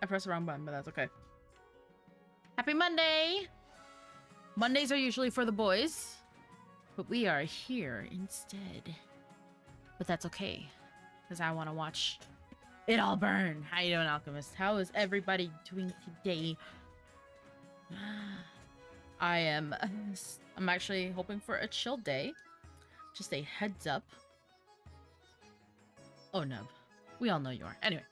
I pressed the wrong button, but that's okay. Happy Monday! Mondays are usually for the boys, but we are here instead. But that's okay, because I want to watch it all burn. How you doing, Alchemist? How is everybody doing today? I'm actually hoping for a chill day. Just a heads up. Oh, no. We all know you are. Anyway,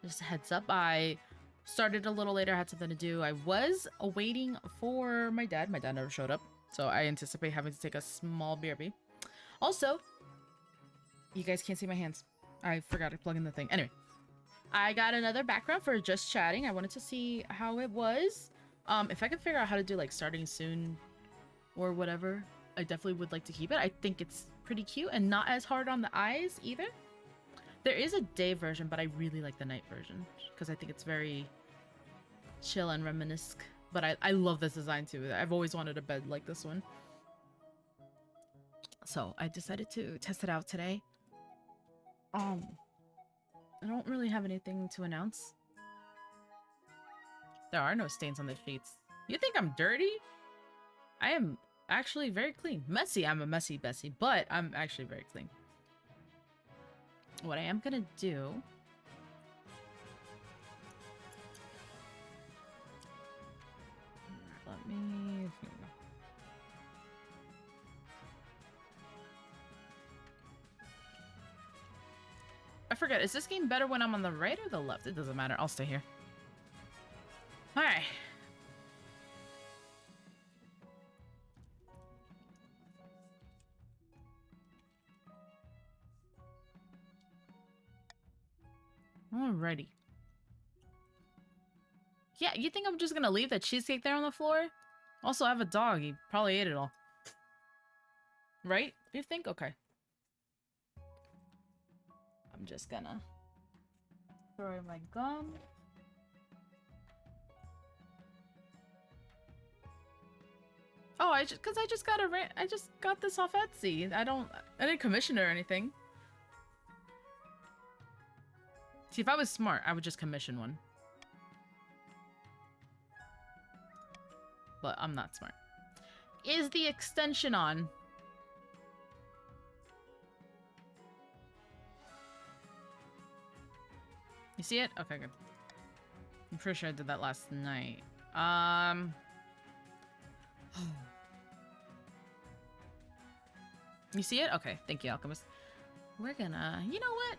just a heads up. I started a little later. I had something to do. I was waiting for my dad. My dad never showed up, so I anticipate having to take a small BRB. Also, you guys can't see my hands. I forgot to plug in the thing. Anyway, I got another background for just chatting. I wanted to see how it was. If I could figure out how to do like starting soon or whatever, I definitely would like to keep it. I think it's pretty cute and not as hard on the eyes either. There is a day version, but I really like the night version because I think it's very chill and reminiscent. But I love this design too. I've always wanted a bed like this one. So I decided to test it out today. I don't really have anything to announce. There are no stains on the sheets. You think I'm dirty? I am actually very clean. Messy, I'm a messy Bessie, but I'm actually very clean. What I am gonna do... Let me... I forget, is this game better when I'm on the right or the left? It doesn't matter, I'll stay here. Alright. Alrighty. Yeah, you think I'm just gonna leave that cheesecake there on the floor? Also, I have a dog. He probably ate it all. Right? You think? Okay. I'm just gonna throw in my gum. Oh, I just got this off Etsy. I didn't commission it or anything. See, if I was smart, I would just commission one. But I'm not smart. Is the extension on? You see it? Okay, good. I'm pretty sure I did that last night. You see it? Okay, thank you, Alchemist. We're gonna... You know what?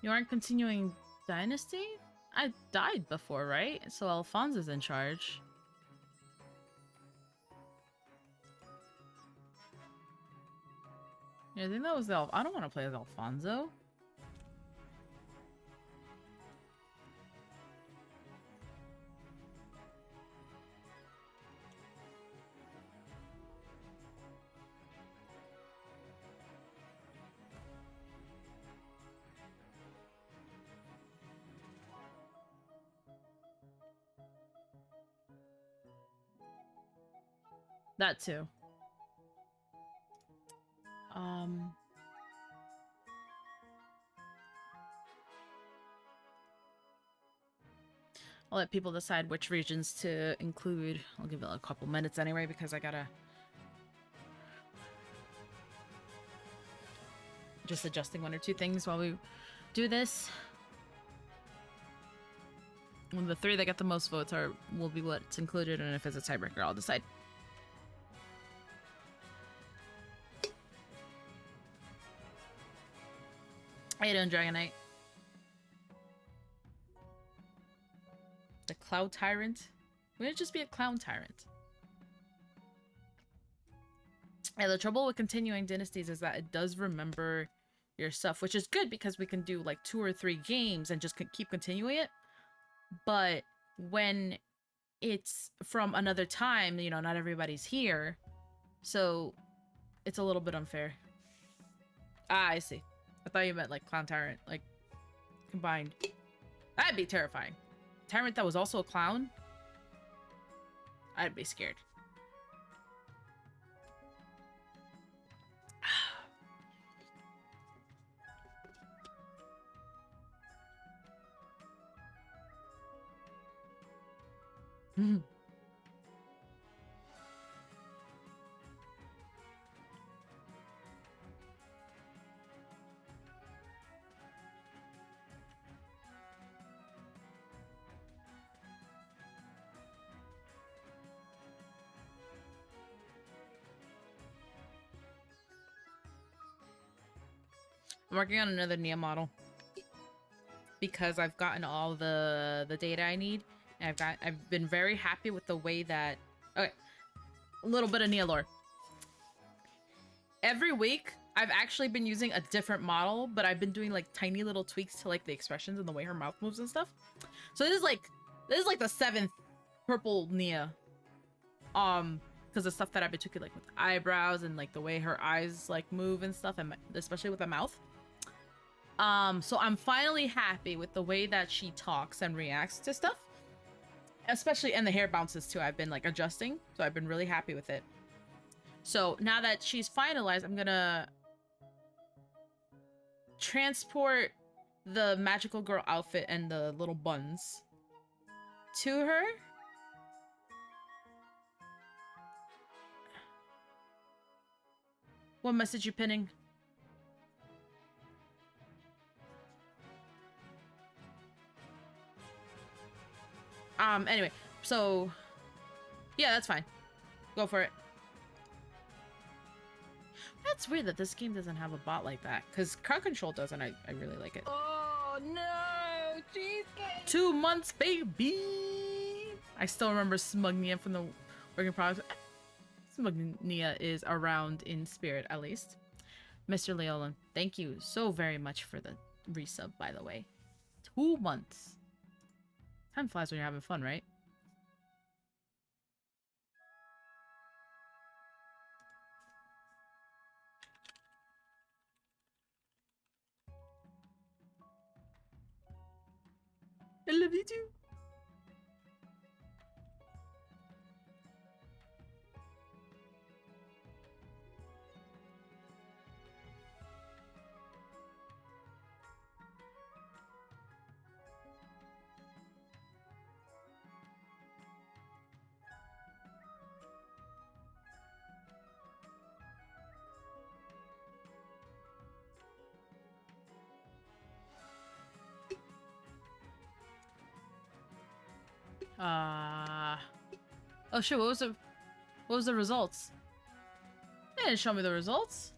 You aren't continuing Dynasty? I died before, right? So Alphonse's in charge. Yeah, I think that was the I don't want to play as Alfonso. That too. I'll let people decide which regions to include. I'll give it a couple minutes anyway because I gotta just adjusting one or two things while we do this. When the three that get the most votes will be what's included, and if it's a tiebreaker, I'll decide. How you doing, Dragon Knight? The Cloud Tyrant? Wouldn't it just be a Clown Tyrant? Yeah, the trouble with continuing Dynasties is that it does remember your stuff, which is good because we can do like 2 or 3 games and just keep continuing it. But when it's from another time, you know, not everybody's here. So it's a little bit unfair. Ah, I see. I thought you meant like Clown Tyrant, like combined. That'd be terrifying. tyrant that was also a clown, I'd be scared. I'm working on another Nia model because I've gotten all the data I need, and I've been very happy with the way that. Okay, a little bit of Nia lore. Every week, I've actually been using a different model, but I've been doing like tiny little tweaks to like the expressions and the way her mouth moves and stuff. So this is like the 7th purple Nia. Because the stuff that I've been tweaking, like with eyebrows and like the way her eyes like move and stuff, and especially with the mouth. So I'm finally happy with the way that she talks and reacts to stuff. Especially, and the hair bounces too. I've been like adjusting, so I've been really happy with it. So now that she's finalized, I'm gonna transport the magical girl outfit and the little buns to her. What message you pinning? Anyway, so yeah, that's fine. Go for it. That's weird that this game doesn't have a bot like that, because crowd control does, and I really like it. Oh no, cheesecake! 2 months, baby! I still remember Smug Nia from the working products. Smug Nia is around in spirit, at least. Mr. Leolan, thank you so very much for the resub, by the way. 2 months. Time flies when you're having fun, right? I love you too. Oh shit, what was the results? They didn't show me the results.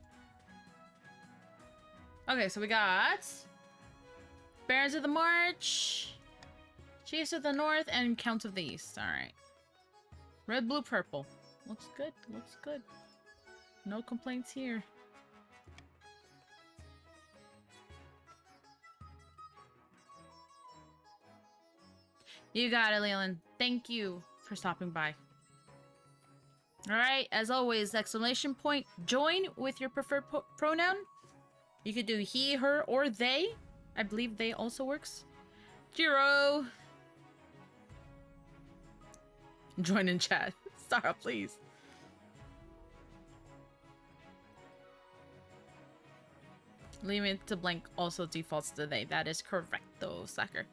Okay, so we got Barons of the March, Chiefs of the North, and Counts of the East. Alright. Red, blue, purple. Looks good, looks good. No complaints here. You got it, Leland. Thank you for stopping by. Alright, as always, exclamation point, join with your preferred pronoun. You could do he, her, or they. I believe they also works. Jiro! Join in chat. Sarah, please. Leaving it to blank also defaults to they. That is correct, though, Slacker.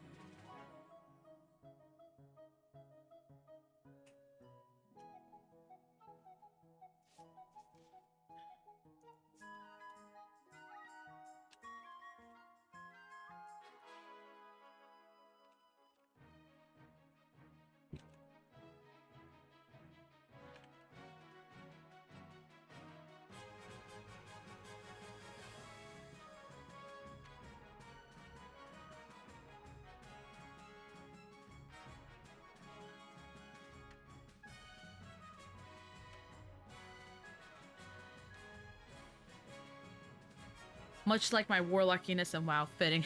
Much like my warlockiness and WoW fitting.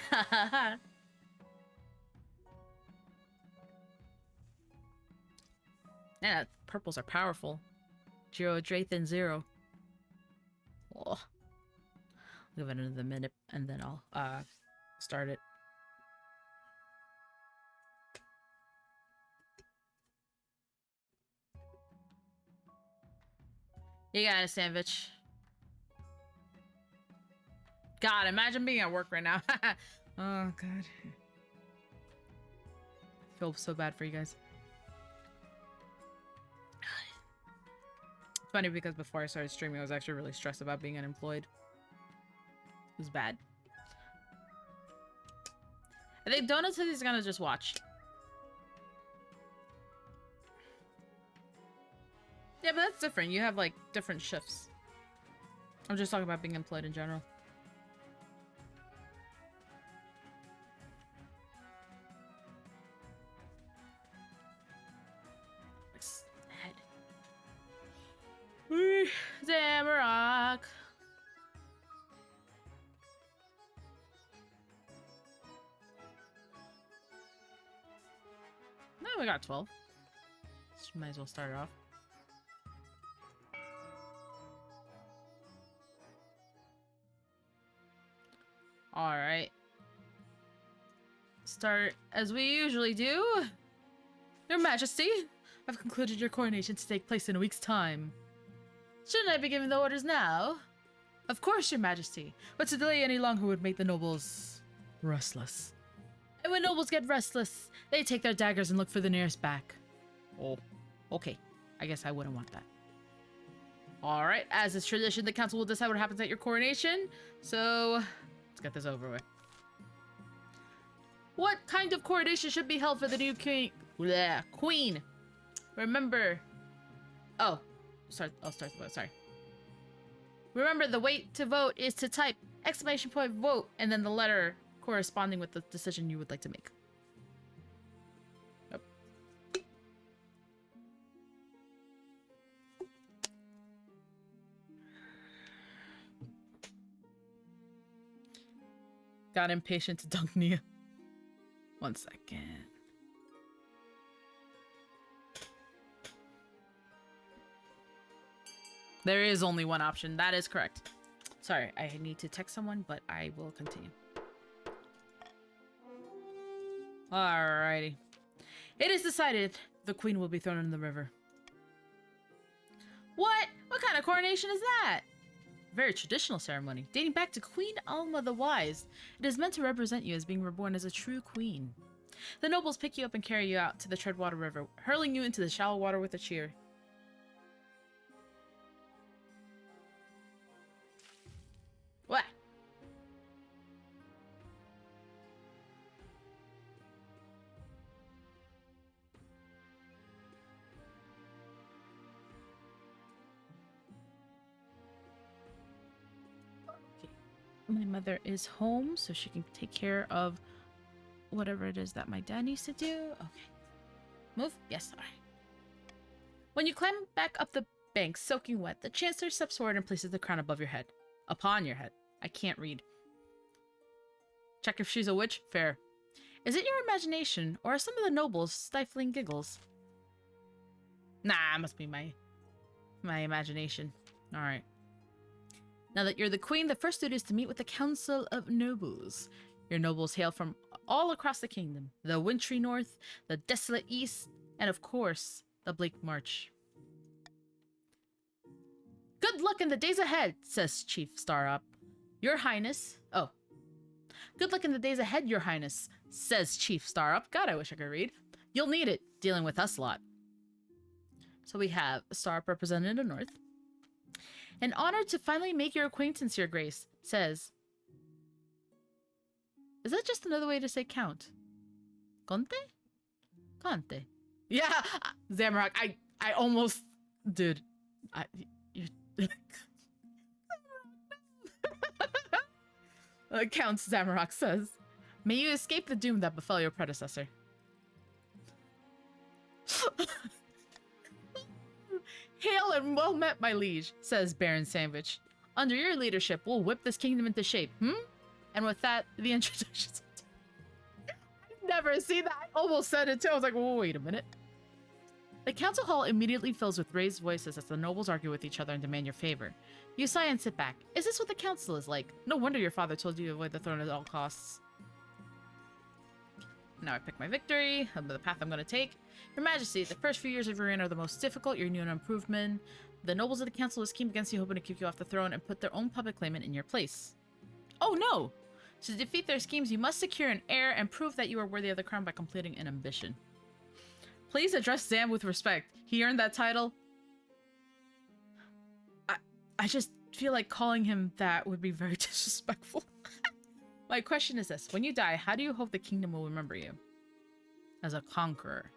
Yeah, purples are powerful. Jiro, Drath, and Zero. Oh. I'll give it another minute and then I'll start it. You got a sandwich. God, imagine being at work right now. Oh, God. I feel so bad for you guys. It's funny because before I started streaming, I was actually really stressed about being unemployed. It was bad. I think Donut says he's gonna just watch. Yeah, but that's different. You have, like, different shifts. I'm just talking about being employed in general. Head. Zamrock. No, we got 12. Just might as well start it off. Alright. Start as we usually do. Your Majesty, I've concluded your coronation to take place in a week's time. Shouldn't I be giving the orders now? Of course, Your Majesty, but to delay any longer would make the nobles restless. And when nobles get restless, they take their daggers and look for the nearest back. Oh, okay. I guess I wouldn't want that. Alright, as is tradition, the council will decide what happens at your coronation. So, let's get this over with. What kind of coronation should be held for the new king? Bleh, queen. Remember. Oh, I'll start the vote. Sorry. Remember, the way to vote is to type exclamation point vote and then the letter corresponding with the decision you would like to make. Yep. Got impatient to dunk Nia. 1 second. There is only one option. That is correct. Sorry, I need to text someone, but I will continue. Alrighty. It is decided the queen will be thrown in the river. What? What kind of coronation is that? Very traditional ceremony, dating back to Queen Alma the Wise. It is meant to represent you as being reborn as a true queen. The nobles pick you up and carry you out to the Treadwater River, hurling you into the shallow water with a cheer. What? Okay. My mother is home, so she can take care of whatever it is that my dad needs to do. Okay. Move? Yes, alright. When you climb back up the bank, soaking wet, the Chancellor steps forward and places the crown above your head. Upon your head. I can't read. Check if she's a witch? Fair. Is it your imagination, or are some of the nobles stifling giggles? Nah, it must be my imagination. Alright. Now that you're the queen, the first duty is to meet with the Council of Nobles. Your nobles hail from all across the kingdom. The wintry north, the desolate east, and of course, the bleak march. Good luck in the days ahead, says Chief Starup. Your Highness. Oh. Good luck in the days ahead, Your Highness, says Chief Starup. God, I wish I could read. You'll need it, dealing with us lot. So we have Starup representing the north. An honor to finally make your acquaintance, Your Grace, says. Is that just another way to say count? Conte? Conte. Yeah, Zamrock, I almost... Dude. Count Zamrock says, may you escape the doom that befell your predecessor. Hail and well met, my liege, says Baron Sandwich. Under your leadership, we'll whip this kingdom into shape, And with that, the introductions. I've never seen that. I almost said it too. I was like, oh, wait a minute. The council hall immediately fills with raised voices as the nobles argue with each other and demand your favor. You sigh and sit back. Is this what the council is like? No wonder your father told you to avoid the throne at all costs. Now I pick my victory, the path I'm going to take. Your Majesty, the first few years of your reign are the most difficult. You're new and improvement. The nobles of the council will scheme against you, hoping to keep you off the throne and put their own puppet claimant in your place. Oh no! To defeat their schemes, you must secure an heir and prove that you are worthy of the crown by completing an ambition. Please address Zam with respect. He earned that title. I just feel like calling him that would be very disrespectful. My question is this. When you die, how do you hope the kingdom will remember you? As a conqueror.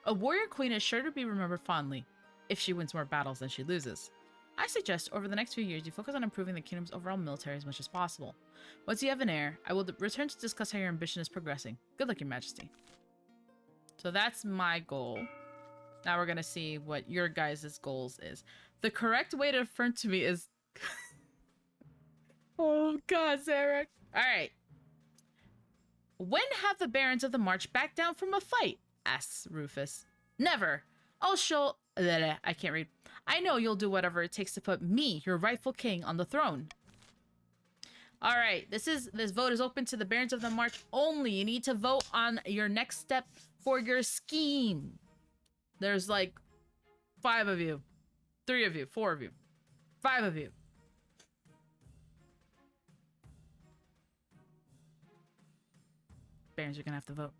A warrior queen is sure to be remembered fondly if she wins more battles than she loses. I suggest over the next few years you focus on improving the kingdom's overall military as much as possible. Once you have an heir, I will return to discuss how your ambition is progressing. Good luck, Your Majesty. So that's my goal. Now we're gonna see what your guys' goals is. The correct way to refer to me is... Oh god, Zarek. Alright. When have the barons of the march backed down from a fight? Asks Rufus. Never. I'll show... I can't read. I know you'll do whatever it takes to put me, your rightful king, on the throne. Alright, this vote is open to the barons of the march only. You need to vote on your next step for your scheme. There's like 5 of you. 3 of you. 4 of you. 5 of you. Barons are gonna have to vote.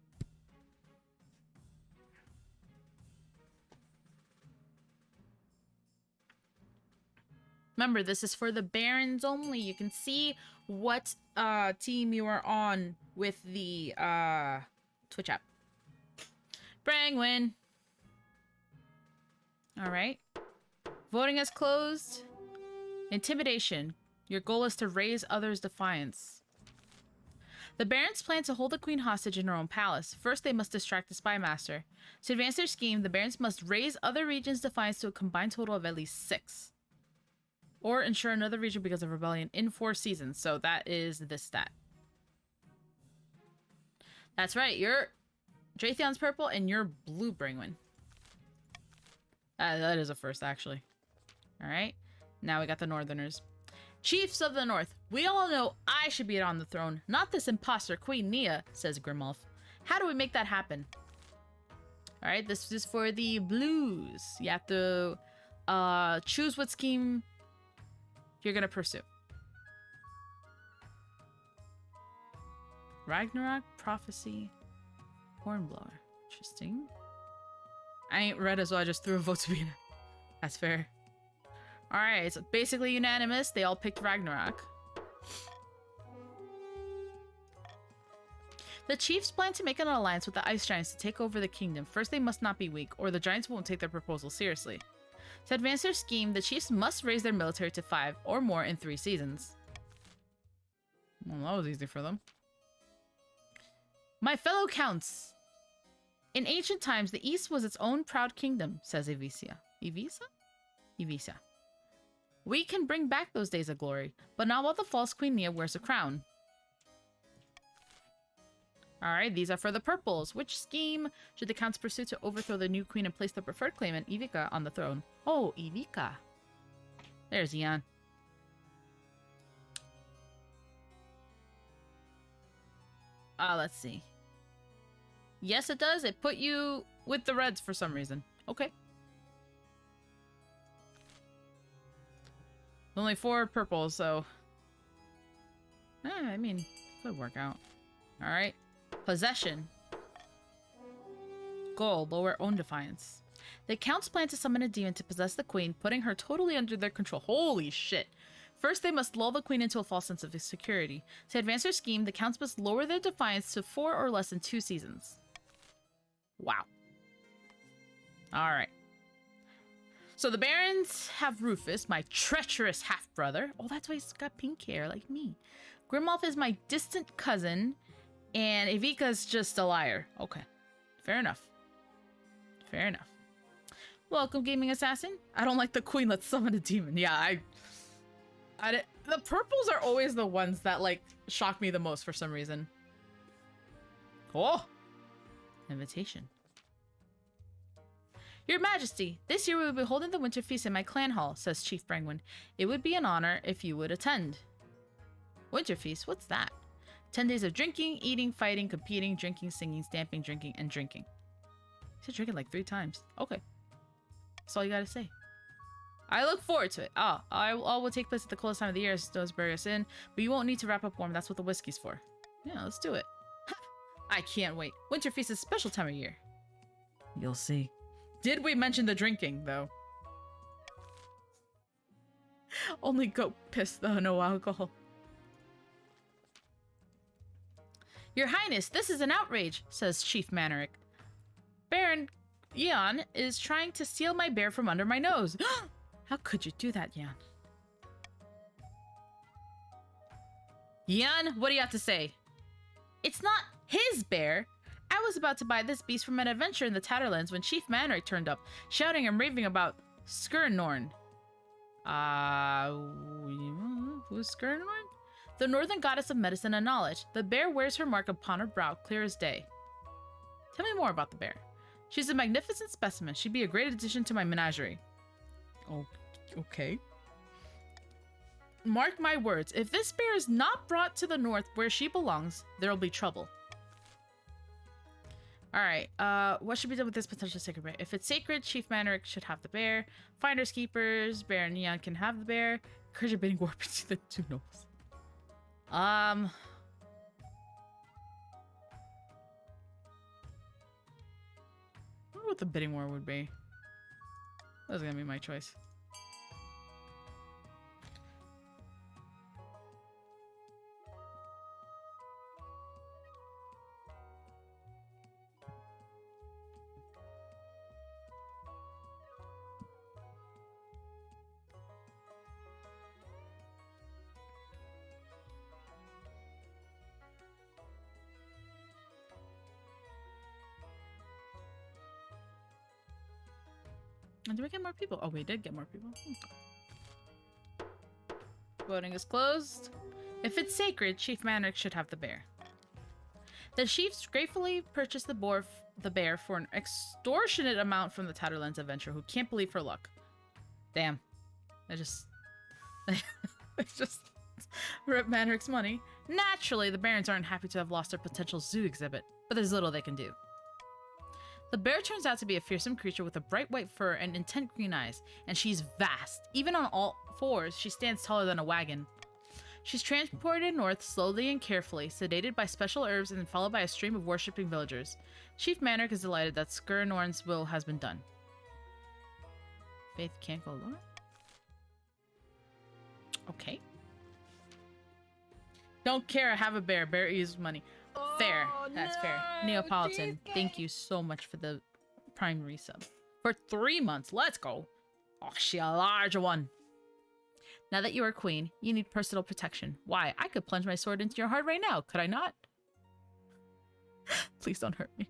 Remember, this is for the barons only. You can see what team you are on with the Twitch app. Brangwin. Alright. Voting is closed. Intimidation. Your goal is to raise others' defiance. The barons plan to hold the queen hostage in her own palace. First, they must distract the spy master. To advance their scheme, the barons must raise other regions' defiance to a combined total of at least 6. Or ensure another region because of rebellion in 4 seasons. So that is this stat. That's right. You're Draythion's purple and you're blue, Brangwin. That is a first, actually. Alright. Now we got the Northerners. Chiefs of the North, we all know I should be on the throne, not this imposter Queen Nia, says Grimulf. How do we make that happen? Alright, this is for the blues. You have to choose what scheme you're gonna pursue. Ragnarok, Prophecy, Hornblower. Interesting. I ain't red as well, I just threw a vote to be in it. That's fair. Alright, it's basically unanimous. They all picked Ragnarok. The chiefs plan to make an alliance with the ice giants to take over the kingdom. First, they must not be weak, or the giants won't take their proposal seriously. To advance their scheme, the chiefs must raise their military to 5 or more in 3 seasons. Well, that was easy for them. My fellow counts! In ancient times, the East was its own proud kingdom, says Evisa. Evisa? Evisa. We can bring back those days of glory, but not while the false Queen Nia wears a crown. Alright, these are for the purples. Which scheme should the counts pursue to overthrow the new queen and place the preferred claimant, Ivica, on the throne? Oh, Ivica. There's Ian. Let's see. Yes, it does. It put you with the reds for some reason. Okay. Only 4 purples, so... I mean, could work out. Alright. Possession. Goal, lower own defiance. The counts plan to summon a demon to possess the queen, putting her totally under their control. Holy shit. First, they must lull the queen into a false sense of security. To advance their scheme, the counts must lower their defiance to 4 or less in 2 seasons. Wow. Alright. So the barons have Rufus, my treacherous half-brother. Oh, that's why he's got pink hair, like me. Grimulf is my distant cousin. And Evika's just a liar. Okay. Fair enough. Fair enough. Welcome, Gaming Assassin. I don't like the queen. Let's summon a demon. Yeah, the purples are always the ones that, like, shock me the most for some reason. Oh! Invitation. Your Majesty, this year we will be holding the Winter Feast in my clan hall, says Chief Brangwin. It would be an honor if you would attend. Winter Feast? What's that? 10 days of drinking, eating, fighting, competing, drinking, singing, stamping, drinking, and drinking. He said drinking like 3 times. Okay. That's all you gotta say. I look forward to it. All will take place at the coolest time of the year, as those bury us in, but you won't need to wrap up warm. That's what the whiskey's for. Yeah, let's do it. I can't wait. Winter Feast is a special time of year. You'll see. Did we mention the drinking, though? Only goat piss, though, no alcohol. Your Highness, this is an outrage, says Chief Manerick. Baron Eon is trying to steal my bear from under my nose. How could you do that, Jan? Jan, what do you have to say? It's not his bear. I was about to buy this beast from an adventure in the Tatterlands when Chief Manrick turned up, shouting and raving about Skirnorn. Who's Skirnorn? The northern goddess of medicine and knowledge. The bear wears her mark upon her brow, clear as day. Tell me more about the bear. She's a magnificent specimen. She'd be a great addition to my menagerie. Oh, okay. Mark my words. If this bear is not brought to the north where she belongs, there'll be trouble. Alright, what should be done with this potential sacred bear? If it's sacred, Chief Manerick should have the bear. Finders keepers, Baron Neon can have the bear. Encourage a bidding war between the 2 nobles. I wonder what the bidding war would be. That's gonna be my choice. And did we get more people? Oh, we did get more people. Voting is closed. If it's sacred, Chief Manrick should have the bear. The chiefs gratefully purchased the bear for an extortionate amount from the Tatterlands adventurer who can't believe her luck. Damn. I just rip Manrick's money. Naturally, the barons aren't happy to have lost their potential zoo exhibit, but there's little they can do. The bear turns out to be a fearsome creature with a bright white fur and intent green eyes, and she's vast. Even on all 4s, she stands taller than a wagon. She's transported north slowly and carefully, sedated by special herbs and followed by a stream of worshipping villagers. Chief Manrick is delighted that Skirnorn's will has been done. Faith can't go lower? Okay. Don't care, I have a bear. Bear eats money. Fair. That's fair. Neapolitan, thank you so much for the prime resub. For 3 months. Let's go. Oh, she a large one. Now that you are queen, you need personal protection. Why? I could plunge my sword into your heart right now. Could I not? Please don't hurt me.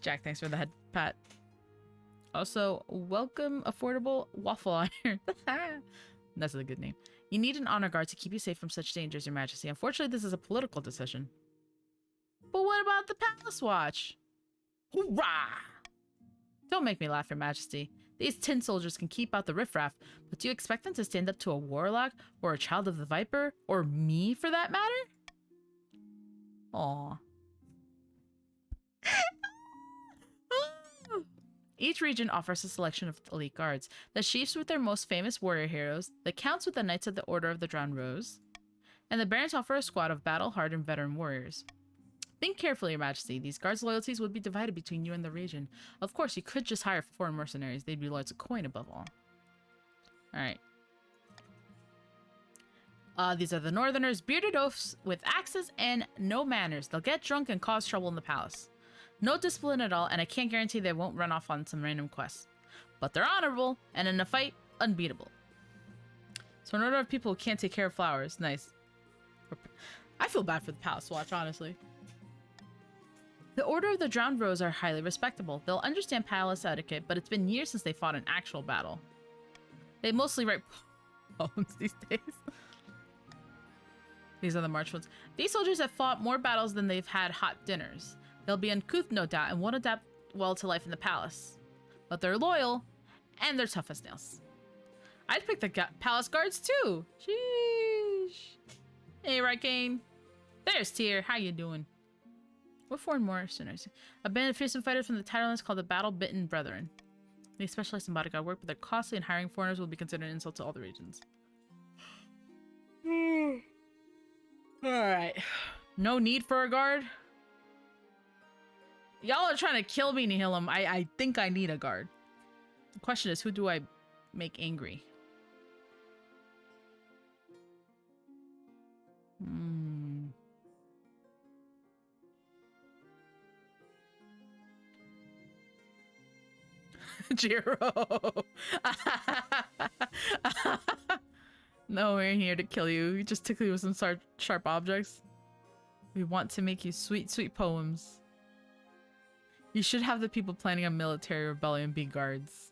Jack, thanks for the head pat. Also, welcome affordable waffle iron. That's a good name. You need an honor guard to keep you safe from such dangers, Your Majesty. Unfortunately, this is a political decision. But what about the Palace Watch? Hoorah! Don't make me laugh, Your Majesty. These tin soldiers can keep out the riffraff, but do you expect them to stand up to a warlock, or a child of the Viper, or me for that matter? Aww. Each region offers a selection of elite guards. The chiefs with their most famous warrior heroes, the counts with the Knights of the Order of the Drowned Rose, and the barons offer a squad of battle-hardened veteran warriors. Think carefully, Your Majesty. These guards' loyalties would be divided between you and the region. Of course, you could just hire foreign mercenaries. They'd be lords of coin above all. Alright. These are the Northerners, bearded oafs with axes and no manners. They'll get drunk and cause trouble in the palace. No discipline at all, and I can't guarantee they won't run off on some random quest. But they're honorable, and in a fight, unbeatable. So an order of people who can't take care of flowers. Nice. I feel bad for the Palace Watch, honestly. The Order of the Drowned Rose are highly respectable. They'll understand palace etiquette, but it's been years since they fought an actual battle. They mostly write poems these days. These are the March ones. These soldiers have fought more battles than they've had hot dinners. They'll be uncouth, no doubt, and won't adapt well to life in the palace. But they're loyal, and they're tough as nails. I'd pick the palace guards, too. Sheesh. Hey, Raikane. There's Tyr. How you doing? What foreign mercenaries? A band of fearsome fighters from the Tidelands called the Battle-Bitten Brethren. They specialize in bodyguard work, but they're costly, and hiring foreigners will be considered an insult to all the regions. Alright. No need for a guard? Y'all are trying to kill me, Nihilum. I think I need a guard. The question is, who do I make angry? Jiro. No, we're here to kill you. We just tickle you with some sharp objects. We want to make you sweet, sweet poems. You should have the people planning a military rebellion be guards.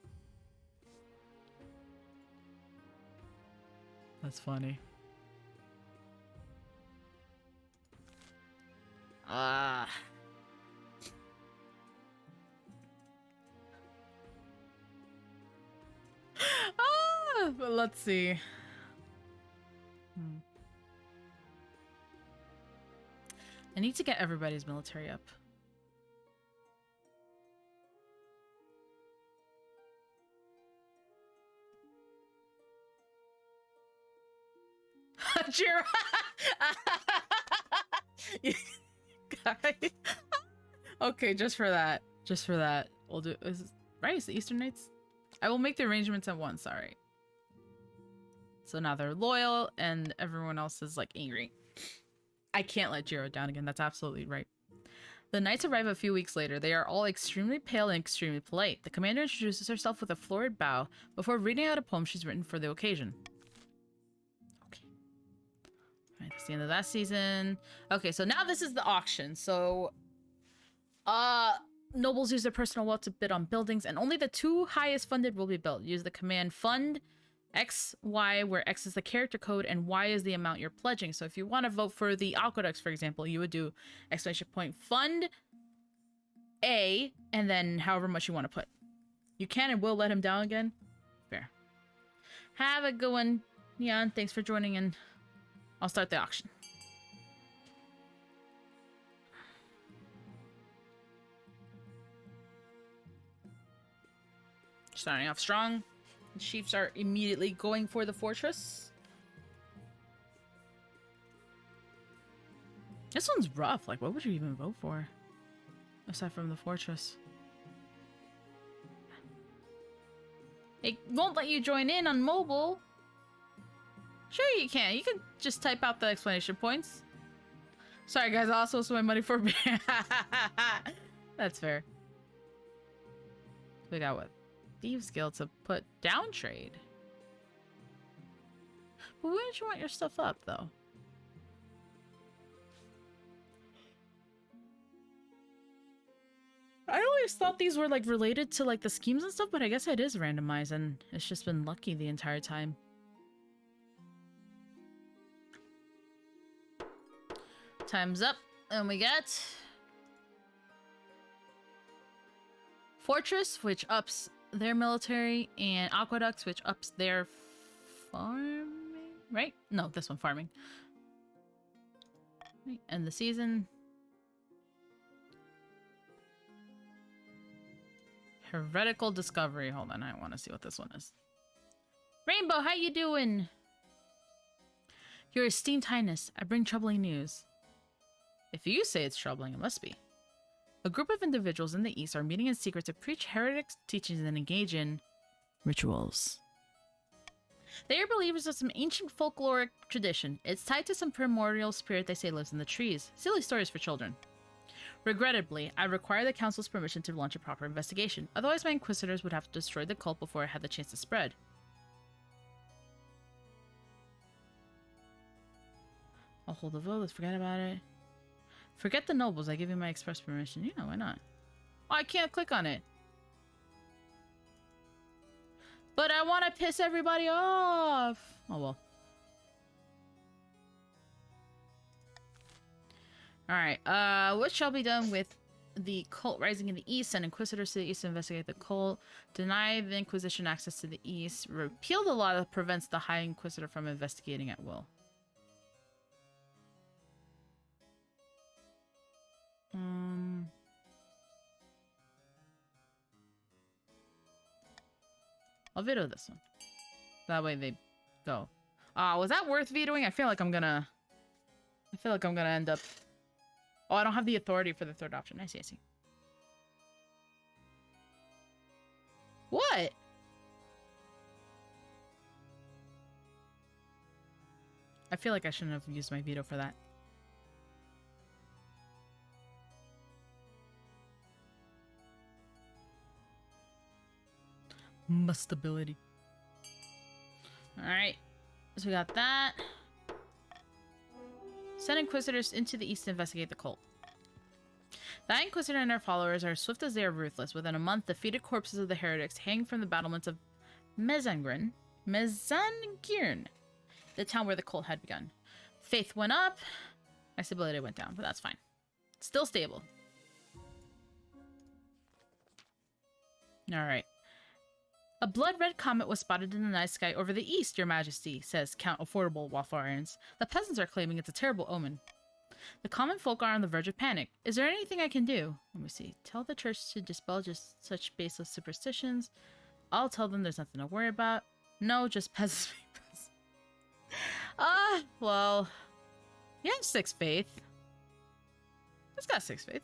That's funny. Ah. But let's see. I need to get everybody's military up. Jira! Okay, just for that. Just for that. We'll do right? Is the Eastern Knights? I will make the arrangements at once, alright. So now they're loyal and everyone else is like angry. I can't let Jiro down again, that's absolutely right. The knights arrive a few weeks later. They are all extremely pale and extremely polite. The commander introduces herself with a florid bow before reading out a poem she's written for the occasion. Okay. Alright, that's the end of that season. Okay, so now this is the auction. So, nobles use their personal wealth to bid on buildings, and only the 2 highest funded will be built. Use the command fund XY, where X is the character code and Y is the amount you're pledging. So if you want to vote for the aqueducts, for example, you would do exclamation point fund A and then however much you want to put. You can and will let him down again. Fair. Have a good one, Neon. Thanks for joining in. I'll start the auction. Starting off strong. The chiefs are immediately going for the fortress. This one's rough. Like, what would you even vote for? Aside from the fortress. It won't let you join in on mobile. Sure you can. You can just type out the explanation points. Sorry guys, I also spent my money for That's fair. We got what? Thieves Guild to put down trade. But wouldn't you want your stuff up though? I always thought these were like related to like the schemes and stuff, but I guess it is randomized and it's just been lucky the entire time. Time's up and we got Fortress, which ups their military, and Aqueducts, which ups their farming, right? No, this one, farming. Right, end the season. Heretical Discovery. Hold on, I want to see what this one is. Rainbow, how you doing? Your esteemed highness, I bring troubling news. If you say it's troubling, it must be. A group of individuals in the East are meeting in secret to preach heretic teachings and engage in rituals. They are believers of some ancient folkloric tradition. It's tied to some primordial spirit they say lives in the trees. Silly stories for children. Regrettably, I require the Council's permission to launch a proper investigation. Otherwise, my Inquisitors would have to destroy the cult before it had the chance to spread. I'll hold the vote. Let's forget about it. Forget the nobles. I give you my express permission. Yeah, why not? Oh, I can't click on it. But I want to piss everybody off. Oh, well. Alright, what shall be done with the cult rising in the east? Send inquisitors to the east to investigate the cult. Deny the Inquisition access to the east. Repeal the law that prevents the High Inquisitor from investigating at will. I'll veto this one. That way they go. Was that worth vetoing? I feel like I'm gonna end up... Oh, I don't have the authority for the third option. I see, I see. What? I feel like I shouldn't have used my veto for that. Mustability. Alright. So we got that. Send Inquisitors into the east to investigate the cult. The Inquisitor and their followers are swift as they are ruthless. Within a month, defeated corpses of the heretics hang from the battlements of Mezangirn, the town where the cult had begun. Faith went up. My stability went down, but that's fine. Still stable. Alright. A blood-red comet was spotted in the night sky over the east, Your Majesty, says Count Affordable Waffle Irons. The peasants are claiming it's a terrible omen. The common folk are on the verge of panic. Is there anything I can do? Let me see. Tell the church to dispel just such baseless superstitions. I'll tell them there's nothing to worry about. No, just peasants being peasants. Well... You have 6 faith. It's got 6 faith.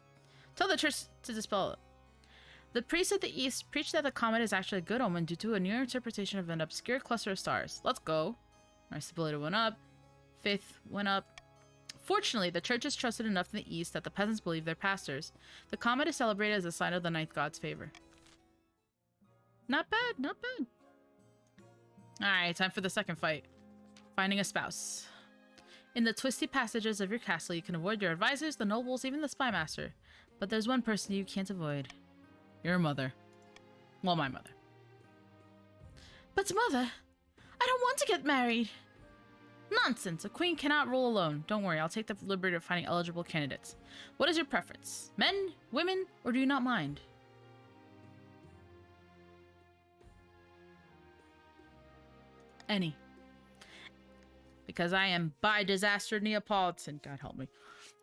Tell the church to dispel it. The priests of the east preach that the comet is actually a good omen due to a new interpretation of an obscure cluster of stars. Let's go. My stability went up. Faith went up. Fortunately, the church is trusted enough in the east that the peasants believe their pastors. The comet is celebrated as a sign of the ninth god's favor. Not bad, not bad. Alright, time for the second fight. Finding a spouse. In the twisty passages of your castle, you can avoid your advisors, the nobles, even the spy master. But there's one person you can't avoid. Your mother. Well, my mother. But mother, I don't want to get married. Nonsense. A queen cannot rule alone. Don't worry, I'll take the liberty of finding eligible candidates. What is your preference? Men, women, or do you not mind? Any. Because I am by disaster Neapolitan. God help me.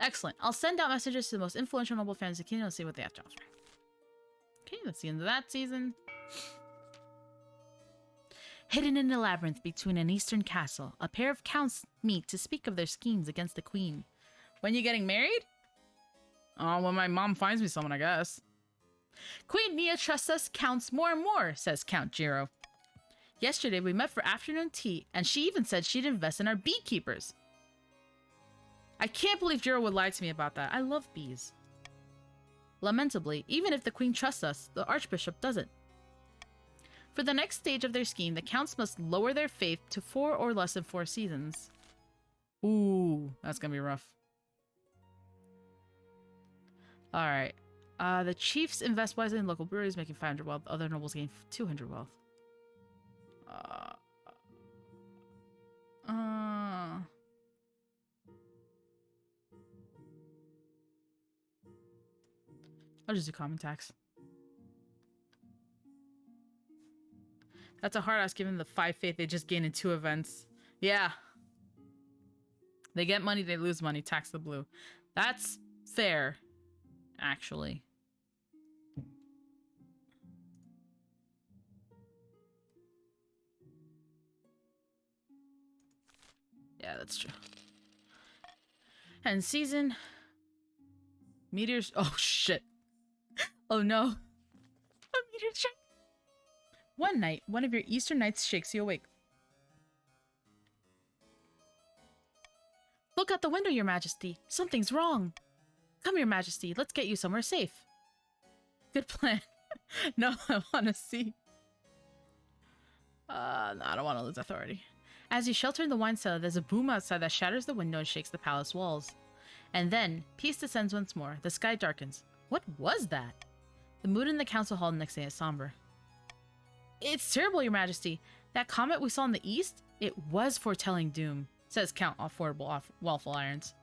Excellent. I'll send out messages to the most influential noble families of the kingdom and see what they have to offer. Okay, that's the end of that season. Hidden in a labyrinth between an eastern castle, a pair of counts meet to speak of their schemes against the queen. When you getting married? Oh, when my mom finds me someone, I guess. Queen Nia trusts us counts more and more, says Count Giro. Yesterday we met for afternoon tea, and she even said she'd invest in our beekeepers. I can't believe Giro would lie to me about that. I love bees. Lamentably, even if the queen trusts us, the archbishop doesn't. For the next stage of their scheme, the counts must lower their faith to 4 or less than 4 seasons. Ooh, that's gonna be rough. Alright. The chiefs invest wisely in local breweries, making 500 wealth. Other nobles gain 200 wealth. I'll just do common tax. That's a hard ass given the 5 faith they just gained in 2 events. Yeah. They get money, they lose money. Tax the blue. That's fair, actually. Yeah, that's true. And season. Meteors. Oh, shit. Oh, no. A meteor strike. One night, one of your eastern knights shakes you awake. Look out the window, Your Majesty. Something's wrong. Come, Your Majesty. Let's get you somewhere safe. Good plan. No, I want to see. No, I don't want to lose authority. As you shelter in the wine cellar, there's a boom outside that shatters the window and shakes the palace walls. And then, peace descends once more. The sky darkens. What was that? The mood in the council hall the next day is somber. It's terrible, Your Majesty. That comet we saw in the east? It was foretelling doom, says Count Affordable Waffle Irons.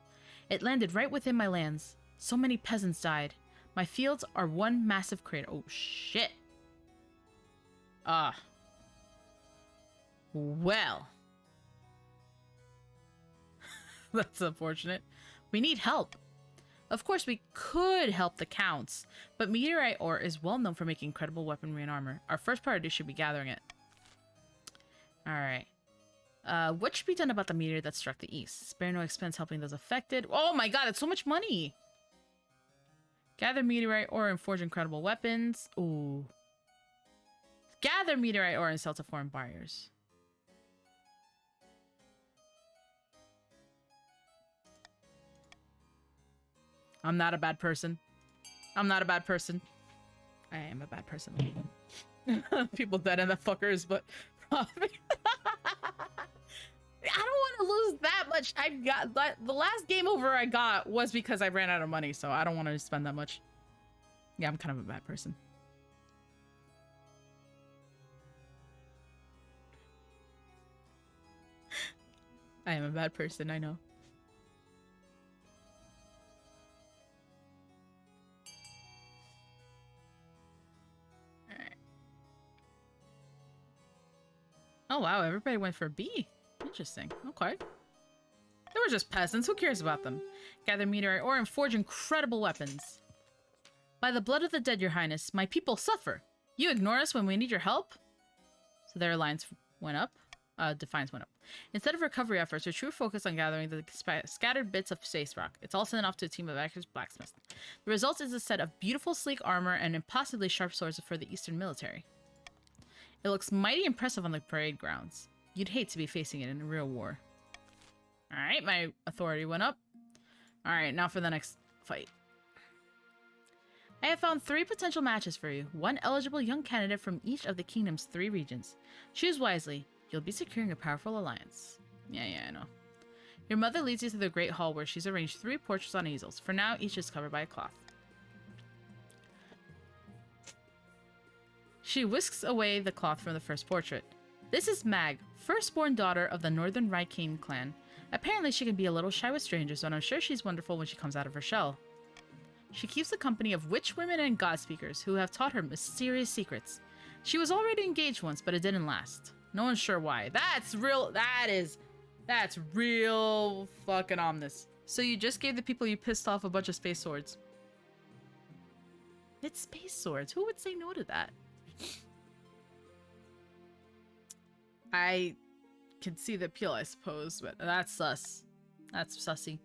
It landed right within my lands. So many peasants died. My fields are one massive crater. Oh, shit. Well. That's unfortunate. We need help. Of course, we could help the counts, but meteorite ore is well known for making incredible weaponry and armor. Our first priority should be gathering it. Alright. What should be done about the meteor that struck the east? Spare no expense helping those affected. Oh my god, it's so much money! Gather meteorite ore and forge incredible weapons. Ooh. Gather meteorite ore and sell to foreign buyers. I'm not a bad person. I'm not a bad person. I am a bad person. People dead in the fuckers, but I don't want to lose that much. I got the last game over I got was because I ran out of money, so I don't want to spend that much. Yeah, I'm kind of a bad person. I am a bad person, I know. Oh wow, everybody went for B. Interesting. Okay. They were just peasants. Who cares about them? Gather meteorite ore and forge incredible weapons. By the blood of the dead, your highness, my people suffer. You ignore us when we need your help? So their alliance went up. Defiance went up. Instead of recovery efforts, your true focus on gathering the scattered bits of space rock. It's all sent off to a team of actors blacksmiths. The result is a set of beautiful, sleek armor and impossibly sharp swords for the Eastern military. It looks mighty impressive on the parade grounds. You'd hate to be facing it in a real war. Alright, my authority went up. Alright, now for the next fight. I have found 3 potential matches for you. 1 eligible young candidate from each of the kingdom's 3 regions. Choose wisely. You'll be securing a powerful alliance. Yeah, I know. Your mother leads you to the Great Hall where she's arranged 3 portraits on easels. For now, each is covered by a cloth. She whisks away the cloth from the first portrait. This is Mag, firstborn daughter of the Northern Rykane clan. Apparently she can be a little shy with strangers, but I'm sure she's wonderful when she comes out of her shell. She keeps the company of witch women and god speakers who have taught her mysterious secrets. She was already engaged once, but it didn't last. No one's sure why. That's real fucking ominous. So you just gave the people you pissed off a bunch of space swords. It's space swords. Who would say no to that? I can see the appeal, I suppose, but that's sus. That's sussy.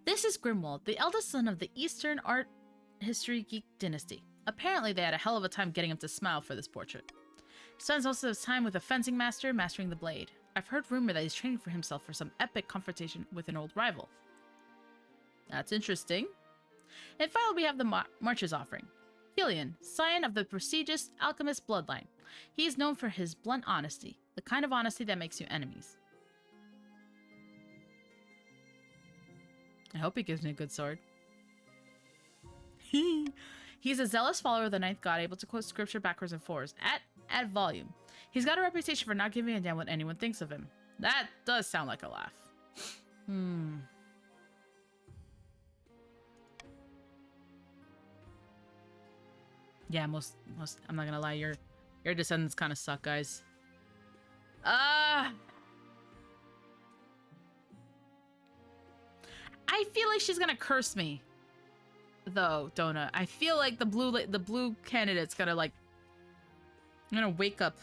This is Grimwald, the eldest son of the Eastern Art History Geek dynasty. Apparently they had a hell of a time getting him to smile for this portrait. He spends most of his time with a fencing master, mastering the blade. I've heard rumor that he's training for himself for some epic confrontation with an old rival. That's interesting. And finally we have the March's offering. Helion, scion of the prestigious alchemist bloodline. He is known for his blunt honesty, the kind of honesty that makes you enemies. I hope he gives me a good sword. He's a zealous follower of the ninth god, able to quote scripture backwards and forwards at volume. He's got a reputation for not giving a damn what anyone thinks of him. That does sound like a laugh. Yeah, most I'm not gonna lie, your descendants kind of suck, guys. I feel like she's gonna curse me, though, Donut. I feel like the blue candidate's gonna I'm gonna wake up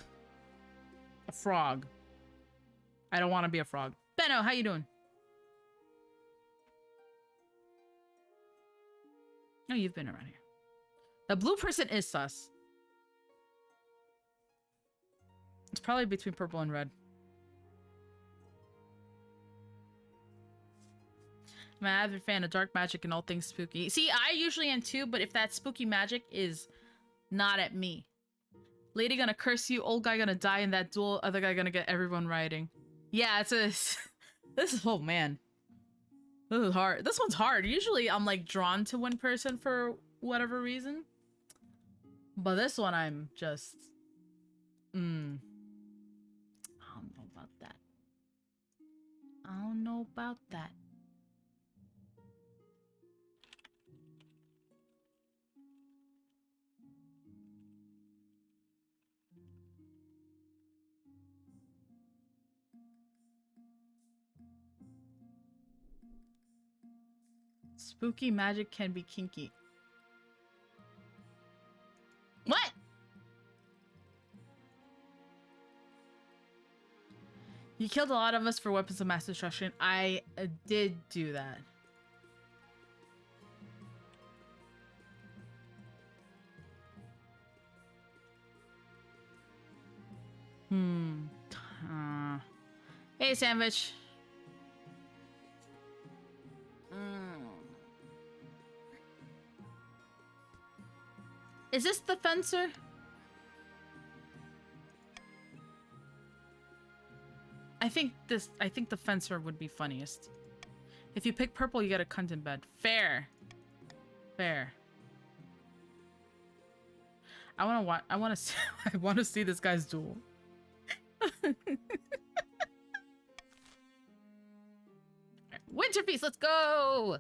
a frog. I don't want to be a frog. Benno, how you doing? Oh, you've been around here. The blue person is sus. It's probably between purple and red. I'm an avid fan of dark magic and all things spooky. See, I usually am too, but if that spooky magic is not at me. Lady gonna curse you, old guy gonna die in that duel, other guy gonna get everyone rioting. Yeah, this is, oh man. This is hard. This one's hard. Usually I'm like drawn to one person for whatever reason. But this one I'm just... I don't know about that. I don't know about that. Spooky magic can be kinky. What? You killed a lot of us for weapons of mass destruction. I did do that. Hey, sandwich. Is this the fencer? I think the fencer would be funniest. If you pick purple, you get a cunt in bed. Fair. Fair. I want to see this guy's duel. Winter Feast, let's go!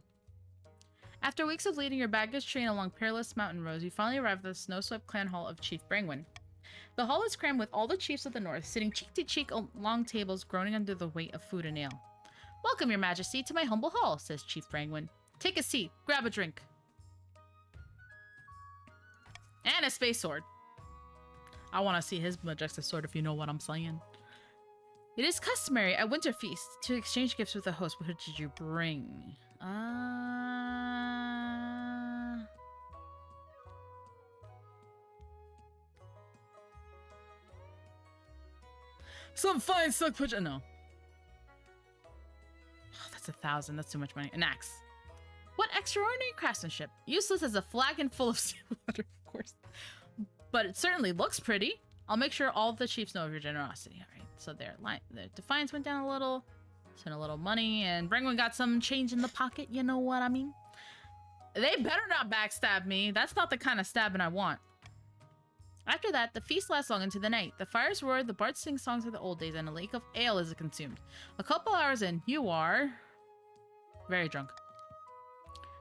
After weeks of leading your baggage train along perilous mountain roads, you finally arrive at the snow-swept clan hall of Chief Brangwyn. The hall is crammed with all the chiefs of the north, sitting cheek to cheek on long tables, groaning under the weight of food and ale. Welcome, your majesty, to my humble hall, says Chief Brangwyn. Take a seat, grab a drink. And a space sword. I want to see his majestic sword, if you know what I'm saying. It is customary at Winter Feast to exchange gifts with the host. What did you bring? Some fine silk punch. No. Oh, that's 1,000. That's too much money. An axe. What extraordinary craftsmanship. Useless as a flagon full of seawater, of course. But it certainly looks pretty. I'll make sure all the chiefs know of your generosity. All right. So their defiance went down a little. Spent a little money. And Brangwyn got some change in the pocket. You know what I mean? They better not backstab me. That's not the kind of stabbing I want. After that, the feast lasts long into the night. The fires roar, the bards sing songs of the old days, and a lake of ale is consumed. A couple hours in, you are very drunk.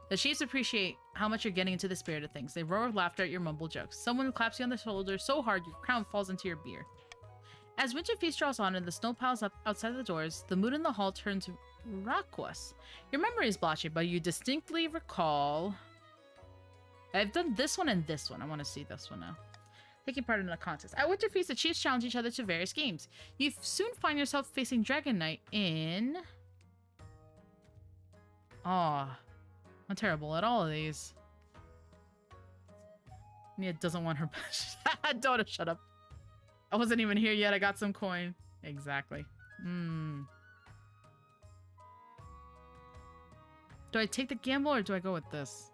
The chiefs appreciate how much you're getting into the spirit of things. They roar with laughter at your mumble jokes. Someone claps you on the shoulder so hard your crown falls into your beer. As Winter Feast draws on and the snow piles up outside the doors, the mood in the hall turns raucous. Your memory is blotchy, but you distinctly recall... I've done this one and this one. I want to see this one now. Taking part in a contest. At Winter Feast, the chiefs challenge each other to various games. You soon find yourself facing Dragon Knight in... Aw. I'm terrible at all of these. Nia doesn't want her... Dota, shut up. I wasn't even here yet. I got some coin. Exactly. Do I take the gamble or do I go with this?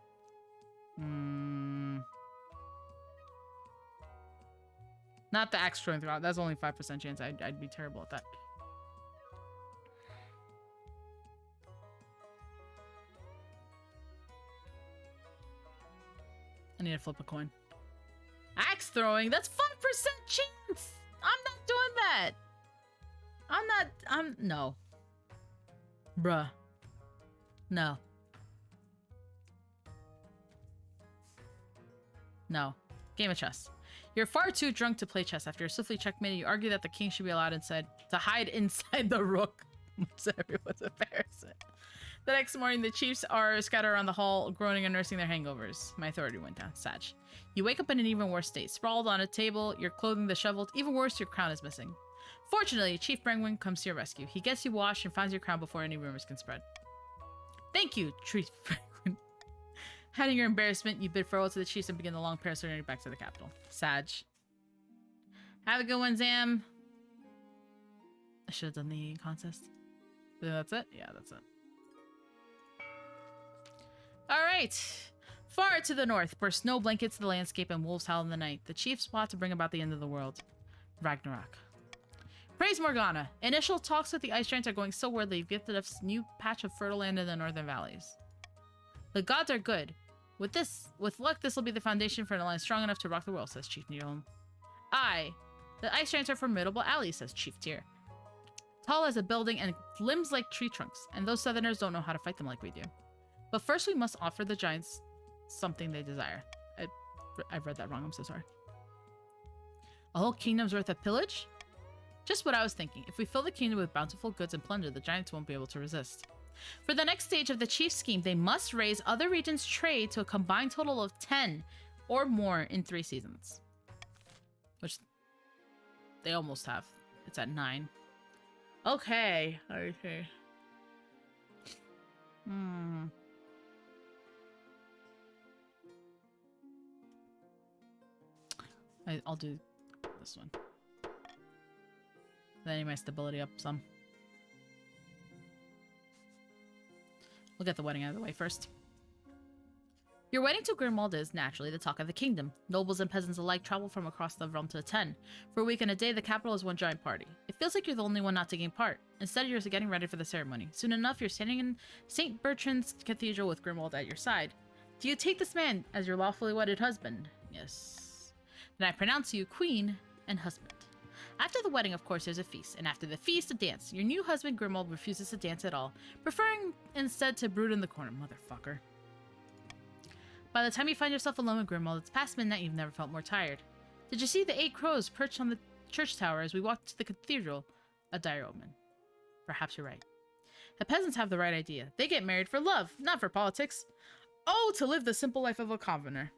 Not the axe throwing throughout. That's only 5% chance. I'd be terrible at that. I need to flip a coin. Axe throwing? That's 5% chance! I'm not doing that! No. Bruh. No. No. Game of chess. You're far too drunk to play chess. After you're swiftly checkmated, you argue that the king should be allowed to hide inside the rook. What's everyone's embarrassment? The next morning, the chiefs are scattered around the hall, groaning and nursing their hangovers. My authority went down. Sag. You wake up in an even worse state. Sprawled on a table, your clothing disheveled. Even worse, your crown is missing. Fortunately, Chief Brangwyn comes to your rescue. He gets you washed and finds your crown before any rumors can spread. Thank you, Chief Brangwyn. Hiding your embarrassment, you bid farewell to the chiefs and begin the long parasol journey back to the capital. Sag. Have a good one, Zam. I should have done the contest. That's it? Yeah, that's it. Alright. Far to the north, where snow blankets the landscape and wolves howl in the night, the chiefs plot to bring about the end of the world. Ragnarok. Praise Morgana. Initial talks with the ice giants are going so well they've gifted us a new patch of fertile land in the northern valleys. The gods are good. With luck, this will be the foundation for an alliance strong enough to rock the world, says Chief Needleholm. Aye. The ice giants are formidable allies, says Chief Tyr. Tall as a building and limbs like tree trunks, and those southerners don't know how to fight them like we do. But first we must offer the giants something they desire. I've read that wrong, I'm so sorry. A whole kingdom's worth of pillage? Just what I was thinking. If we fill the kingdom with bountiful goods and plunder, the giants won't be able to resist. For the next stage of the chief scheme, they must raise other regions' trade to a combined total of 10 or more in 3 seasons. Which they almost have. It's at 9. Okay. Okay. I'll do this one. Then my stability up some. We'll get the wedding out of the way first. Your wedding to Grimwald is, naturally, the talk of the kingdom. Nobles and peasants alike travel from across the realm to attend. For a week and a day, the capital is one giant party. It feels like you're the only one not taking part. Instead, you're getting ready for the ceremony. Soon enough, you're standing in St. Bertrand's Cathedral with Grimwald at your side. Do you take this man as your lawfully wedded husband? Yes. Then I pronounce you queen and husband. After the wedding, of course, there's a feast, and after the feast, a dance. Your new husband, Grimwald, refuses to dance at all, preferring instead to brood in the corner. Motherfucker. By the time you find yourself alone with Grimwald, it's past midnight and you've never felt more tired. Did you see the 8 crows perched on the church tower as we walked to the cathedral? A dire omen. Perhaps you're right. The peasants have the right idea. They get married for love, not for politics. Oh, to live the simple life of a commoner.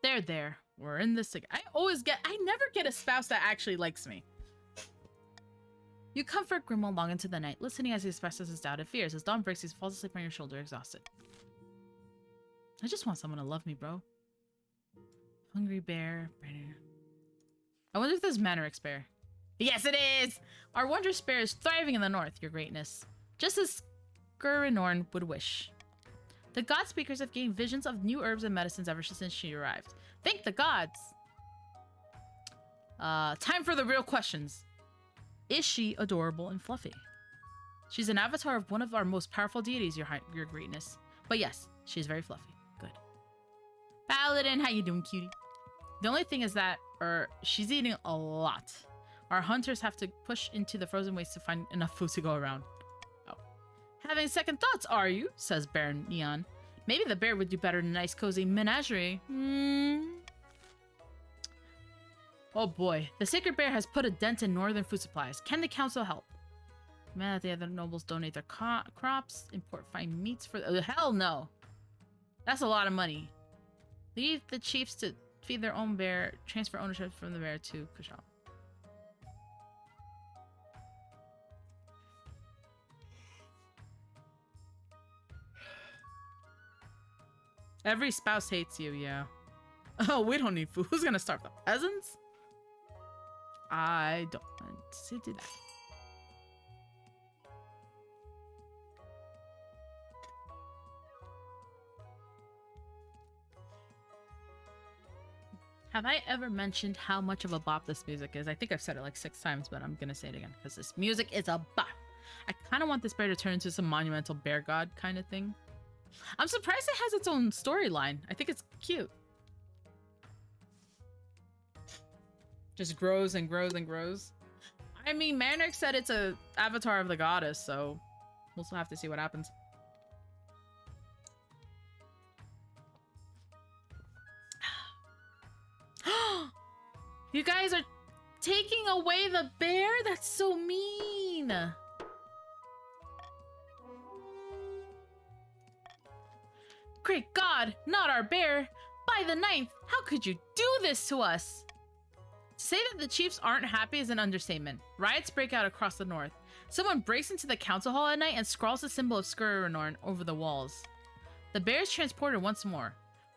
There. We're in this together. I never get a spouse that actually likes me. You comfort Grimwald long into the night, listening as he expresses his doubt and fears. As dawn breaks, he falls asleep on your shoulder, exhausted. I just want someone to love me, bro. Hungry bear. I wonder if this is Manarix bear. Yes, it is! Our wondrous bear is thriving in the north, your greatness. Just as Gurinorn would wish. The god speakers have gained visions of new herbs and medicines ever since she arrived. Thank the gods! Time for the real questions. Is she adorable and fluffy? She's an avatar of one of our most powerful deities, your greatness. But yes, she's very fluffy. Good. Paladin, how you doing, cutie? The only thing is that, she's eating a lot. Our hunters have to push into the frozen wastes to find enough food to go around. Oh. Having second thoughts, are you? Says Baron Neon. Maybe the bear would do better in a nice cozy menagerie. Oh boy. The sacred bear has put a dent in northern food supplies. Can the council help? Man, the other nobles donate their crops, import fine meats for... hell no! That's a lot of money. Leave the chiefs to feed their own bear. Transfer ownership from the bear to Kushal. Every spouse hates you, yeah. Oh, we don't need food. Who's gonna starve the peasants? I don't want to do that. Have I ever mentioned how much of a bop this music is? I think I've said it like 6 times, but I'm gonna say it again because this music is a bop. I kind of want this bear to turn into some monumental bear god kind of thing. I'm surprised it has its own storyline. I think it's cute. Just grows and grows and grows. I mean, Manrix said it's a avatar of the goddess, so we'll still have to see what happens. You guys are taking away the bear? That's so mean. Great God, not our bear. By the 9th, how could you do this to us? To say that the chiefs aren't happy is an understatement. Riots break out across the north. Someone breaks into the council hall at night and scrawls the symbol of Skurinorn over the walls. The bear is transported once more.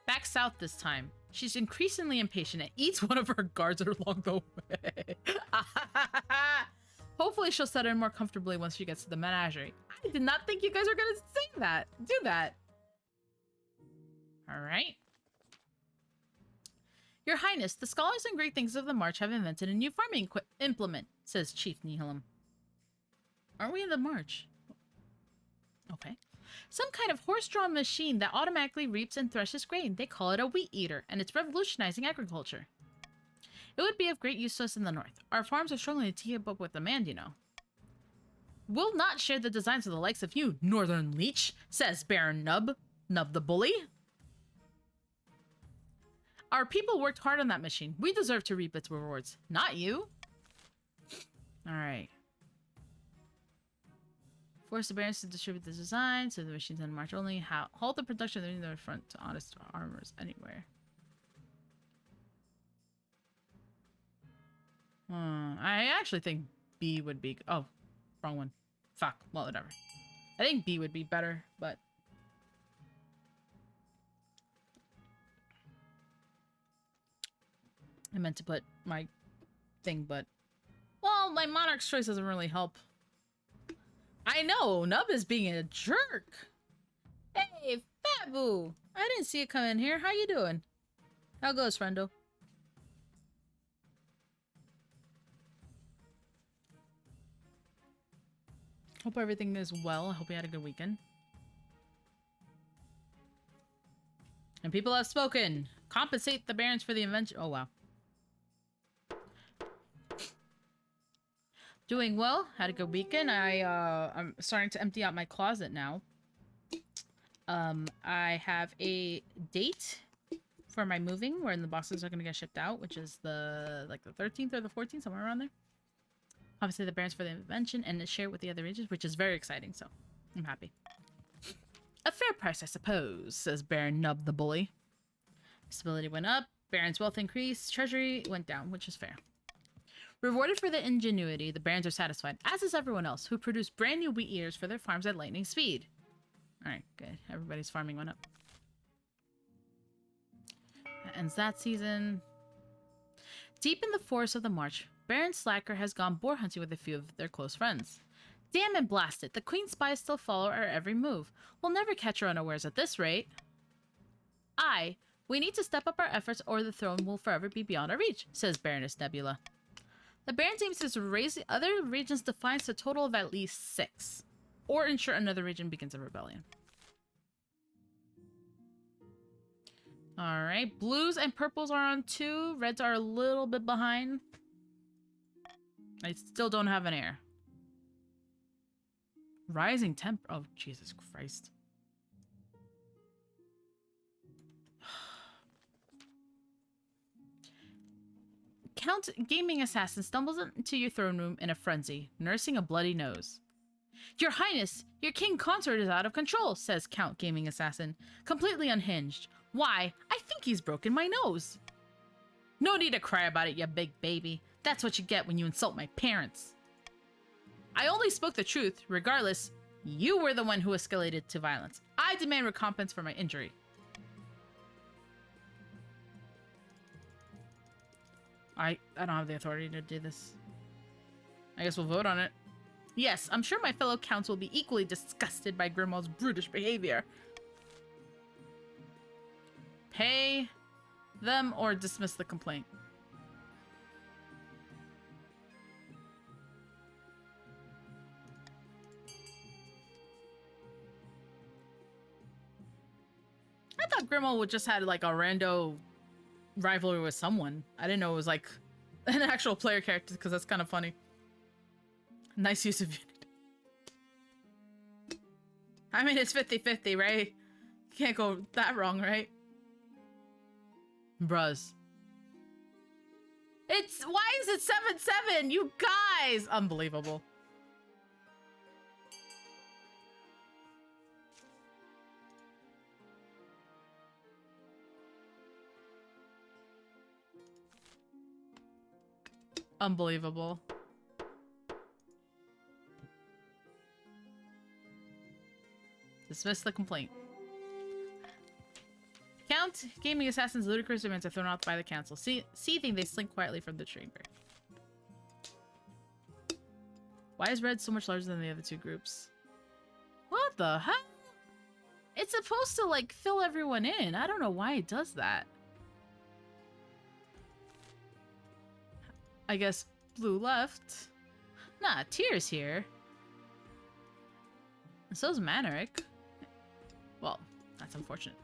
Back south this time. She's increasingly impatient and eats one of her guards along the way. Hopefully she'll settle in more comfortably once she gets to the menagerie. I did not think you guys were gonna say that. Do that. Alright. Your Highness, the scholars and great things of the March have invented a new farming implement, says Chief Nihilum. Are we in the March? Okay. Some kind of horse-drawn machine that automatically reaps and threshes grain. They call it a wheat eater, and it's revolutionizing agriculture. It would be of great use to us in the north. Our farms are struggling to keep up with demand, you know. We'll not share the designs with the likes of you, Northern Leech, says Baron Nub. Nub the bully. Our people worked hard on that machine. We deserve to reap its rewards. Not you. Alright. Force the barons to distribute the design so the machines on march only. Halt the production of the front to honest armors anywhere. I actually think B would be... Oh, wrong one. Fuck. Well, whatever. I think B would be better, but... I meant to put my thing, but... Well, my monarch's choice doesn't really help. I know! Nub is being a jerk! Hey, Fat Boo! I didn't see you come in here. How you doing? How goes, friendo? Hope everything is well. I hope you had a good weekend. And people have spoken. Compensate the barons for the invention. Oh, wow. Doing well. Had a good weekend. I'm starting to empty out my closet now. I have a date for my moving where the boxes are going to get shipped out, which is the 13th or the 14th, somewhere around there. Obviously, the barons for the invention and share it with the other regions, which is very exciting, so I'm happy. A fair price, I suppose, says Baron Nub the bully. Stability went up, Baron's wealth increased, treasury went down, which is fair. Rewarded for the ingenuity, the barons are satisfied, as is everyone else, who produced brand new wheat ears for their farms at lightning speed. Alright, good. Everybody's farming went up. That ends that season. Deep in the forest of the march, Baron Slacker has gone boar hunting with a few of their close friends. Damn and blast it, the Queen's spies still follow our every move. We'll never catch her unawares at this rate. We need to step up our efforts or the throne will forever be beyond our reach, says Baroness Nebula. The Baron's aims is to raise the other region's defiance to a total of at least 6, or ensure another region begins a rebellion. Alright, blues and purples are on 2, reds are a little bit behind. I still don't have an heir. Rising temp... Oh, Jesus Christ. Count Gaming Assassin stumbles into your throne room in a frenzy, nursing a bloody nose. Your Highness, your king consort is out of control, says Count Gaming Assassin, completely unhinged. Why? I think he's broken my nose. No need to cry about it, you big baby. That's what you get when you insult my parents. I only spoke the truth. Regardless, you were the one who escalated to violence. I demand recompense for my injury. I don't have the authority to do this. I guess we'll vote on it. Yes, I'm sure my fellow counts will be equally disgusted by Grimwald's brutish behavior. Pay them or dismiss the complaint. I thought Grimwald would just had like a rando rivalry with someone. I didn't know it was like an actual player character because that's kind of funny. Nice use of unity. I mean, it's 50-50, right? Can't go that wrong, right? Bruz. Why is it 7-7? You guys! Unbelievable. Unbelievable. Dismiss the complaint. Count Gaming Assassin's ludicrous demands are thrown out by the council. Seething, they slink quietly from the chamber. Why is red so much larger than the other two groups? What the hell? It's supposed to, like, fill everyone in. I don't know why it does that. I guess blue left. Nah, Tyr's here. And so's Manerick. Well, that's unfortunate.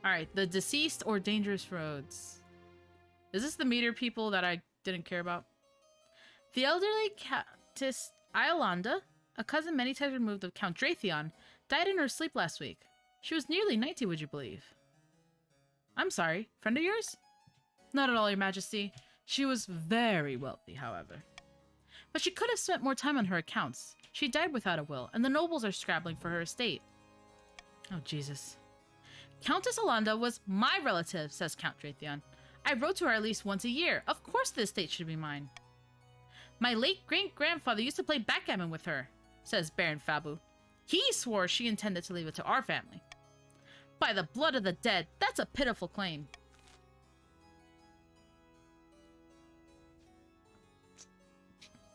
Alright, the deceased or dangerous roads. Is this the meter people that I didn't care about? The elderly Countess Iolanda, a cousin many times removed of Count Dratheon, died in her sleep last week. She was nearly 90, would you believe? I'm sorry, friend of yours? Not at all, your majesty. She was very wealthy, however. But she could have spent more time on her accounts. She died without a will, and the nobles are scrabbling for her estate. Oh, Jesus. Countess Alanda was my relative, says Count Dratheon. I wrote to her at least once a year. Of course the estate should be mine. My late great-grandfather used to play backgammon with her, says Baron Fabu. He swore she intended to leave it to our family. By the blood of the dead, that's a pitiful claim.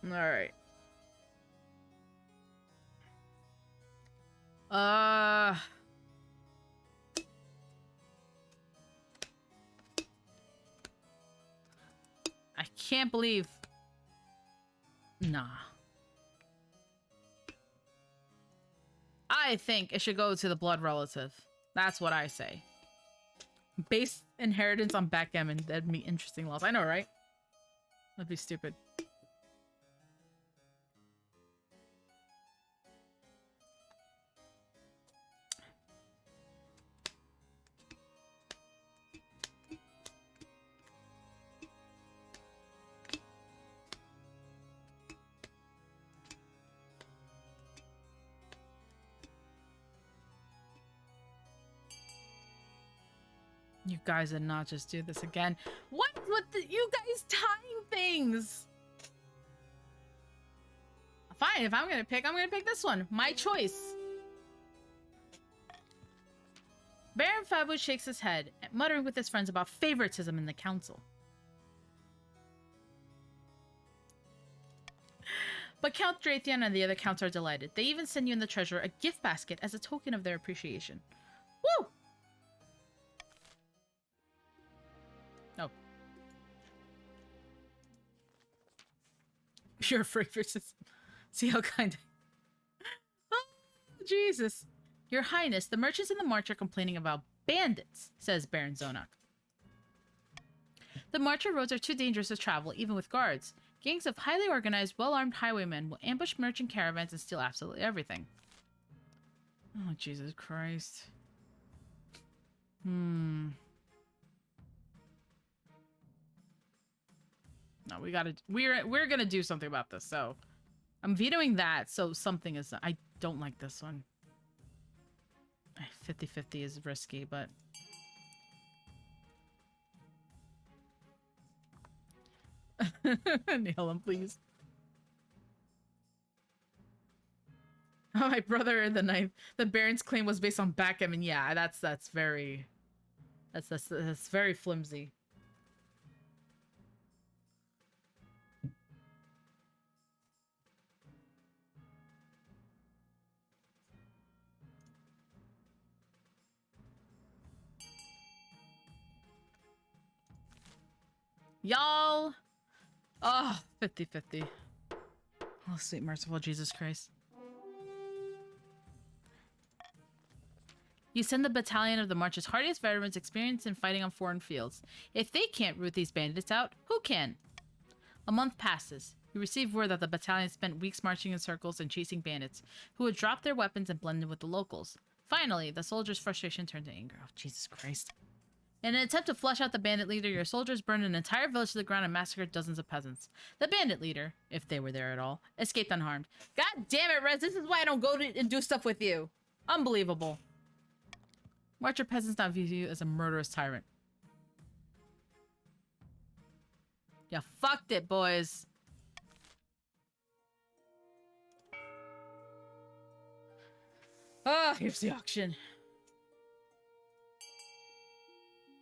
Alright. I can't believe... Nah. I think it should go to the blood relative. That's what I say. Base inheritance on backgammon. That'd be interesting laws. I know, right? That'd be stupid. You guys did not just do this again. What? You guys tying things? Fine, if I'm gonna pick this one. My choice. Baron Fabu shakes his head, muttering with his friends about favoritism in the council. But Count Dratheon and the other counts are delighted. They even send you and the treasurer a gift basket as a token of their appreciation. Woo! Oh. Pure favoritism. See how kind. Oh, Jesus. Your Highness, the merchants in the march are complaining about bandits, says Baron Zonak. The marcher roads are too dangerous to travel, even with guards. Gangs of highly organized, well-armed highwaymen will ambush merchant caravans and steal absolutely everything. Oh, Jesus Christ. No, we're gonna do something about this, so I'm vetoing that, so something is... I don't like this one. 50-50 is risky, but... Nail him, please. Oh, my brother and the knife. The Baron's claim was based on backgammon. Yeah, that's very... That's very flimsy. Y'all! Oh, 50-50. Oh, sweet merciful Jesus Christ. You send the battalion of the March's hardiest veterans experienced in fighting on foreign fields. If they can't root these bandits out, who can? A month passes. You receive word that the battalion spent weeks marching in circles and chasing bandits, who had dropped their weapons and blended with the locals. Finally, the soldiers' frustration turned to anger. Oh, Jesus Christ. In an attempt to flush out the bandit leader, your soldiers burned an entire village to the ground and massacred dozens of peasants. The bandit leader, if they were there at all, escaped unharmed. God damn it, Rez, this is why I don't go and do stuff with you. Unbelievable. Marcher peasants now view you as a murderous tyrant. Ya fucked it, boys. Ah, here's the auction.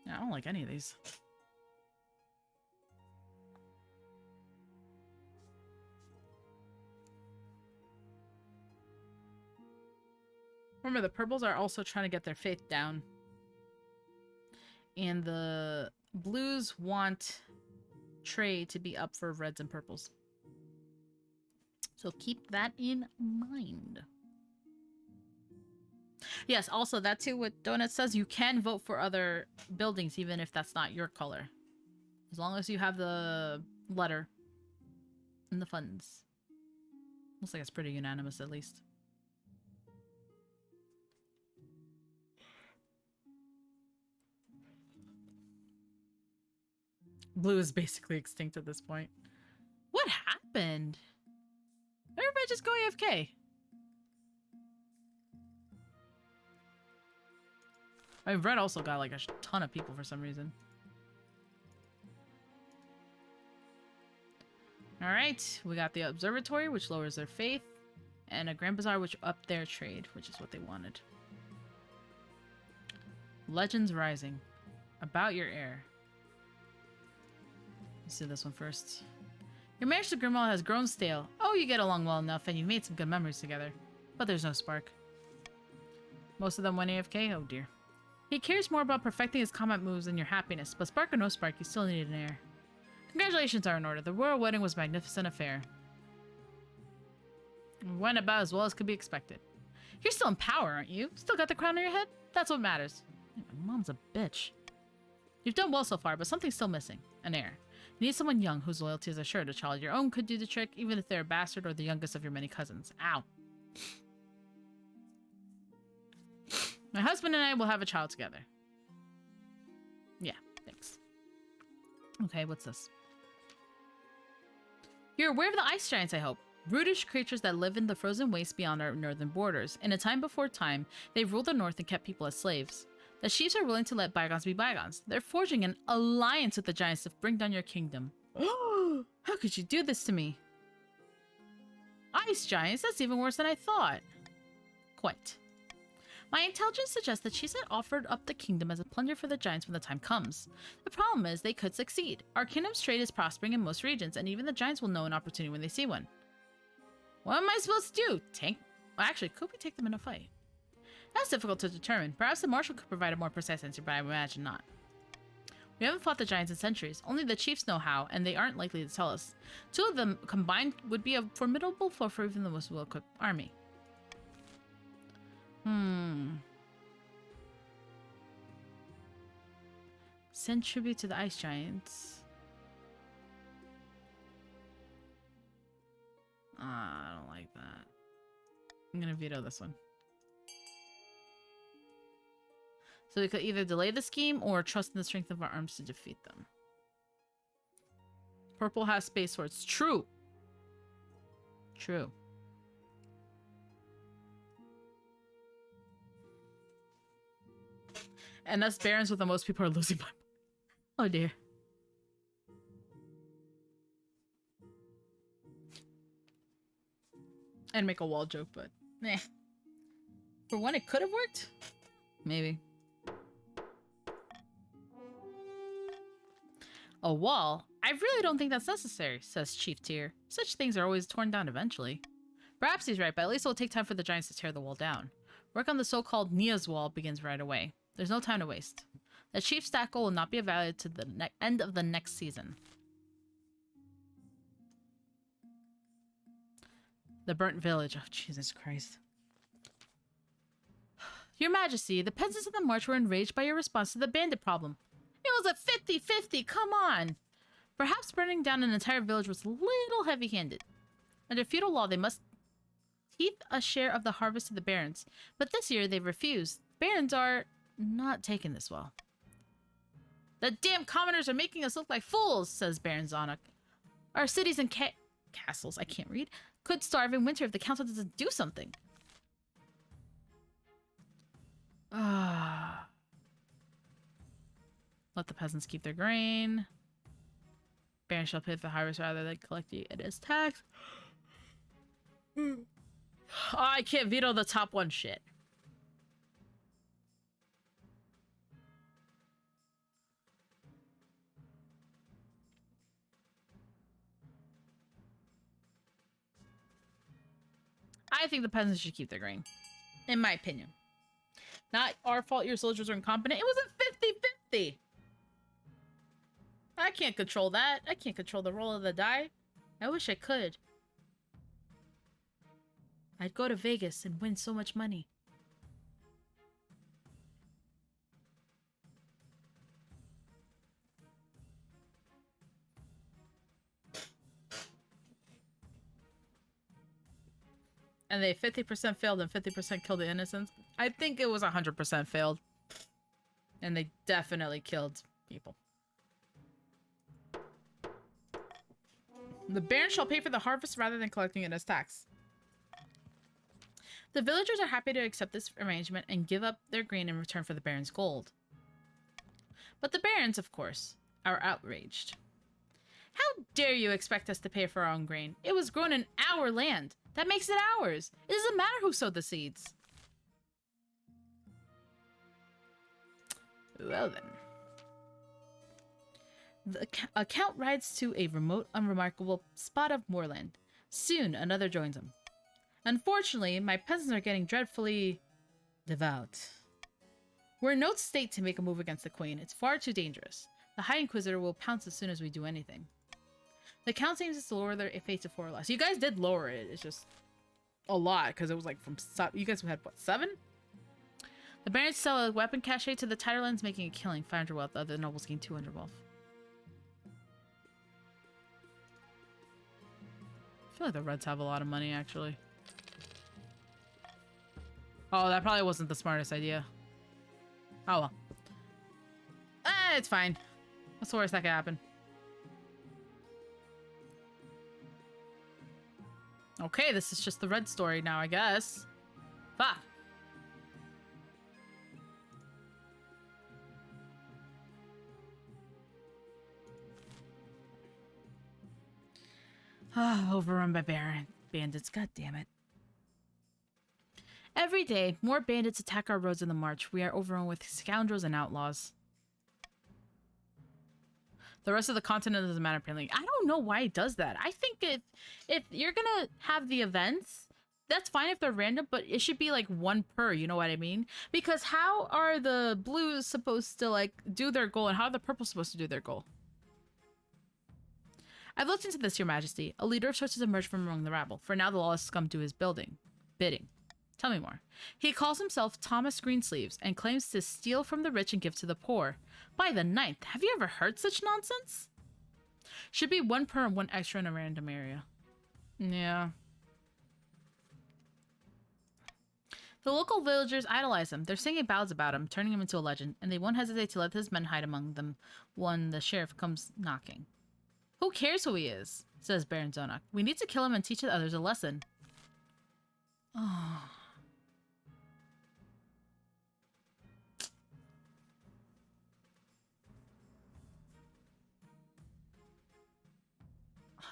Yeah, I don't like any of these. Remember, the purples are also trying to get their faith down. And the blues want trade to be up for reds and purples. So keep that in mind. Yes, also that too, what Donut says, you can vote for other buildings even if that's not your color. As long as you have the letter and the funds. Looks like it's pretty unanimous at least. Blue is basically extinct at this point. What happened? I just go AFK? I mean, Red also got like a ton of people for some reason. Alright, we got the Observatory, which lowers their faith, and a Grand Bazaar, which upped their trade, which is what they wanted. Legends Rising. About your heir. Let's do this one first. Your marriage to Grimwald has grown stale. Oh, you get along well enough, and you've made some good memories together. But there's no spark. Most of them went AFK? Oh dear. He cares more about perfecting his combat moves than your happiness, but spark or no spark, you still need an heir. Congratulations are in order. The royal wedding was a magnificent affair. It went about as well as could be expected. You're still in power, aren't you? Still got the crown on your head? That's what matters. My mom's a bitch. You've done well so far, but something's still missing. An heir. You need someone young whose loyalty is assured. A child your own could do the trick, even if they're a bastard or the youngest of your many cousins. Ow. My husband and I will have a child together. Yeah, thanks. Okay, what's this? You're aware of the ice giants, I hope. Brutish creatures that live in the frozen wastes beyond our northern borders. In a time before time, they ruled the north and kept people as slaves. The chiefs are willing to let bygones be bygones. They're forging an alliance with the giants to bring down your kingdom. How could you do this to me? Ice giants? That's even worse than I thought. Quite. My intelligence suggests the chiefs had offered up the kingdom as a plunder for the giants when the time comes. The problem is they could succeed. Our kingdom's trade is prospering in most regions, and even the giants will know an opportunity when they see one. What am I supposed to do? Tank? Well, actually, could we take them in a fight? That's difficult to determine. Perhaps the marshal could provide a more precise answer, but I imagine not. We haven't fought the giants in centuries. Only the chiefs know how, and they aren't likely to tell us. Two of them combined would be a formidable foe for even the most well-equipped army. Send tribute to the ice giants. I don't like that. I'm gonna veto this one. So we could either delay the scheme or trust in the strength of our arms to defeat them. Purple has space swords. True. True. And us barons with the most people are losing by. Oh dear. And make a wall joke, but eh. For one, it could have worked. Maybe. A wall? I really don't think that's necessary, says Chief Tyr. Such things are always torn down eventually. Perhaps he's right, but at least it'll take time for the giants to tear the wall down. Work on the so-called Nia's wall begins right away. There's no time to waste. The chief's stat goal will not be evaluated to the end of the next season. The burnt village. Oh, Jesus Christ. Your Majesty, the peasants in the march were enraged by your response to the bandit problem. It was a 50-50, come on! Perhaps burning down an entire village was a little heavy-handed. Under feudal law, they must teeth a share of the harvest to the barons, but this year they've refused. Barons are not taking this well. The damn commoners are making us look like fools, says Baron Zonok. Our cities and castles, I can't read, could starve in winter if the council doesn't do something. Let the peasants keep their grain. Barons shall pay for the harvest rather than collecting it as tax. Oh, I can't veto the top one shit. I think the peasants should keep their grain. In my opinion. Not our fault your soldiers are incompetent. It was a 50-50. I can't control that. I can't control the roll of the die. I wish I could. I'd go to Vegas and win so much money. And they 50% failed and 50% killed the innocents. I think it was 100% failed. And they definitely killed people. The Baron shall pay for the harvest rather than collecting it as tax. The villagers are happy to accept this arrangement and give up their grain in return for the Baron's gold. But the Barons, of course, are outraged. How dare you expect us to pay for our own grain? It was grown in our land. That makes it ours. It doesn't matter who sowed the seeds. Well then. A count rides to a remote, unremarkable spot of moorland. Soon, another joins him. Unfortunately, my peasants are getting dreadfully devout. We're in no state to make a move against the Queen. It's far too dangerous. The High Inquisitor will pounce as soon as we do anything. The Count seems to lower their fate to 4 or less. You guys did lower it. It's just a lot, because it was like from... You guys had, what, 7? The Barons sell a weapon cache to the Tiderlands, making a killing. 500 wealth. The other nobles gain 200 wealth. I feel like the Reds have a lot of money, actually. Oh, that probably wasn't the smartest idea. Oh well. It's fine. What's the worst that could happen? Okay, this is just the red story now, I guess. Fuck. Overrun by bandits. God damn it. Every day, more bandits attack our roads in the march. We are overrun with scoundrels and outlaws. The rest of the continent doesn't matter, apparently. I don't know why it does that. I think if you're gonna have the events, that's fine if they're random, but it should be like 1 per, you know what I mean? Because how are the blues supposed to like do their goal, and how are the purples supposed to do their goal? I've looked into this, Your Majesty. A leader of sorts has emerged from among the rabble. For now, the lawless scum do his bidding. Tell me more. He calls himself Thomas Greensleeves and claims to steal from the rich and give to the poor. By the 9th, have you ever heard such nonsense? Should be 1 per and 1 extra in a random area. Yeah. The local villagers idolize him. They're singing ballads about him, turning him into a legend, and they won't hesitate to let his men hide among them when the sheriff comes knocking. Who cares who he is? Says Baron Zonok. We need to kill him and teach the others a lesson. Oh.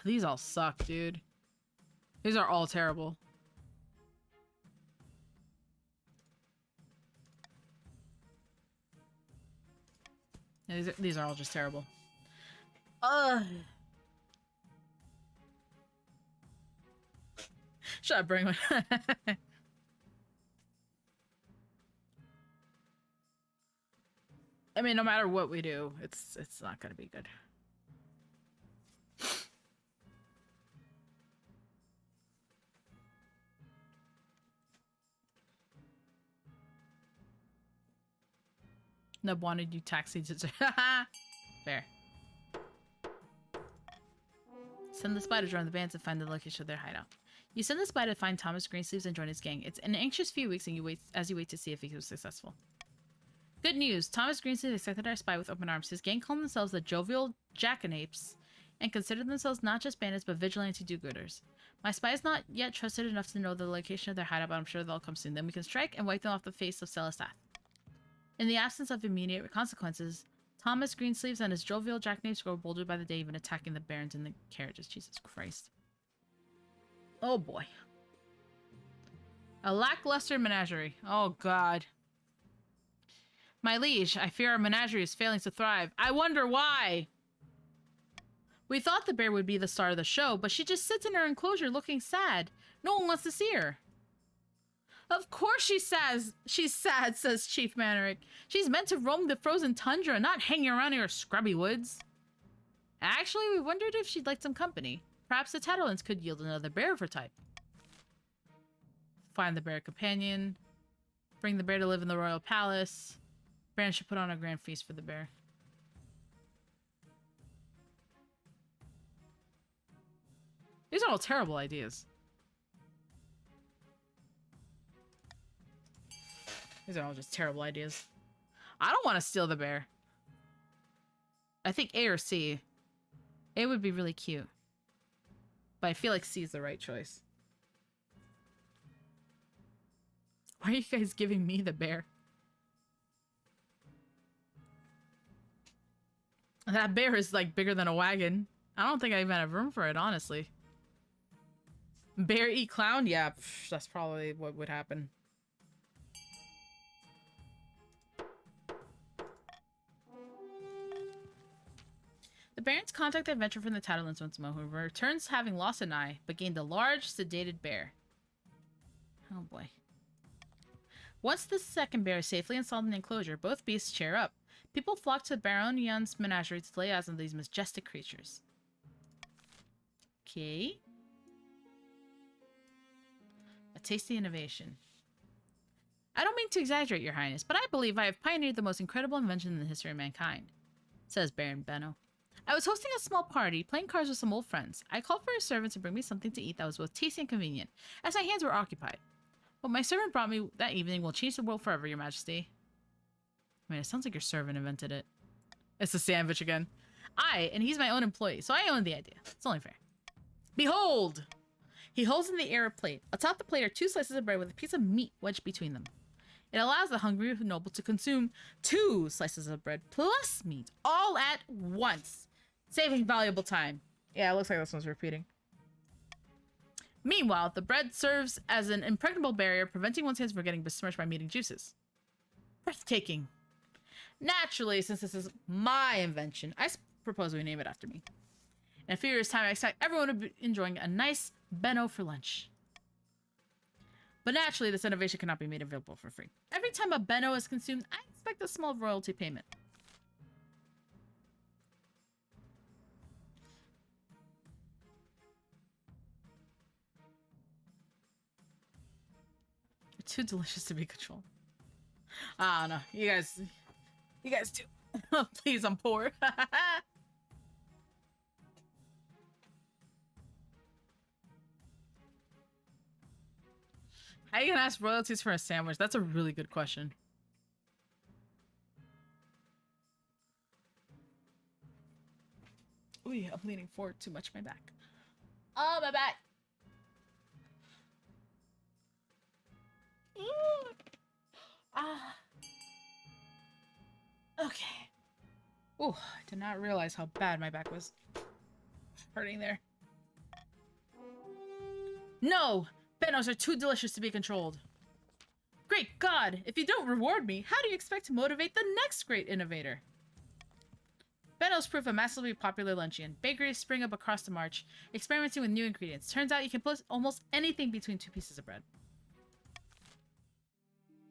These all suck, dude. These are all terrible. Yeah, these are all just terrible. Shut up, bring one. I mean, no matter what we do, it's not gonna be good. Nub wanted you taxi to... Fair. Send the spy to join the bands and find the location of their hideout. You send the spy to find Thomas Greensleeves and join his gang. It's an anxious few weeks and you wait to see if he was successful. Good news. Thomas Greensleeves accepted our spy with open arms. His gang called themselves the Jovial Jackanapes and considered themselves not just bandits but vigilante do-gooders. My spy is not yet trusted enough to know the location of their hideout, but I'm sure they'll come soon. Then we can strike and wipe them off the face of Celestath. In the absence of immediate consequences, Thomas Greensleeves and his jovial jackanapes grow bolder by the day, even attacking the barons in the carriages. Jesus Christ. Oh boy. A lackluster menagerie. Oh god. My liege, I fear our menagerie is failing to thrive. I wonder why! We thought the bear would be the star of the show, but she just sits in her enclosure looking sad. No one wants to see her. Of course she's sad, says Chief Manerick. She's meant to roam the frozen tundra, not hanging around in her scrubby woods. Actually, we wondered if she'd like some company. Perhaps the Tatterlands could yield another bear of her type. Find the bear companion. Bring the bear to live in the royal palace. Baron should put on a grand feast for the bear. These are all terrible ideas. These are all just terrible ideas. I don't want to steal the bear. I think A or C. A would be really cute. But I feel like C is the right choice. Why are you guys giving me the bear? That bear is like bigger than a wagon. I don't think I even have room for it, honestly. Bear eat clown? Yeah, that's probably what would happen. The Barons contact the adventurer from the Tatterlands once more, who returns having lost an eye, but gained a large, sedated bear. Oh boy. Once the second bear is safely installed in the enclosure, both beasts cheer up. People flock to Baronian's menagerie to lay eyes on these majestic creatures. Okay. A tasty innovation. I don't mean to exaggerate, Your Highness, but I believe I have pioneered the most incredible invention in the history of mankind, says Baron Benno. I was hosting a small party, playing cards with some old friends. I called for a servant to bring me something to eat that was both tasty and convenient, as my hands were occupied. What my servant brought me that evening will change the world forever, Your Majesty. I mean, it sounds like your servant invented it. It's a sandwich again. And he's my own employee, so I own the idea. It's only fair. Behold! He holds in the air a plate. Atop the plate are 2 slices of bread with a piece of meat wedged between them. It allows the hungry noble to consume 2 slices of bread plus meat, all at once, saving valuable time. Yeah, it looks like this one's repeating. Meanwhile, the bread serves as an impregnable barrier, preventing one's hands from getting besmirched by meat and juices. Breathtaking. Naturally, since this is my invention, I propose we name it after me. In a few years' time, I expect everyone to be enjoying a nice Benno for lunch. But naturally, this innovation cannot be made available for free. Every time a Benno is consumed, I expect a small royalty payment. You're too delicious to be controlled. I don't know. You guys do. Please, I'm poor. How are you gonna ask royalties for a sandwich? That's a really good question. Ooh, I'm leaning forward too much. My back. Oh, my back. Ah. Okay. Ooh, I did not realize how bad my back was hurting there. No! Bennos are too delicious to be controlled. Great God! If you don't reward me, how do you expect to motivate the next great innovator? Bennos prove a massively popular luncheon. Bakeries spring up across the march, experimenting with new ingredients. Turns out you can put almost anything between 2 pieces of bread.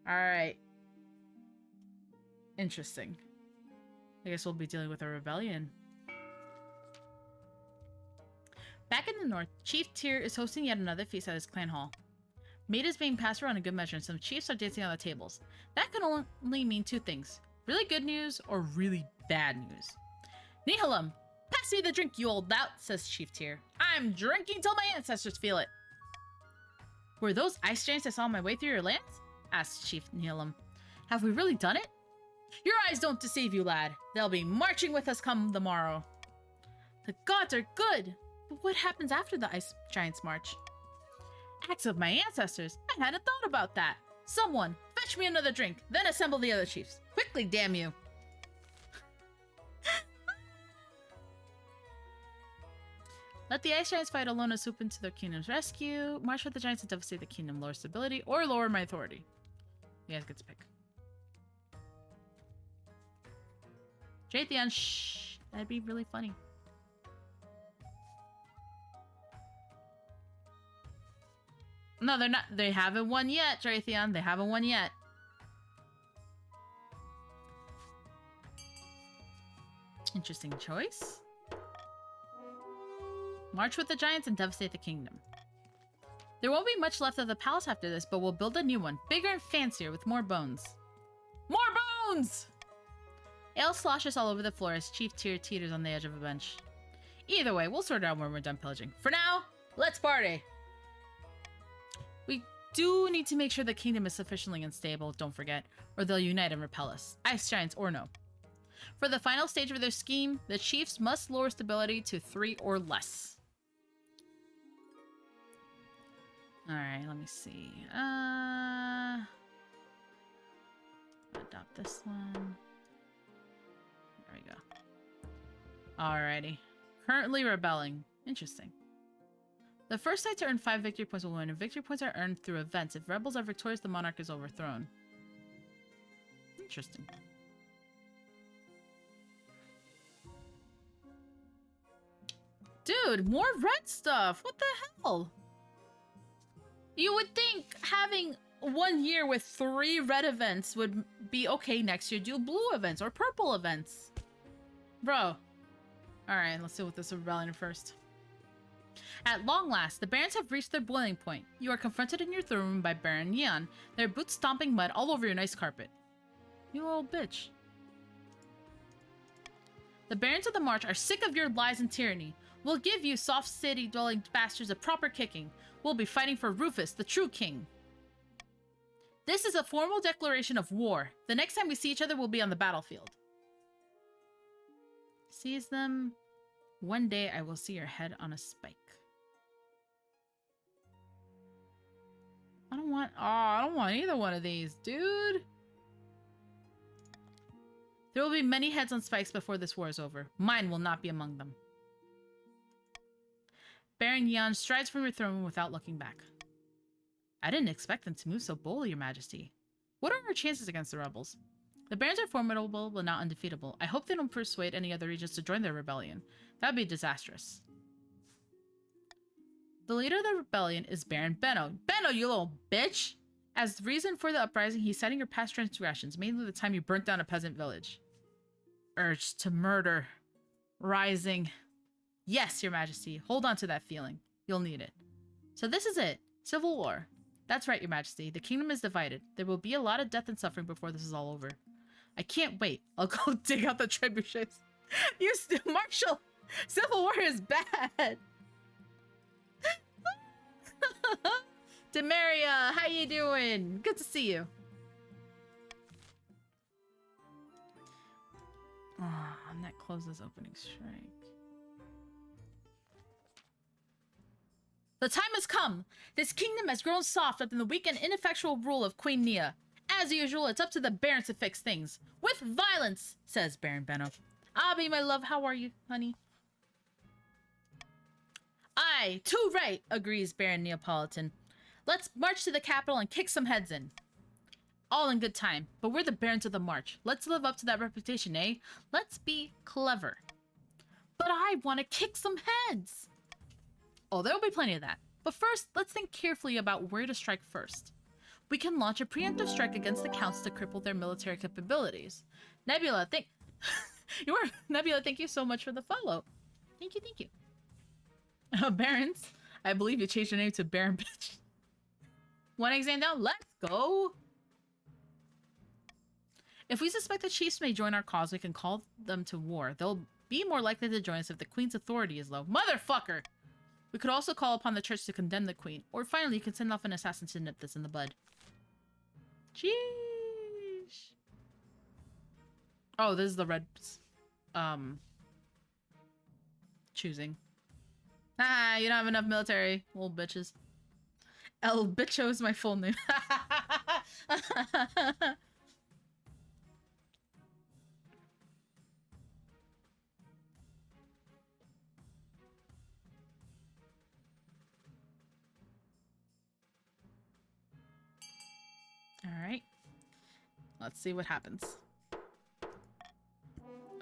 Alright. Interesting. I guess we'll be dealing with a rebellion. Back in the north, Chief Tyr is hosting yet another feast at his clan hall. Meat is being passed around in good measure, and some chiefs are dancing on the tables. That can only mean 2 things. Really good news or really bad news. Nihilum, pass me the drink, you old lout, says Chief Tyr. I'm drinking till my ancestors feel it. Were those ice giants I saw on my way through your lands? Asked Chief Nihilum. Have we really done it? Your eyes don't deceive you, lad. They'll be marching with us come the morrow. The gods are good. But what happens after the Ice Giants march? Acts of my ancestors. I hadn't thought about that. Someone, fetch me another drink, then assemble the other chiefs. Quickly, damn you. Let the Ice Giants fight alone and swoop into their kingdom's rescue. March with the Giants and devastate the kingdom. Lower stability or lower my authority. You guys get to pick. Jathian, shh. That'd be really funny. No, they're not. They haven't won yet, Jathian. They haven't won yet. Interesting choice. March with the Giants and devastate the kingdom. There won't be much left of the palace after this, but we'll build a new one. Bigger and fancier with more bones. More bones! Ale sloshes all over the floor as Chief Tyr teeters on the edge of a bench. Either way, we'll sort it out when we're done pillaging. For now, let's party! We do need to make sure the kingdom is sufficiently unstable, don't forget, or they'll unite and repel us. Ice Giants or no. For the final stage of their scheme, the chiefs must lower stability to 3 or less. Alright, let me see. Adopt this one. There we go. Alrighty. Currently rebelling. Interesting. The first side to earn 5 victory points will win, and victory points are earned through events. If rebels are victorious, the monarch is overthrown. Interesting. Dude, more red stuff! What the hell? You would think having 1 year with 3 red events would be okay. Next year, do blue events or purple events. Bro. Alright, let's deal with this rebellion first. At long last, the barons have reached their boiling point. You are confronted in your throne room by Baron Yeon, their boots stomping mud all over your nice carpet. You little bitch. The barons of the march are sick of your lies and tyranny. We'll give you soft city-dwelling bastards a proper kicking. We'll be fighting for Rufus, the true king. This is a formal declaration of war. The next time we see each other, we'll be on the battlefield. Seize them. One day I will see your head on a spike. I don't want either one of these, dude. There will be many heads on spikes before this war is over. Mine will not be among them. Baron Yeon strides from your throne without looking back. I didn't expect them to move so boldly, Your Majesty. What are our chances against the rebels? The barons are formidable, but not undefeatable. I hope they don't persuade any other regions to join their rebellion. That would be disastrous. The leader of the rebellion is Baron Benno. Benno, you little bitch! As the reason for the uprising, he's citing your past transgressions, mainly the time you burnt down a peasant village. Urge to murder. Rising. Yes, Your Majesty. Hold on to that feeling. You'll need it. So this is it. Civil war. That's right, Your Majesty. The kingdom is divided. There will be a lot of death and suffering before this is all over. I can't wait. I'll go dig out the trebuchets. Marshal! Civil war is bad! Demaria, how you doing? Good to see you. And that closes opening strike. The time has come. This kingdom has grown soft under the weak and ineffectual rule of Queen Nia. As usual, it's up to the barons to fix things. With violence, says Baron Benno. Abi, my love, how are you, honey? Aye, too right, agrees Baron Neapolitan. Let's march to the capital and kick some heads in. All in good time, but we're the barons of the march. Let's live up to that reputation, eh? Let's be clever. But I want to kick some heads. Oh, there'll be plenty of that. But first, let's think carefully about where to strike first. We can launch a preemptive strike against the counts to cripple their military capabilities. Nebula, Nebula, thank you so much for the follow. Thank you. Barons, I believe you changed your name to Baron Bitch. One exam down, let's go! If we suspect the chiefs may join our cause, we can call them to war. They'll be more likely to join us if the queen's authority is low. Motherfucker! We could also call upon the church to condemn the queen. Or finally, you can send off an assassin to nip this in the bud. Jeez. Oh, this is the red... choosing. Ah, you don't have enough military, little bitches. El Bicho is my full name. Alright. Let's see what happens.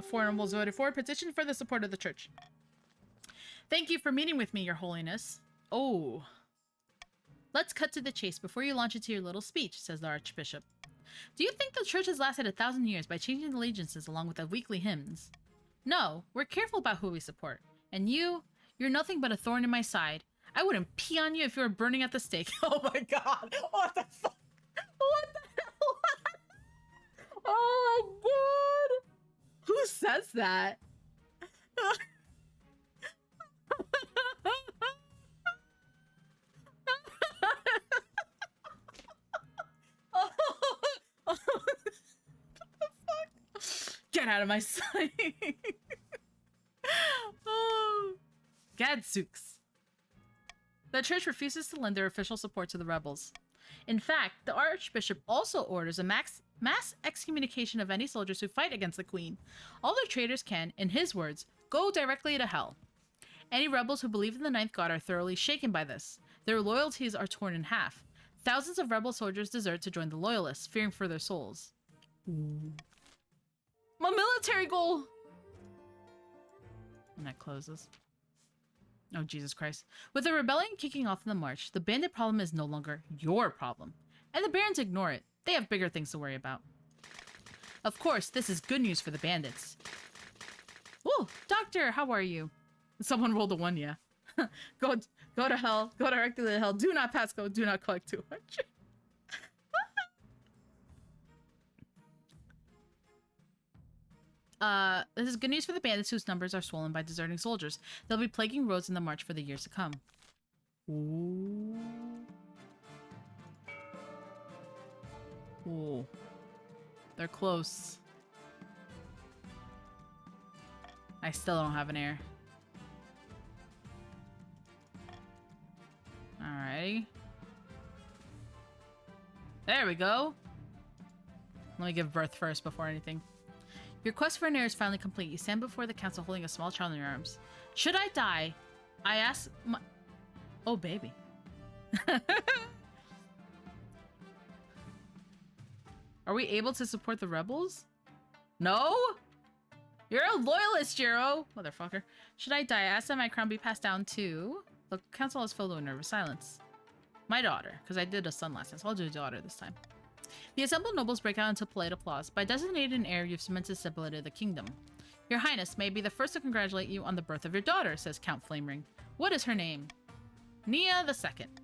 Four nobles voted for. Petition for the support of the church. Thank you for meeting with me, Your Holiness. Oh. Let's cut to the chase before you launch into your little speech, says the Archbishop. Do you think the church has lasted 1,000 years by changing the allegiances along with the weekly hymns? No, we're careful about who we support. And you're nothing but a thorn in my side. I wouldn't pee on you if you were burning at the stake. Oh my god! What the fuck? What the hell? Oh my god! Who says that? Get out of my sight. Oh. Gadzooks. The church refuses to lend their official support to the rebels. In fact, the Archbishop also orders a Mass excommunication of any soldiers who fight against the queen. All the traitors can, in his words, go directly to hell. Any rebels who believe in the ninth god are thoroughly shaken by this. Their loyalties are torn in half. Thousands of rebel soldiers desert to join the loyalists, fearing for their souls. Ooh. My military goal! And that closes. Oh, Jesus Christ. With the rebellion kicking off in the march, the bandit problem is no longer your problem. And the barons ignore it. They have bigger things to worry about. Of course, this is good news for the bandits. Whoa, doctor, how are you? Someone rolled a 1, yeah. Go to hell. Go directly to hell. Do not pass go. Do not collect 200. This is good news for the bandits whose numbers are swollen by deserting soldiers. They'll be plaguing roads in the march for the years to come. Ooh. Ooh. They're close. I still don't have an heir. Alrighty. There we go. Let me give birth first before anything. Your quest for an heir is finally complete. You stand before the council holding a small child in your arms. Should I die? I ask my... Oh, baby. Are we able to support the rebels? No? You're a loyalist, Jiro! Motherfucker. Should I die? I ask that my crown be passed down to... The council is filled with nervous silence. My daughter, because I did a son last time, so I'll do a daughter this time. The assembled nobles break out into polite applause. By designating an heir, you've cemented stability of the kingdom. Your Highness may be the first to congratulate you on the birth of your daughter, says Count Flamering. What is her name? Nia the Second.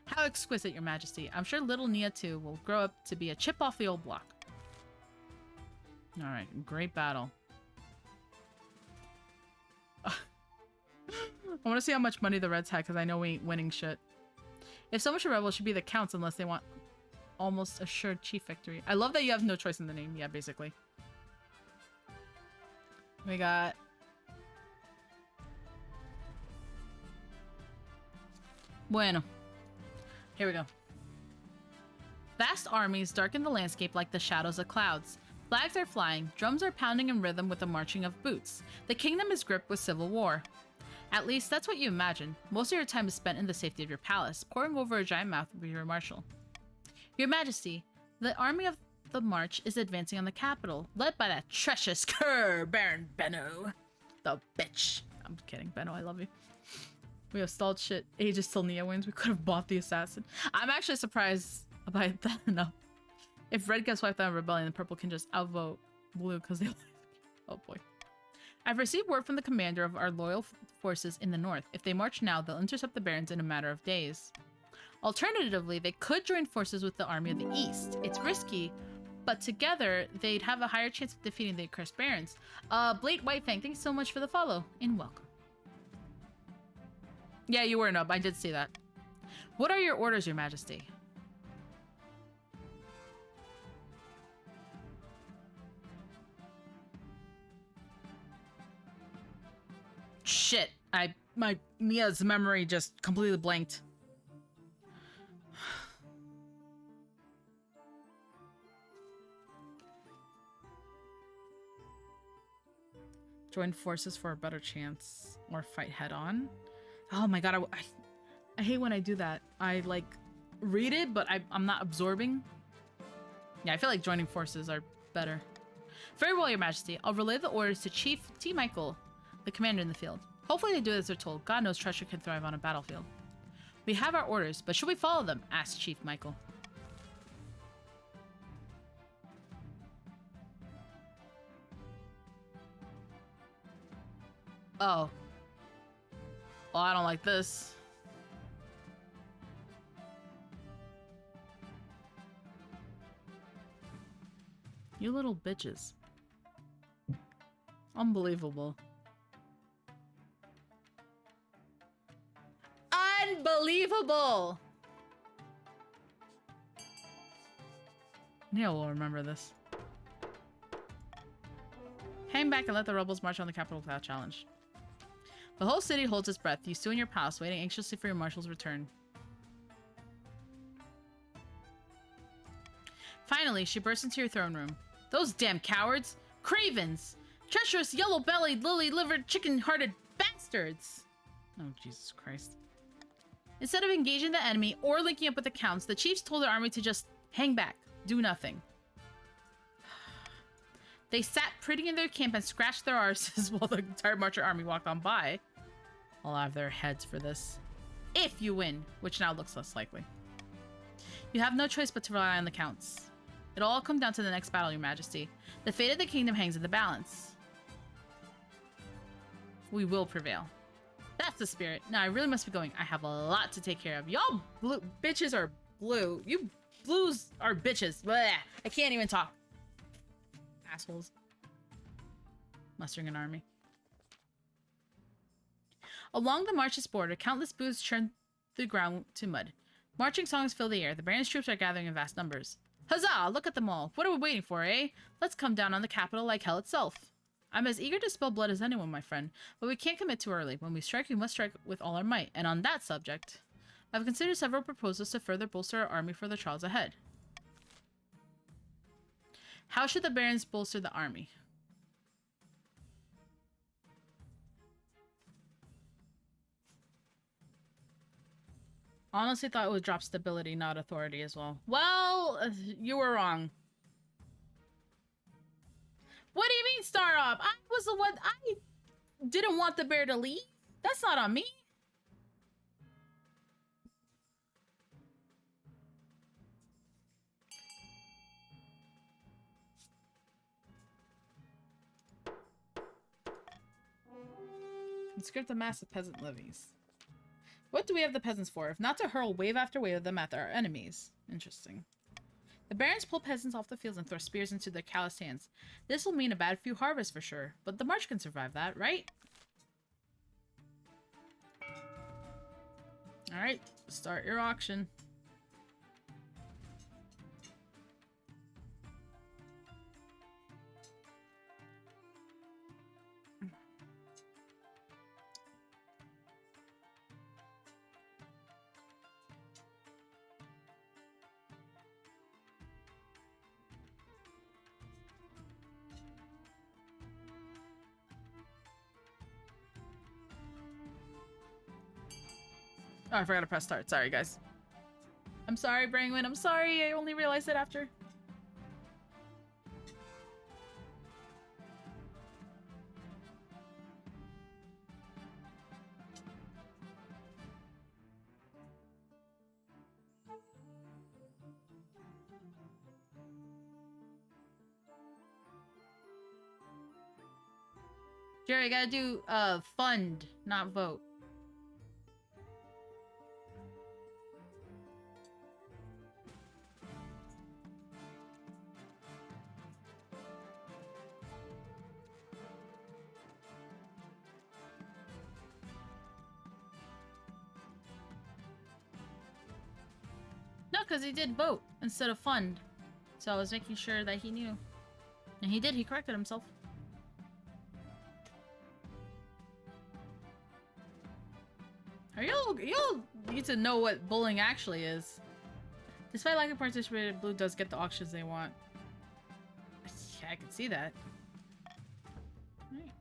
How exquisite, Your Majesty. I'm sure little Nia, too, will grow up to be a chip off the old block. Alright, great battle. I want to see how much money the Reds had, because I know we ain't winning shit. If someone should rebel, it should be the Counts, unless they want almost assured chief victory. I love that you have no choice in the name. Yeah, basically. We got... Bueno. Here we go. Vast armies darken the landscape like the shadows of clouds. Flags are flying, drums are pounding in rhythm with the marching of boots. The kingdom is gripped with civil war. At least, that's what you imagine. Most of your time is spent in the safety of your palace, poring over a giant mouth with your marshal. Your Majesty, the army of the march is advancing on the capital, led by that treacherous cur, Baron Benno. The bitch. I'm kidding, Benno, I love you. We have stalled shit ages till Nia wins. We could have bought the assassin. I'm actually surprised about that. No. If red gets wiped out in rebellion, the purple can just outvote blue because they... Oh boy. I've received word from the commander of our loyal forces in the north. If they march now, they'll intercept the barons in a matter of days. Alternatively, they could join forces with the army of the east. It's risky, but together, they'd have a higher chance of defeating the accursed barons. Blade Whitefang, thank you so much for the follow, and welcome. Yeah, you were nub. I did see that. What are your orders, Your Majesty? Shit. My Nia's memory just completely blanked. Join forces for a better chance or fight head on. Oh my god, I hate when I do that. I like read it, but I'm not absorbing. Yeah, I feel like joining forces are better. Very well, Your Majesty. I'll relay the orders to Chief T. Michael, the commander in the field. Hopefully they do as they're told. God knows treasure can thrive on a battlefield. We have our orders, but should we follow them? Asked Chief Michael. Oh. Well, I don't like this. You little bitches. Unbelievable. Unbelievable! Neil will remember this. Hang back and let the rebels march on the capital without challenge. The whole city holds its breath, you stew in your palace, waiting anxiously for your marshal's return. Finally, she burst into your throne room. Those damn cowards! Cravens! Treacherous, yellow-bellied, lily-livered, chicken-hearted bastards! Oh, Jesus Christ. Instead of engaging the enemy or linking up with the counts, the chiefs told their army to just hang back, do nothing. They sat pretty in their camp and scratched their arses while the entire Marcher army walked on by. I'll have their heads for this. If you win, which now looks less likely. You have no choice but to rely on the counts. It'll all come down to the next battle, Your Majesty. The fate of the kingdom hangs in the balance. We will prevail. That's the spirit. Now I really must be going. I have a lot to take care of. Y'all blue bitches are blue. You blues are bitches. Blech. I can't even talk. Assholes. Mustering an army. Along the march's border, countless booths churn the ground to mud. Marching songs fill the air. The Baron's troops are gathering in vast numbers. Huzzah! Look at them all. What are we waiting for, eh? Let's come down on the capital like hell itself. I'm as eager to spill blood as anyone, my friend, but we can't commit too early. When we strike, we must strike with all our might. And on that subject, I've considered several proposals to further bolster our army for the trials ahead. How should the barons bolster the army? Honestly thought it would drop stability, not authority as well. Well, you were wrong. What do you mean start off? I was the one. I didn't want the bear to leave. That's not on me. Conscript the massive peasant levies. What do we have the peasants for? If not to hurl wave after wave of them at our enemies. Interesting. The barons pull peasants off the fields and throw spears into their calloused hands. This will mean a bad few harvests for sure, but the march can survive that, right? Alright, start your auction. Oh, I forgot to press start. Sorry, guys. I'm sorry, Brangwin. I'm sorry. I only realized it after. Jerry, I gotta do fund, not vote. No, because he did vote instead of fund. So I was making sure that he knew. And he did, he corrected himself. Y'all need to know what bullying actually is. Despite lack of participation, Blue does get the auctions they want. Yeah, I can see that. Right.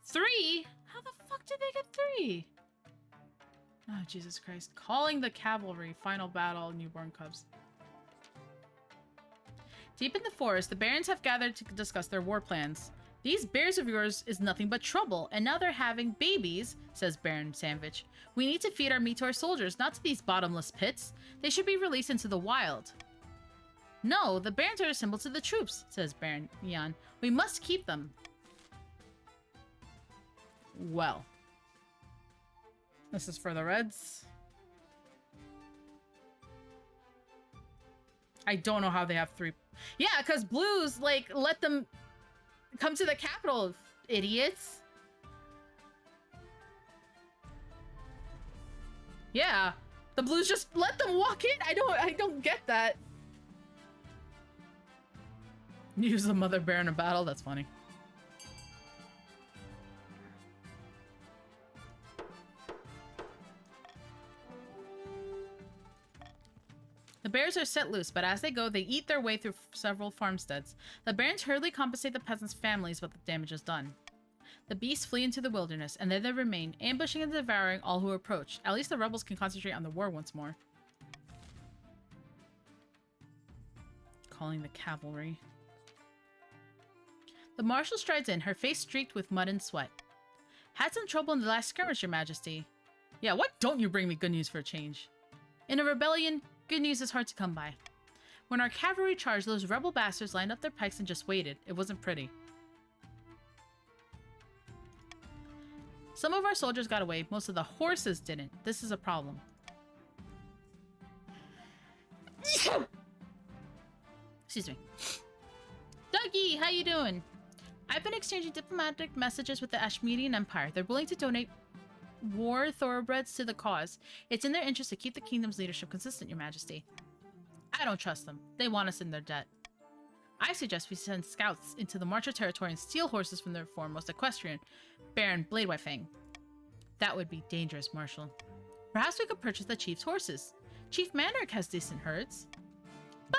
3? How the fuck did they get 3? Oh, Jesus Christ. Calling the cavalry. Final battle, newborn cubs. Deep in the forest, the barons have gathered to discuss their war plans. These bears of yours is nothing but trouble, and now they're having babies, says Baron Sandwich. We need to feed our meat to our soldiers, not to these bottomless pits. They should be released into the wild. No, the barons are a symbol to the troops, says Baron Jan. We must keep them. Well. This is for the Reds. I don't know how they have 3. Yeah, because Blues, like, let them come to the capital, idiots. Yeah, the Blues just let them walk in. I don't get that. Use the mother bear in a battle. That's funny. bears are set loose, but as they go, they eat their way through several farmsteads. The barons hurriedly compensate the peasants' families what the damage is done. The beasts flee into the wilderness, and there they remain, ambushing and devouring all who approach. At least the rebels can concentrate on the war once more. Calling the cavalry. The marshal strides in, her face streaked with mud and sweat. Had some trouble in the last skirmish, your majesty. Yeah, why don't you bring me good news for a change? In a rebellion, good news is hard to come by. When our cavalry charged, those rebel bastards lined up their pikes and just waited. It wasn't pretty. Some of our soldiers got away, most of the horses didn't. This is a problem. Excuse me. Dougie, how you doing? I've been exchanging diplomatic messages with the Ashmedian Empire. They're willing to donate war thoroughbreds to the cause. It's in their interest to keep the kingdom's leadership consistent, your majesty. I don't trust them. They want us in their debt. I suggest we send scouts into the Marcher territory and steal horses from their foremost equestrian, Baron Bladewhite. That would be dangerous, Marshal. Perhaps we could purchase the chief's horses. Chief Manrick has decent herds. Bah!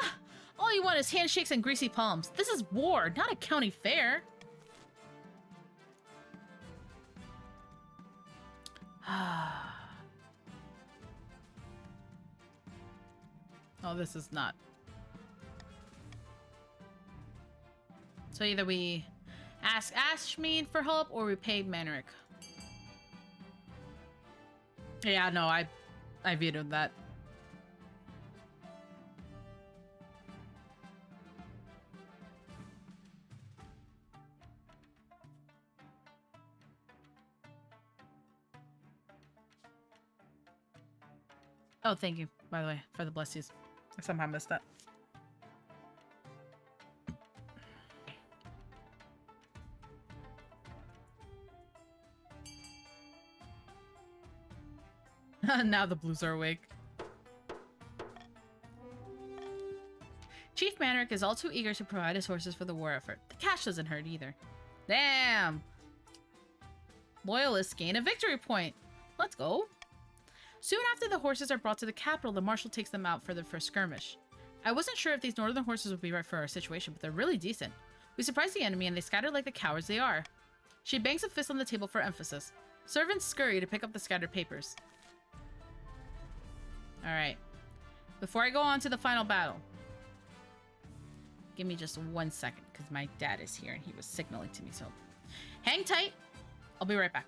All you want is handshakes and greasy palms. This is war, not a county fair. Oh, this is not. So either we ask Ashmead for help or we pay Manrick. Yeah, no, I vetoed that. Oh, thank you, by the way, for the blessies. I somehow missed that. Now the blues are awake. Chief Manrick is all too eager to provide his horses for the war effort. The cash doesn't hurt either. Damn! Loyalists gain a victory point. Let's go. Soon after the horses are brought to the capital, the marshal takes them out for their first skirmish. I wasn't sure if these northern horses would be right for our situation, but they're really decent. We surprise the enemy and they scatter like the cowards they are. She bangs a fist on the table for emphasis. Servants scurry to pick up the scattered papers. Alright. Before I go on to the final battle, give me just 1 second, because my dad is here and he was signaling to me, so hang tight. I'll be right back.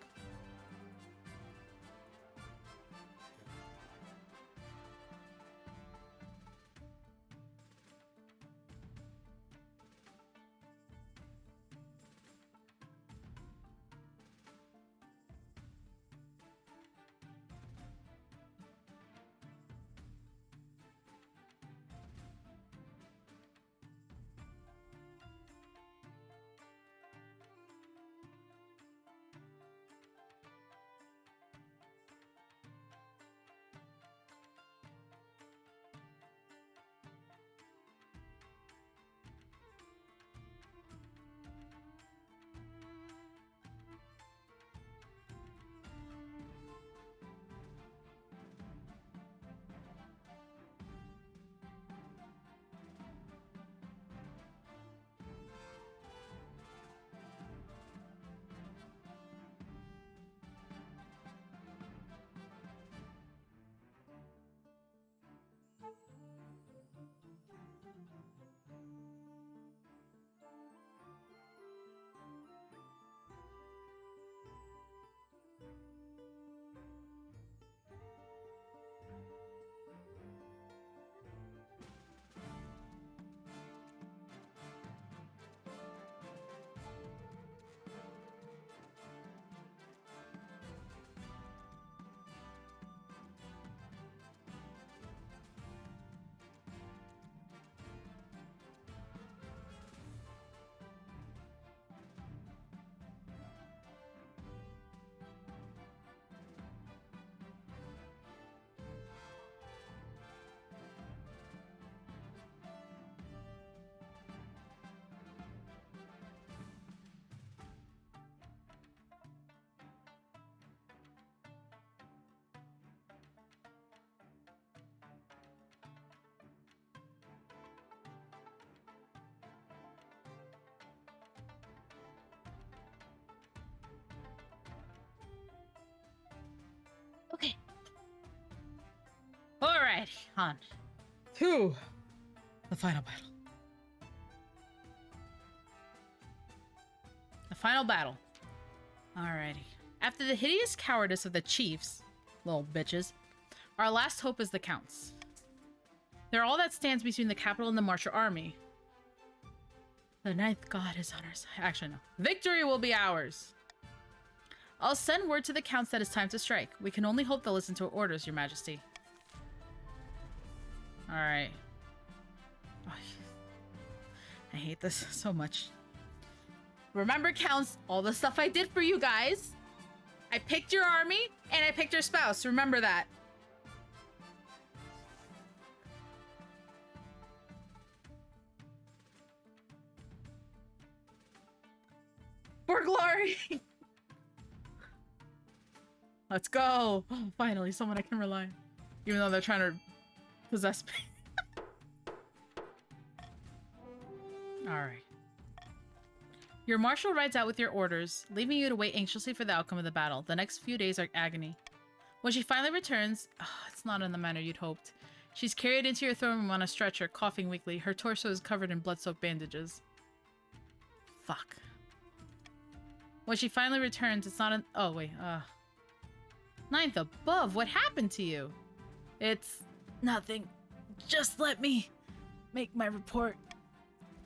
Alrighty, on to the final battle. The final battle. Alrighty. After the hideous cowardice of the chiefs, little bitches, our last hope is the counts. They're all that stands between the capital and the martial army. The ninth god is on our side. Actually, no. Victory will be ours. I'll send word to the counts that it's time to strike. We can only hope they'll listen to our orders, your majesty. Alright. Oh, I hate this so much. Remember, counts, all the stuff I did for you guys. I picked your army, and I picked your spouse. Remember that. For glory! Let's go! Oh, finally, someone I can rely on. Even though they're trying to possess me. Alright. Your marshal rides out with your orders, leaving you to wait anxiously for the outcome of the battle. The next few days are agony. When she finally returns, it's not in the manner you'd hoped. She's carried into your throne room on a stretcher, coughing weakly. Her torso is covered in blood-soaked bandages. Fuck. When she finally returns, it's not an— oh, wait, Ninth above, what happened to you? It's nothing. Just let me make my report.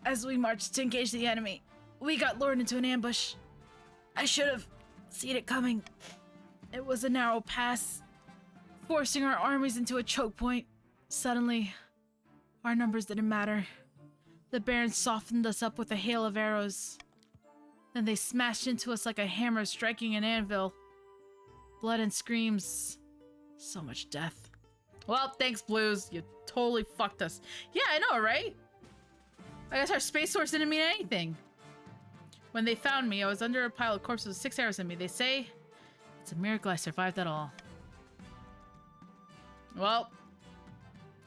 As we marched to engage the enemy, we got lured into an ambush. I should have seen it coming. It was a narrow pass, forcing our armies into a choke point. Suddenly, our numbers didn't matter. The barons softened us up with a hail of arrows. Then they smashed into us like a hammer striking an anvil. Blood and screams. So much death. Well, thanks, Blues. You totally fucked us. Yeah, I know, right? I guess our space source didn't mean anything. When they found me, I was under a pile of corpses with 6 arrows in me. They say it's a miracle I survived at all. Well,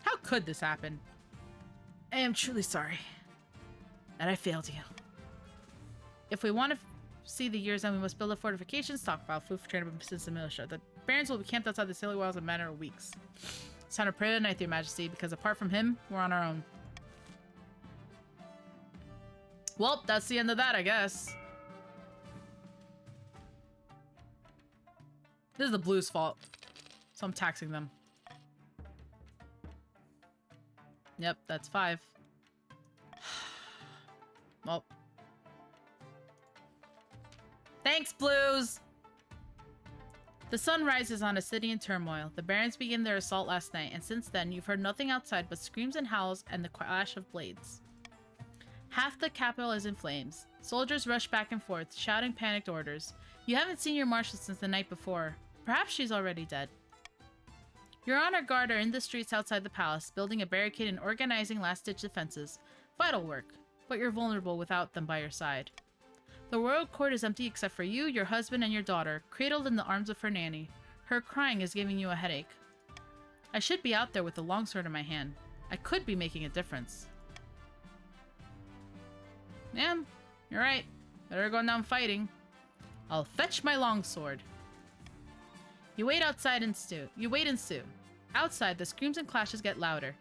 how could this happen? I am truly sorry that I failed you. If we want to see the years end, we must build a fortification, stockpile food for training assistance and militia. The barons will be camped outside the silly walls in a matter of weeks. It's time to pray tonight, your majesty, because apart from him, we're on our own. Well, that's the end of that, I guess. This is the Blues' fault, so I'm taxing them. Yep, that's 5. Well. Thanks, Blues! The sun rises on a city in turmoil. The barons began their assault last night, and since then, you've heard nothing outside but screams and howls and the clash of blades. Half the capital is in flames. Soldiers rush back and forth, shouting panicked orders. You haven't seen your marshal since the night before. Perhaps she's already dead. Your honor guard are in the streets outside the palace, building a barricade and organizing last-ditch defenses. Vital work, but you're vulnerable without them by your side. The royal court is empty except for you, your husband, and your daughter, cradled in the arms of her nanny. Her crying is giving you a headache. I should be out there with the longsword in my hand. I could be making a difference. Yeah, you're right. Better go down fighting. I'll fetch my longsword. You wait outside and stew. Outside, the screams and clashes get louder.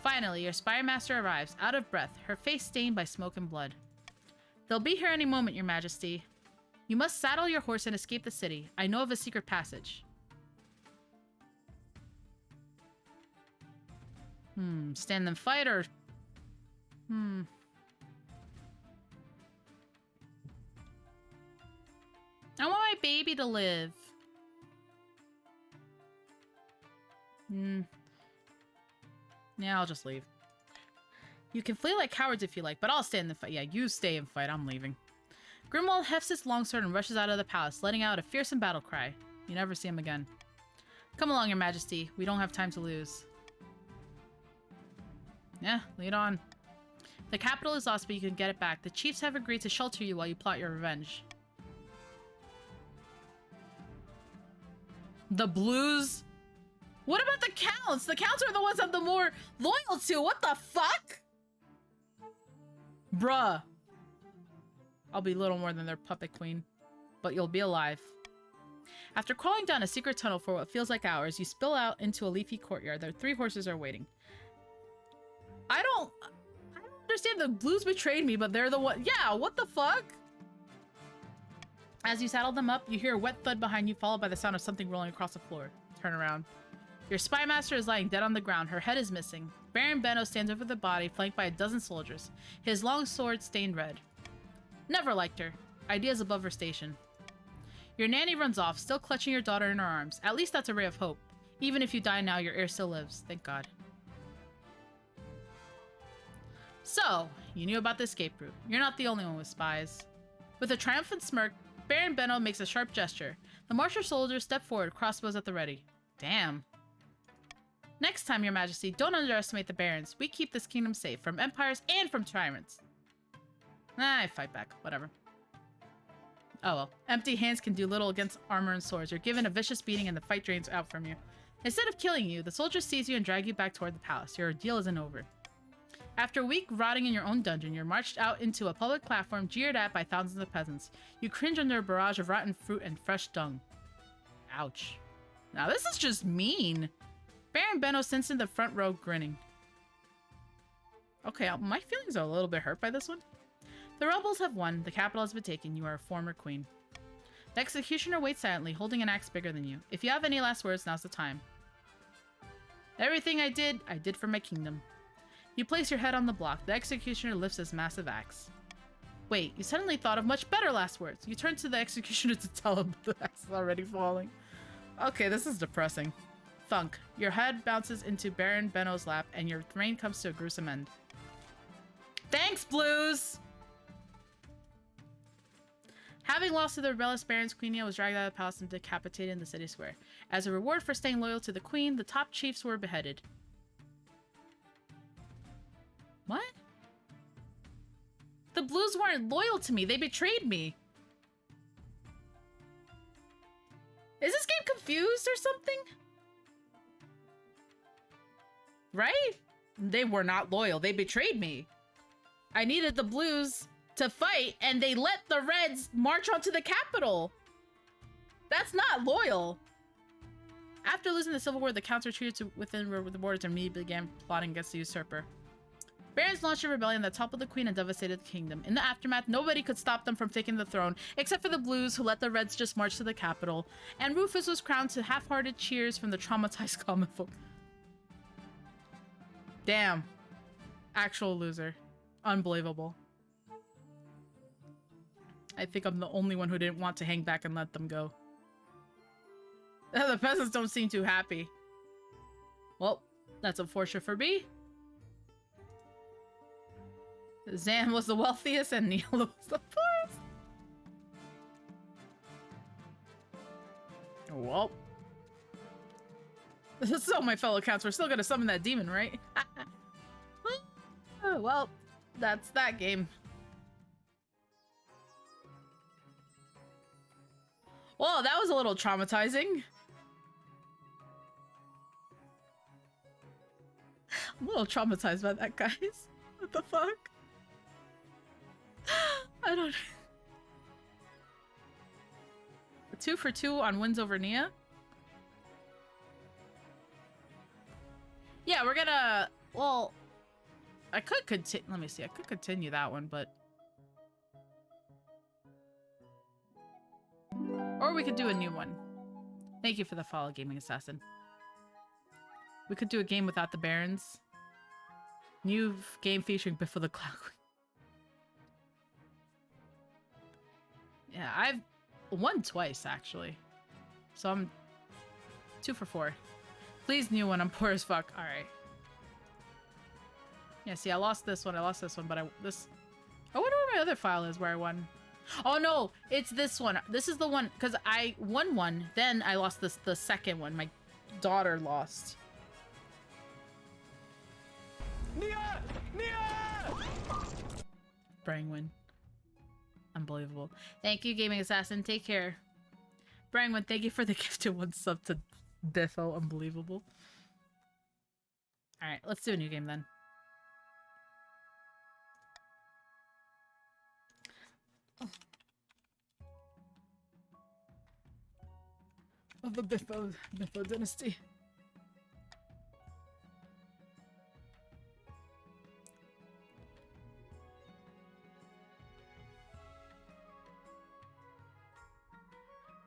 Finally, your spire master arrives, out of breath, her face stained by smoke and blood. They'll be here any moment, your majesty. You must saddle your horse and escape the city. I know of a secret passage. Stand and fight or... I want my baby to live. Yeah, I'll just leave. You can flee like cowards if you like, but I'll stay in the fight. Yeah, you stay and fight. I'm leaving. Grimwald hefts his longsword and rushes out of the palace, letting out a fearsome battle cry. You never see him again. Come along, your majesty. We don't have time to lose. Yeah, lead on. The capital is lost, but you can get it back. The chiefs have agreed to shelter you while you plot your revenge. The Blues? What about the counts? The counts are the ones I'm the more loyal to. What the fuck? Bruh. I'll be little more than their puppet queen, but you'll be alive. After crawling down a secret tunnel for what feels like hours, you spill out into a leafy courtyard. There 3 horses are waiting. I don't understand. The blues betrayed me, but they're the one. Yeah, what the fuck? As you saddle them up, you hear a wet thud behind you, followed by the sound of something rolling across the floor. Turn around. Your spy master is lying dead on the ground. Her head is missing. Baron Benno stands over the body, flanked by a dozen soldiers. His long sword stained red. Never liked her. Ideas above her station. Your nanny runs off, still clutching your daughter in her arms. At least that's a ray of hope. Even if you die now, your heir still lives. Thank God. So, you knew about the escape route. You're not the only one with spies. With a triumphant smirk, Baron Benno makes a sharp gesture. The martial soldiers step forward, crossbows at the ready. Damn. Next time, Your Majesty, don't underestimate the barons. We keep this kingdom safe from empires and from tyrants. I fight back. Whatever. Oh well. Empty hands can do little against armor and swords. You're given a vicious beating and the fight drains out from you. Instead of killing you, the soldiers seize you and drag you back toward the palace. Your ordeal isn't over. After a week rotting in your own dungeon, you're marched out into a public platform jeered at by thousands of peasants. You cringe under a barrage of rotten fruit and fresh dung. Ouch. Now this is just mean. Baron Benno sits in the front row grinning. Okay, my feelings are a little bit hurt by this one. The rebels have won. The capital has been taken. You are a former queen. The executioner waits silently, holding an axe bigger than you. If you have any last words, now's the time. Everything I did for my kingdom. You place your head on the block. The executioner lifts his massive axe. Wait, you suddenly thought of much better last words. You turn to the executioner to tell him the axe is already falling. Okay, this is depressing. Thunk. Your head bounces into Baron Benno's lap, and your reign comes to a gruesome end. Thanks, Blues! Having lost to the rebellious barons, Queenia was dragged out of the palace and decapitated in the city square. As a reward for staying loyal to the queen, the top chiefs were beheaded. What? The Blues weren't loyal to me. They betrayed me. Is this game confused or something? Right? They were not loyal. They betrayed me. I needed the Blues to fight, and they let the Reds march onto the capital. That's not loyal. After losing the Civil War, the counts retreated within the borders and immediately began plotting against the usurper. Barons launched a rebellion that toppled the queen and devastated the kingdom. In the aftermath, nobody could stop them from taking the throne, except for the Blues, who let the Reds just march to the capital. And Rufus was crowned to half-hearted cheers from the traumatized common folk. Damn. Actual loser. Unbelievable. I think I'm the only one who didn't want to hang back and let them go. The peasants don't seem too happy. Well, that's unfortunate for me. Zan was the wealthiest and Neela was the poorest. Well. So, my fellow counts, we're still gonna summon that demon, right? Well, that's that game. Well, that was a little traumatizing. I'm a little traumatized by that, guys. What the fuck? I don't... 2 for 2 on wins over Nia? Yeah, we're gonna... Well, I could continue... Let me see. I could continue that one, but... Or we could do a new one. Thank you for the follow, Gaming Assassin. We could do a game without the Barons. New game featuring Biff of the Cloud Queen. Yeah, I've won twice, actually. So I'm 2 for 4. Please, new one. I'm poor as fuck. Alright. Yeah, see, I lost this one, but I wonder where my other file is where I won. Oh no, it's this one. This is the one, because I won one, then I lost the second one. My daughter lost. Nia! Nia! Brangwin. Unbelievable. Thank you, Gaming Assassin. Take care. Brangwin, thank you for the gifted 1 sub to Defo. Unbelievable. Alright, let's do a new game then. of the Biffo dynasty.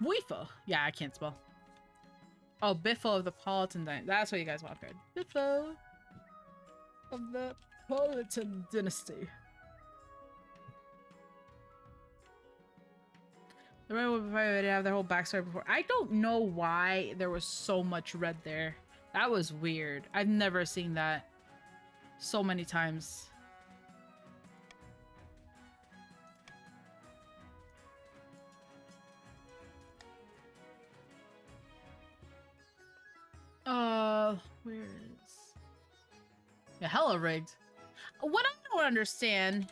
Weefo. Yeah, I can't spell. Oh, Biffo of the Politan Dynasty. That's what you guys want, right? Biffo of the Politan Dynasty. The red would probably have their whole backstory before. I don't know why there was so much red there. That was weird. I've never seen that so many times. Where is... Yeah, hella rigged. What I don't understand...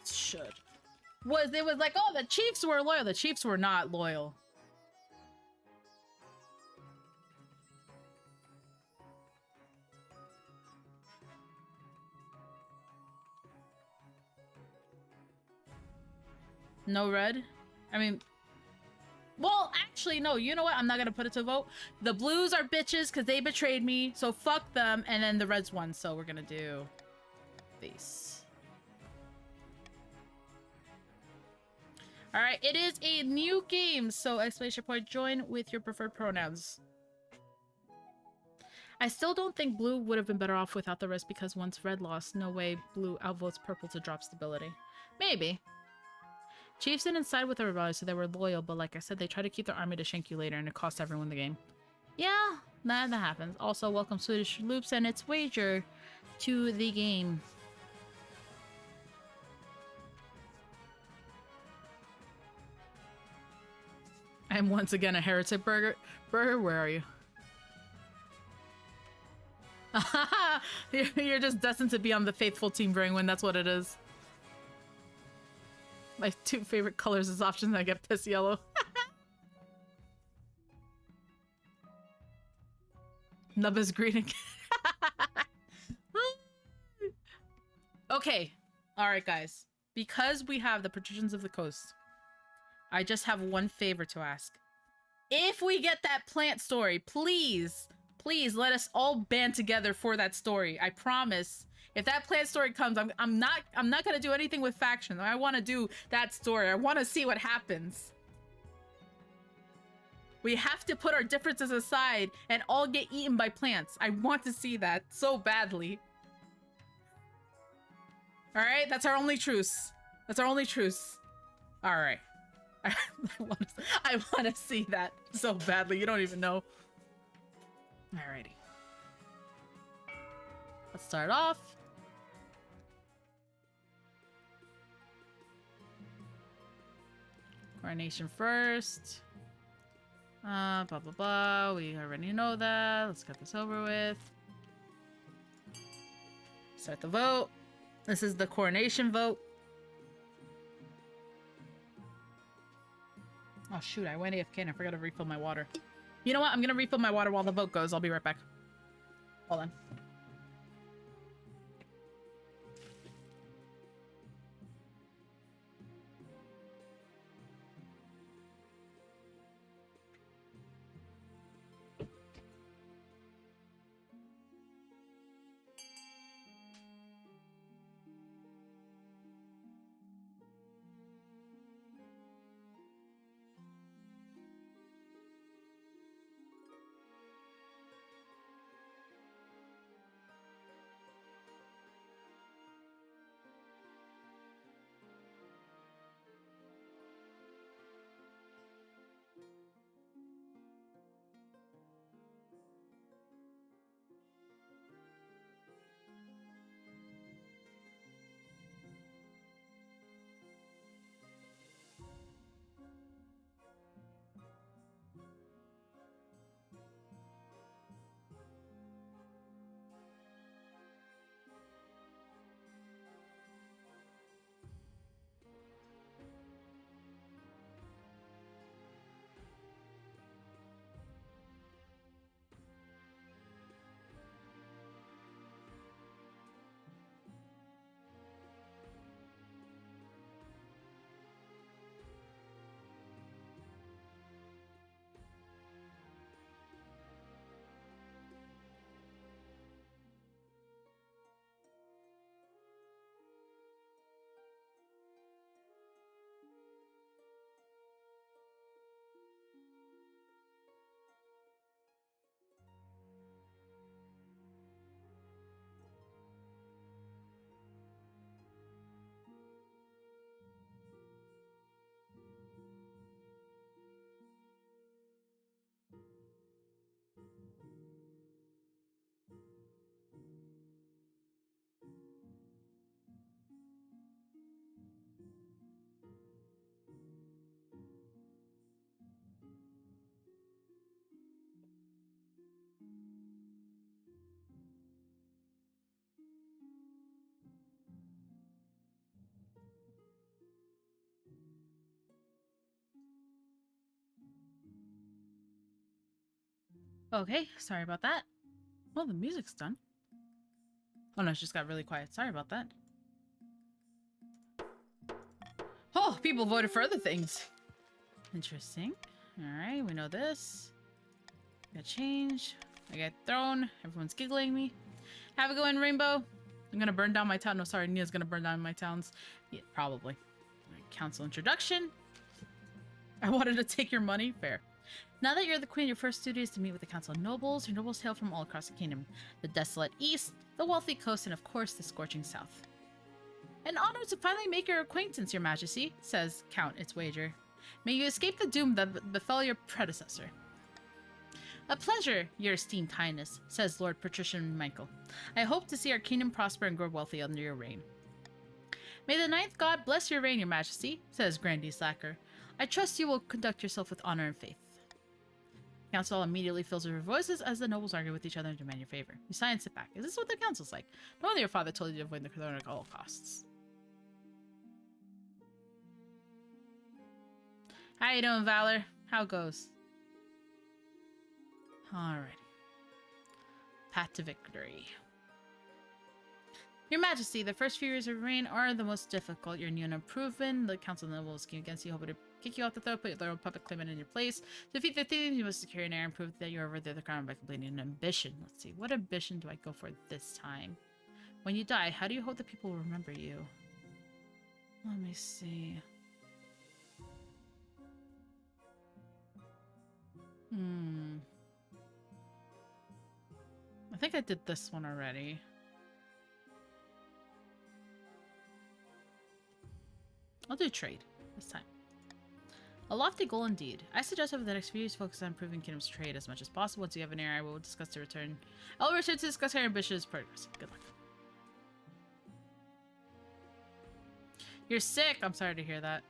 Should. It was like, oh, the Chiefs were loyal. The Chiefs were not loyal. No red? I mean... Well, actually, no. You know what? I'm not gonna put it to vote. The Blues are bitches because they betrayed me, so fuck them. And then the Reds won, so we're gonna do this. All right, it is a new game, so exclamation point, join with your preferred pronouns. I still don't think Blue would have been better off without the rest because once Red lost, no way Blue outvotes Purple to drop stability. Maybe. Chiefs didn't side with the rebellion, so they were loyal, but like I said, they tried to keep their army to shank you later, and it cost everyone the game. Yeah, that happens. Also, welcome Swedish Loops and its wager to the game. I'm once again a heretic burger. Burger, where are you? You're just destined to be on the faithful team Brainwind, that's what it is. My two favorite colors is options. I get piss yellow. Nub is green again. Okay. Alright, guys. Because we have the Patricians of the Coast, I just have one favor to ask. If we get that plant story, please, please let us all band together for that story. I promise. If that plant story comes, I'm not gonna do anything with factions. I want to do that story. I want to see what happens. We have to put our differences aside and all get eaten by plants. I want to see that so badly. All right, that's our only truce. That's our only truce. All right. I want to see that so badly. You don't even know. Alrighty. Let's start off. Coronation first. Blah, blah, blah. We already know that. Let's get this over with. Start the vote. This is the coronation vote. Oh, shoot. I went AFK and I forgot to refill my water. You know what? I'm going to refill my water while the vote goes. I'll be right back. Hold on. Okay, sorry about that. Well, the music's done. Oh no, it just got really quiet. Sorry about that. Oh, people voted for other things. Interesting. Alright, we know this. Got change. I got thrown. Everyone's giggling me. Have a good one, Rainbow. I'm gonna burn down my town. No, sorry, Nia's gonna burn down my towns. Yeah, probably. Right, council introduction. I wanted to take your money. Fair. Now that you're the queen, your first duty is to meet with the council of nobles. Your nobles hail from all across the kingdom. The desolate east, the wealthy coast, and of course, the scorching south. An honor to finally make your acquaintance, your majesty, says Count Its Wager. May you escape the doom that befell your predecessor. A pleasure, your esteemed highness, says Lord Patrician Michael. I hope to see our kingdom prosper and grow wealthy under your reign. May the ninth god bless your reign, your majesty, says Grandy Slacker. I trust you will conduct yourself with honor and faith. Council immediately fills with your voices as the nobles argue with each other and demand your favor. You sigh and sit back. Is this what the council's like? No wonder your father told you to avoid the throne at all costs. How you doing, Valor? How goes? Alrighty. Path to victory. Your Majesty, the first few years of reign are the most difficult. You're new and unproven. The Council of Nobles scheme against you, hoping to kick you off the throne, put their own puppet claimant in your place. To defeat their thieves, you must secure an heir and prove that you are worthy of the crown by completing an ambition. Let's see, what ambition do I go for this time? When you die, how do you hope that people will remember you? Let me see. I think I did this one already. I'll do trade this time. A lofty goal indeed. I suggest over the next few years focus on improving Kingdom's trade as much as possible. Once you have an heir, I will discuss to return. I will return to discuss her ambitious progress. Good luck. You're sick. I'm sorry to hear that.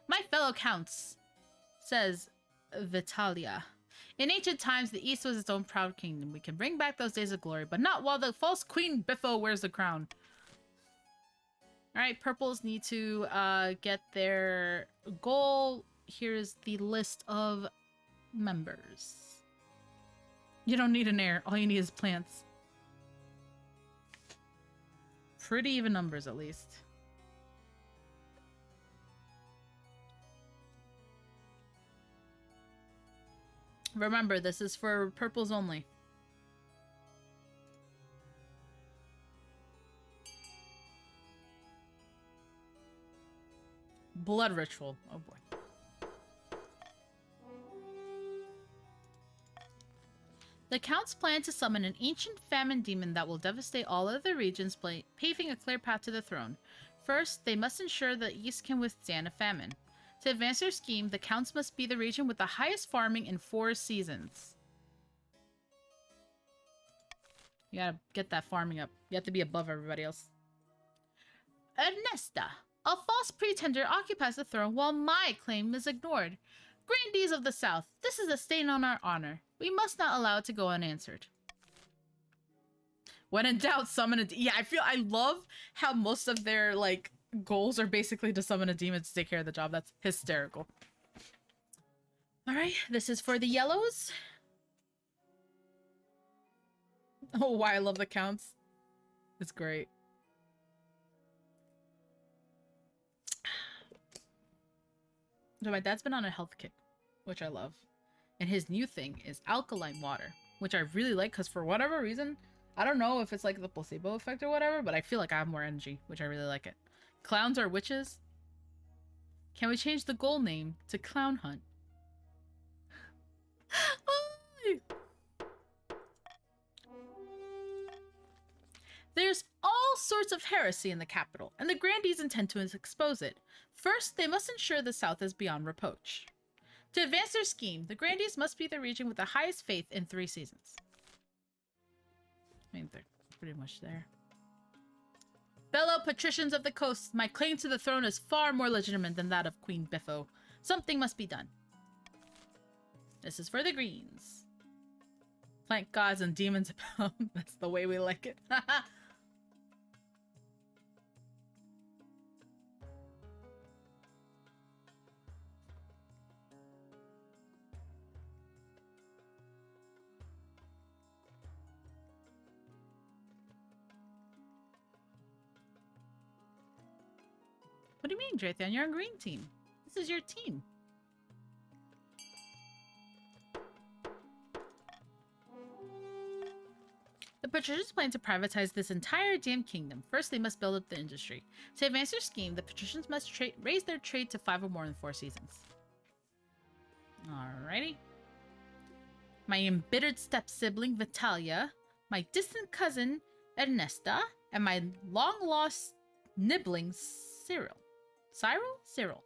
My fellow counts, says Vitalia. In ancient times, the East was its own proud kingdom. We can bring back those days of glory, but not while the false Queen Biffo wears the crown. Alright, purples need to get their goal. Here's the list of members. You don't need an heir. All you need is plants. Pretty even numbers, at least. Remember, this is for purples only. Blood ritual. Oh boy. The Counts plan to summon an ancient famine demon that will devastate all other regions, paving a clear path to the throne. First, they must ensure the East can withstand a famine. To advance their scheme, the Counts must be the region with the highest farming in 4 seasons. You gotta get that farming up. You have to be above everybody else. Ernesta, a false pretender, occupies the throne while my claim is ignored. Grandees of the South, this is a stain on our honor. We must not allow it to go unanswered. When in doubt, summon a... Yeah, I love how most of their, like, goals are basically to summon a demon to take care of the job. That's hysterical. Alright, this is for the yellows. Oh, why I love the counts. It's great. So my dad's been on a health kick, which I love. And his new thing is alkaline water, which I really like because for whatever reason, I don't know if it's like the placebo effect or whatever, but I feel like I have more energy, which I really like it. Clowns are witches? Can we change the goal name to Clown Hunt? There's all sorts of heresy in the capital, and the Grandees intend to expose it. First, they must ensure the South is beyond reproach. To advance their scheme, the Grandees must be the region with the highest faith in 3 seasons. I mean, they're pretty much there. Fellow patricians of the coast, my claim to the throne is far more legitimate than that of Queen Biffo. Something must be done. This is for the greens. Plant gods and demons abound. That's the way we like it. What do you mean, Draythan? You're on green team. This is your team. The patricians plan to privatize this entire damn kingdom. First, they must build up the industry. To advance their scheme, the patricians must raise their trade to 5 or more in 4 seasons. Alrighty. My embittered step-sibling, Vitalia, my distant cousin, Ernesta, and my long-lost nibbling, Cyril. Cyril.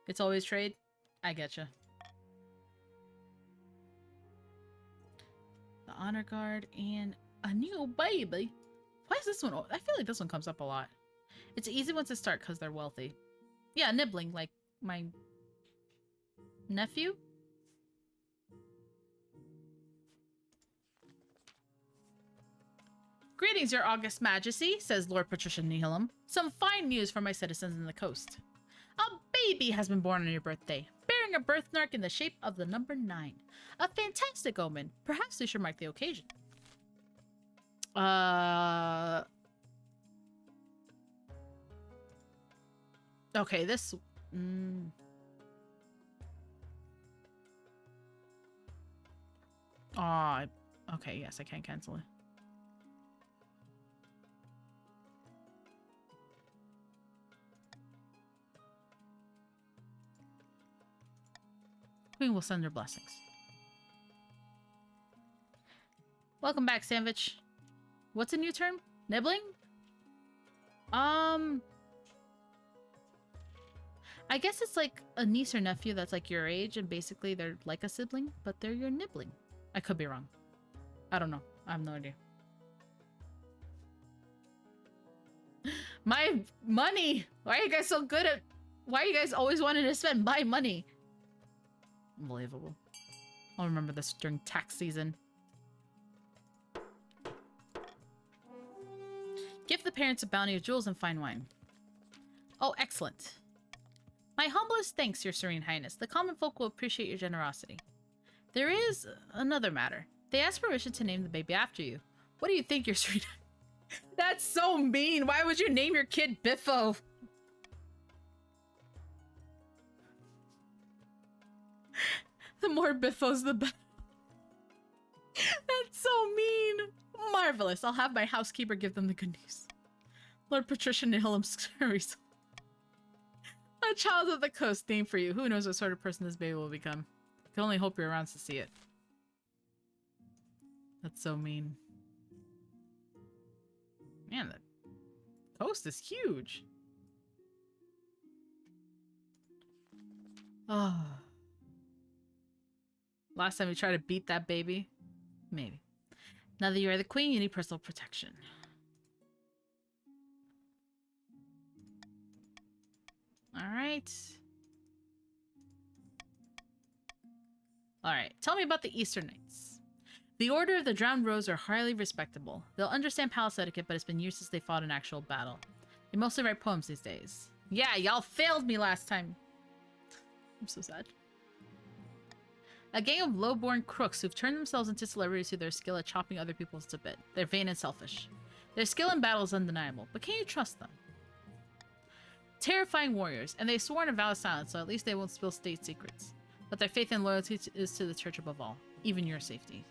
It's always trade? I getcha. The honor guard and a new baby. Why is this one? I feel like this one comes up a lot. It's an easy one to start because they're wealthy. Yeah, nibbling, like my nephew. Greetings, your august majesty, says Lord Patrician Nihilum. Some fine news for my citizens in the coast. A baby has been born on your birthday, bearing a birthmark in the shape of the number 9. A fantastic omen. Perhaps we should mark the occasion. Okay, this... okay, yes, I can cancel it. Queen will send her blessings. Welcome back, Sandwich. What's a new term? Nibbling? I guess it's like a niece or nephew that's like your age, and basically they're like a sibling, but they're your nibbling. I could be wrong. I don't know. I have no idea. My money! Why are you guys so good at... Why are you guys always wanting to spend my money? Unbelievable. I'll remember this during tax season. Give the parents a bounty of jewels and fine wine. Oh, excellent. My humblest thanks, your serene highness. The common folk will appreciate your generosity. There is another matter. They asked permission to name the baby after you. What do you think, your serene... That's so mean! Why would you name your kid Biffo? The more Biffos, the better. That's so mean! Marvelous. I'll have my housekeeper give them the good news. Lord Patricia Nihilum's a child of the coast named for you. Who knows what sort of person this baby will become? I can only hope you're around to see it. That's so mean. Man, the coast is huge. Oh. Last time you tried to beat that baby? Maybe. Now that you are the queen, you need personal protection. Alright. Alright, tell me about the Easter Knights. The Order of the Drowned Rose are highly respectable. They'll understand palace etiquette, but it's been years since they fought an actual battle. They mostly write poems these days. Yeah, y'all failed me last time. I'm so sad. A gang of low-born crooks who've turned themselves into celebrities through their skill at chopping other people's to bit. They're vain and selfish. Their skill in battle is undeniable, but can you trust them? Terrifying warriors, and they've sworn a vow of silence, so at least they won't spill state secrets. But their faith and loyalty is to the church above all, even your safety.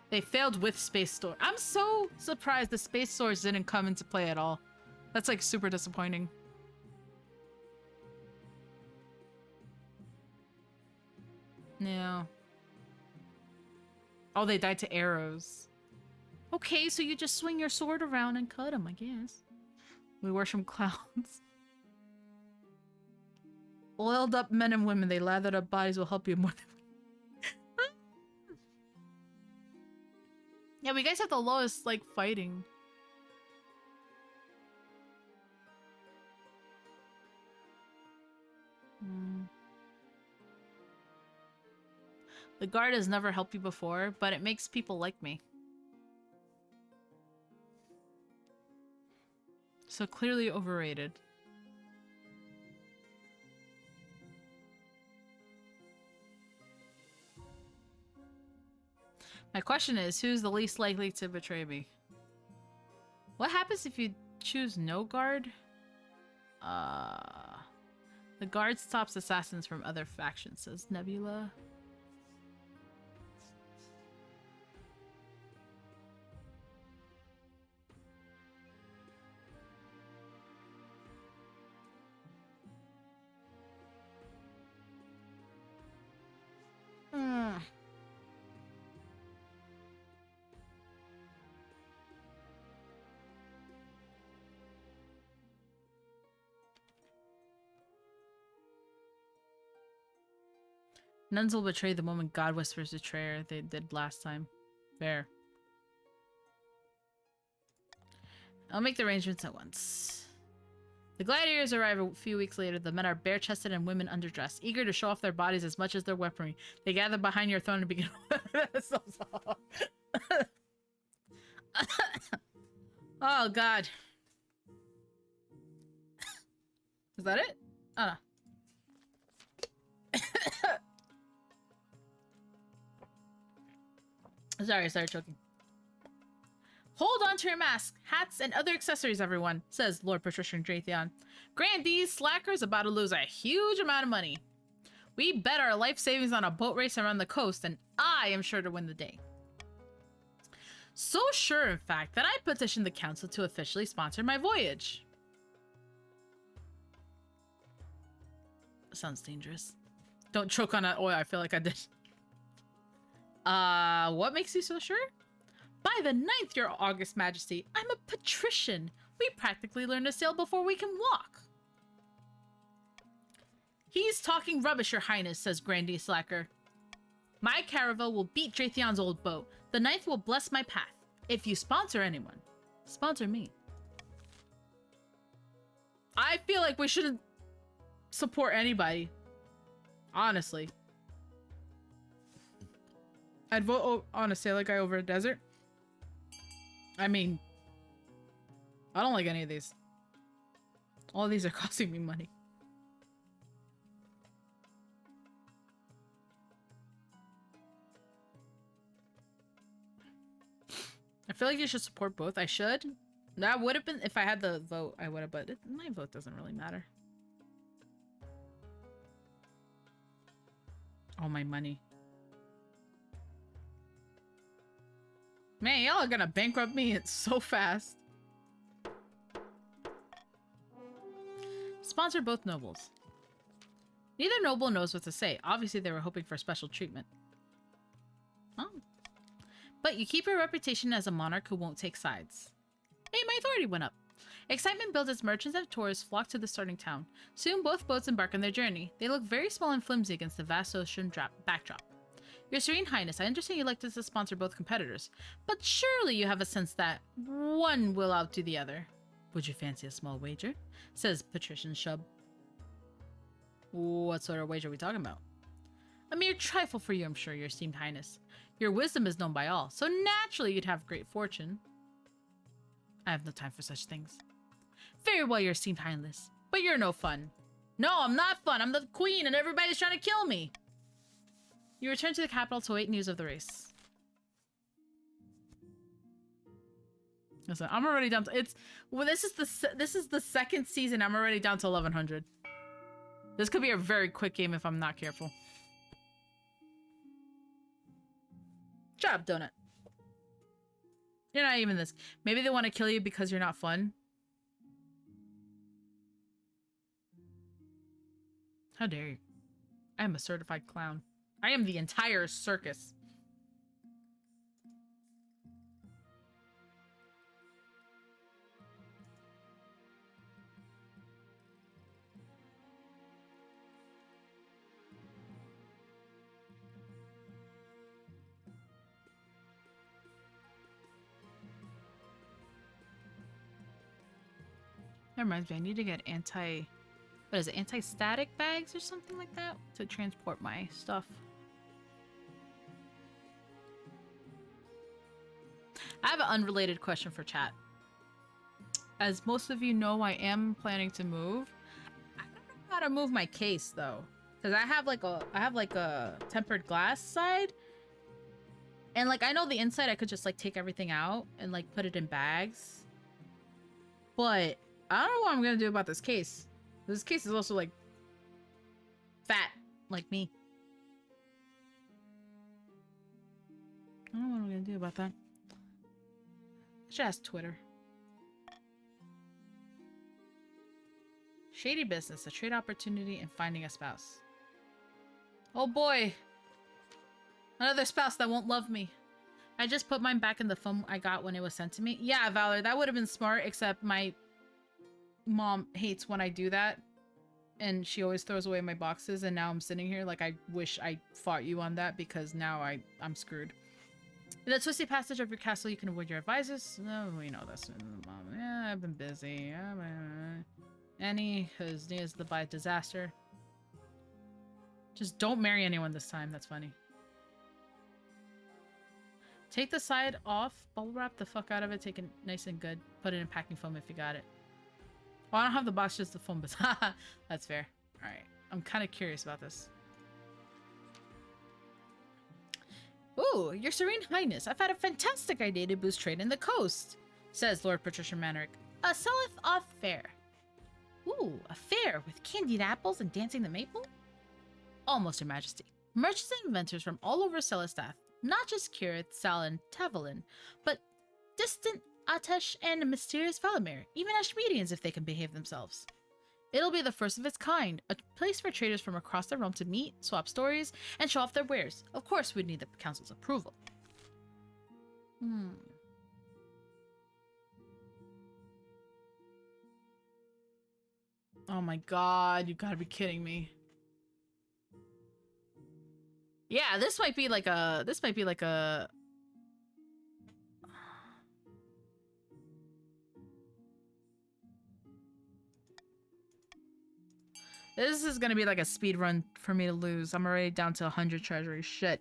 They failed with Space Sword. I'm so surprised the Space Swords didn't come into play at all. That's like super disappointing. Yeah. Oh, they died to arrows. Okay, so you just swing your sword around and cut them, I guess. We worship clowns. Oiled up men and women, they lathered up bodies will help you more than... Yeah, we guys have the lowest, like, fighting. The guard has never helped you before, but it makes people like me. So clearly overrated. My question is, who's the least likely to betray me? What happens if you choose no guard? The guard stops assassins from other factions, says Nebula. Nuns will betray the moment God whispers betrayer. They did last time. Fair. I'll make the arrangements at once. The gladiators arrive a few weeks later. The men are bare-chested and women underdressed, eager to show off their bodies as much as their weaponry. They gather behind your throne to begin. Oh God. Is that it? Oh no. Sorry, I started choking. Hold on to your mask, hats, and other accessories, everyone, says Lord Patrician Dratheon. Grandee's Slacker's about to lose a huge amount of money. We bet our life savings on a boat race around the coast, and I am sure to win the day. So sure, in fact, that I petitioned the council to officially sponsor my voyage. Sounds dangerous. Don't choke on that oil. I feel like I did. What makes you so sure? By the 9th, your August Majesty, I'm a patrician. We practically learn to sail before we can walk. He's talking rubbish, your highness, says Grandee Slacker. My caravel will beat Dratheon's old boat. The 9th will bless my path. If you sponsor anyone, sponsor me. I feel like we shouldn't support anybody. Honestly. I'd vote on a sailor guy over a desert. I mean, I don't like any of these. All of these are costing me money. I feel like you should support both. I should. That would have been, if I had the vote, I would have, but my vote doesn't really matter. All my money. Man, y'all are gonna bankrupt me. It's so fast. Sponsor both nobles. Neither noble knows what to say. Obviously, they were hoping for special treatment. Oh. But you keep your reputation as a monarch who won't take sides. Hey, my authority went up. Excitement builds as merchants and tourists flock to the starting town. Soon, both boats embark on their journey. They look very small and flimsy against the vast ocean backdrop. Your Serene Highness, I understand you like to sponsor both competitors, but surely you have a sense that one will outdo the other. Would you fancy a small wager? Says Patrician Shub. What sort of wager are we talking about? A mere trifle for you, I'm sure, your esteemed highness. Your wisdom is known by all, so naturally you'd have great fortune. I have no time for such things. Very well, your esteemed highness, but you're no fun. No, I'm not fun. I'm the queen and everybody's trying to kill me. You return to the capital to await news of the race. Listen, I'm already down to this is the second season. I'm already down to 1100. This could be a very quick game if I'm not careful. Shut up, Donut. You're not even this. Maybe they want to kill you because you're not fun. How dare you? I am a certified clown. I am the entire circus. That reminds me, I need to get what is it, anti-static bags or something like that to transport my stuff. I have an unrelated question for chat. As most of you know, I am planning to move. I don't know how to move my case though, because I have like a tempered glass side, And like, I know the inside I could just like take everything out and like put it in bags. But I don't know what I'm gonna do about this case. This case is also like fat, like me. I don't know what I'm gonna do about that. I should ask Twitter. Shady business, a trade opportunity, and finding a spouse. Oh boy. Another spouse that won't love me. I just put mine back in the phone I got when it was sent to me. Yeah, Valor, that would have been smart, except my mom hates when I do that. And she always throws away my boxes, and now I'm sitting here like I wish I fought you on that because now I'm screwed. In the twisty passage of your castle, you can avoid your advisors. No, we know this. Yeah, I've been busy. Annie, whose knee is by disaster. Just don't marry anyone this time. That's funny. Take the side off, bubble wrap the fuck out of it, take it nice and good. Put it in packing foam if you got it. Well, I don't have the box, just the foam, but that's fair. Alright, I'm kind of curious about this. Ooh, your Serene Highness, I've had a fantastic idea to boost trade in the coast, says Lord Patrician Manerick. A selleth off fair. Ooh, a fair with candied apples and dancing the maple? Almost, Your Majesty. Merchants and inventors from all over Celestath, not just Kirith, Salin, Tavalin, but distant Atesh and mysterious Valamir, even Ashmedians if they can behave themselves. It'll be the first of its kind, a place for traders from across the realm to meet, swap stories, and show off their wares. Of course, we'd need the council's approval. Oh my god, you gotta be kidding me. Yeah, this might be like a... This is gonna be like a speed run for me to lose. I'm already down to 100 treasury. Shit.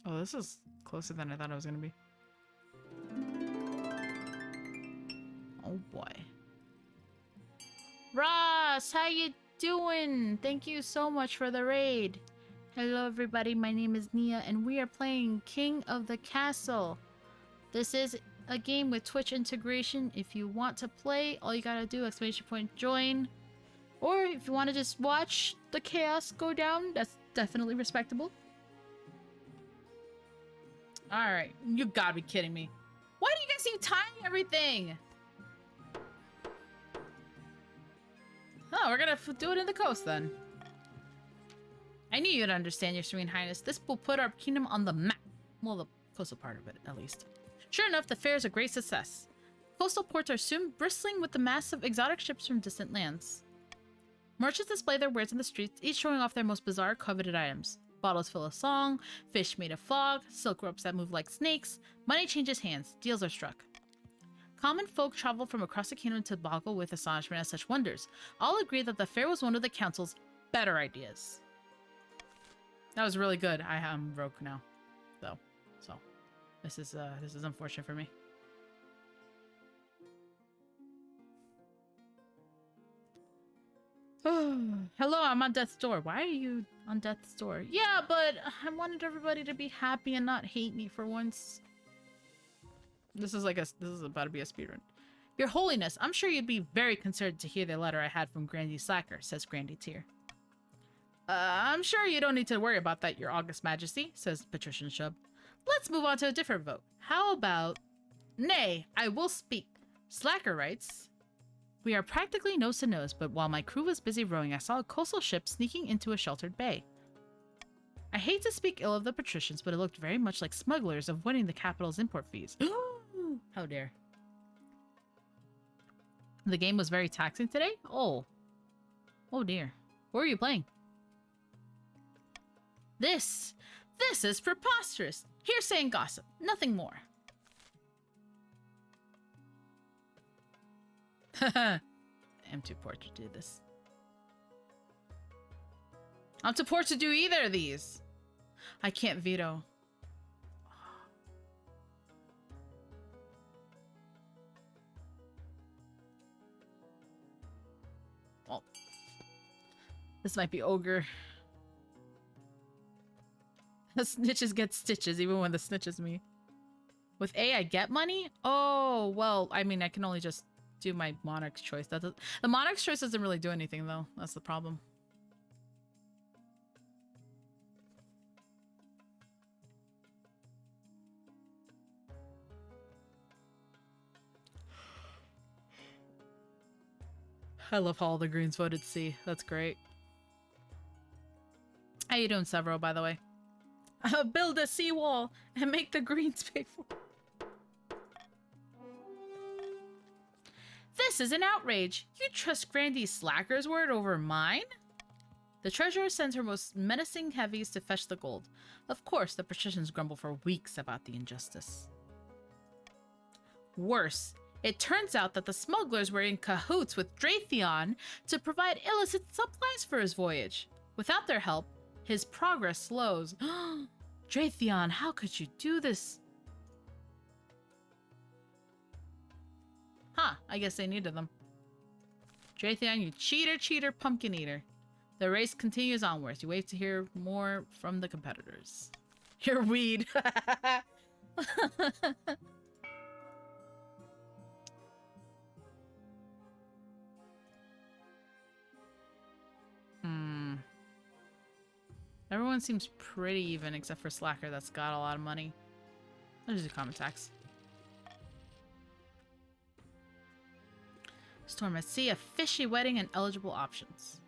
Oh, this is closer than I thought it was gonna be. Oh boy. Ross, how you doing? Thank you so much for the raid. Hello everybody, my name is Nia and we are playing King of the Castle. This is a game with Twitch integration. If you want to play, all you gotta do, !join. Or if you want to just watch the chaos go down, that's definitely respectable. Alright, you gotta be kidding me. Why do you guys keep tying everything? Oh, we're gonna do it in the coast then. I knew you'd understand, Your Serene Highness. This will put our kingdom on the map. Well, the coastal part of it, at least. Sure enough, the fair is a great success. Coastal ports are soon bristling with the mass of exotic ships from distant lands. Merchants display their wares in the streets, each showing off their most bizarre, coveted items. Bottles full of song, fish made of fog, silk ropes that move like snakes. Money changes hands. Deals are struck. Common folk travel from across the kingdom to boggle with astonishment at such wonders. All agree that the fair was one of the council's better ideas. That was really good. I am broke now, though. So, this is unfortunate for me. Hello, I'm on death's door. Why are you on death's door? Yeah, but I wanted everybody to be happy and not hate me for once. This is about to be a speedrun. Your Holiness, I'm sure you'd be very concerned to hear the letter I had from Grandy Slacker, says Grandy Tear. I'm sure you don't need to worry about that, Your August Majesty, says Patrician Shub. Let's move on to a different vote. How about... Nay, I will speak. Slacker writes... We are practically nose to nose, but while my crew was busy rowing, I saw a coastal ship sneaking into a sheltered bay. I hate to speak ill of the patricians, but it looked very much like smugglers avoiding the capital's import fees. How dare. The game was very taxing today? Oh. Oh dear. What are you playing? This is preposterous. Hearsay and gossip, nothing more. I'm too poor to do this. I'm too poor to do either of these. I can't veto. Well, this might be ogre. The snitches get stitches even when the snitch is me. With A, I get money? Oh, well, I mean, I can only just do my monarch's choice. The monarch's choice doesn't really do anything, though. That's the problem. I love how all the Greens voted C. That's great. How you doing, Severo, by the way? Build a seawall and make the Greens pay for it. This is an outrage. You trust Grandy's slacker's word over mine? The treasurer sends her most menacing heavies to fetch the gold. Of course, the patricians grumble for weeks about the injustice. Worse, it turns out that the smugglers were in cahoots with Dratheon to provide illicit supplies for his voyage. Without their help, his progress slows. Dratheon, how could you do this? Huh, I guess they needed them. Dratheon, you cheater, pumpkin eater. The race continues onwards. You wait to hear more from the competitors. You're weed. Everyone seems pretty even except for Slacker that's got a lot of money. There's the common tax. Storm at sea, a fishy wedding, and eligible options.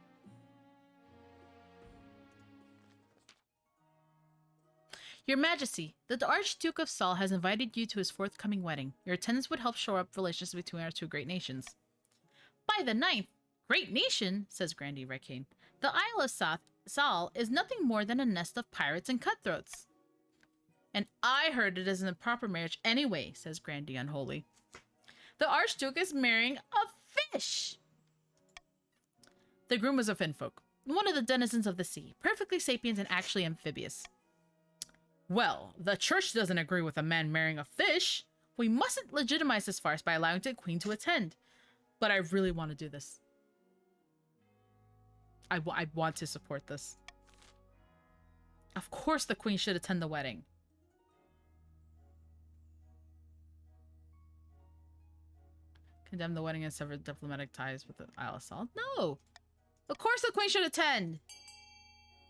Your Majesty, the Archduke of Saul has invited you to his forthcoming wedding. Your attendance would help shore up relations between our two great nations. By the 9th, great nation, says Grandy Rekane. The Isle of Saul is nothing more than a nest of pirates and cutthroats. And I heard it is an improper marriage anyway, says Grandy Unholy. The Archduke is marrying a fish! The groom was a finfolk, one of the denizens of the sea, perfectly sapient and actually amphibious. Well, the church doesn't agree with a man marrying a fish. We mustn't legitimize this farce by allowing the queen to attend. But I really want to do this. I want to support this. Of course the queen should attend the wedding. Condemn the wedding and sever diplomatic ties with the Isle of Saul. No! Of course the queen should attend!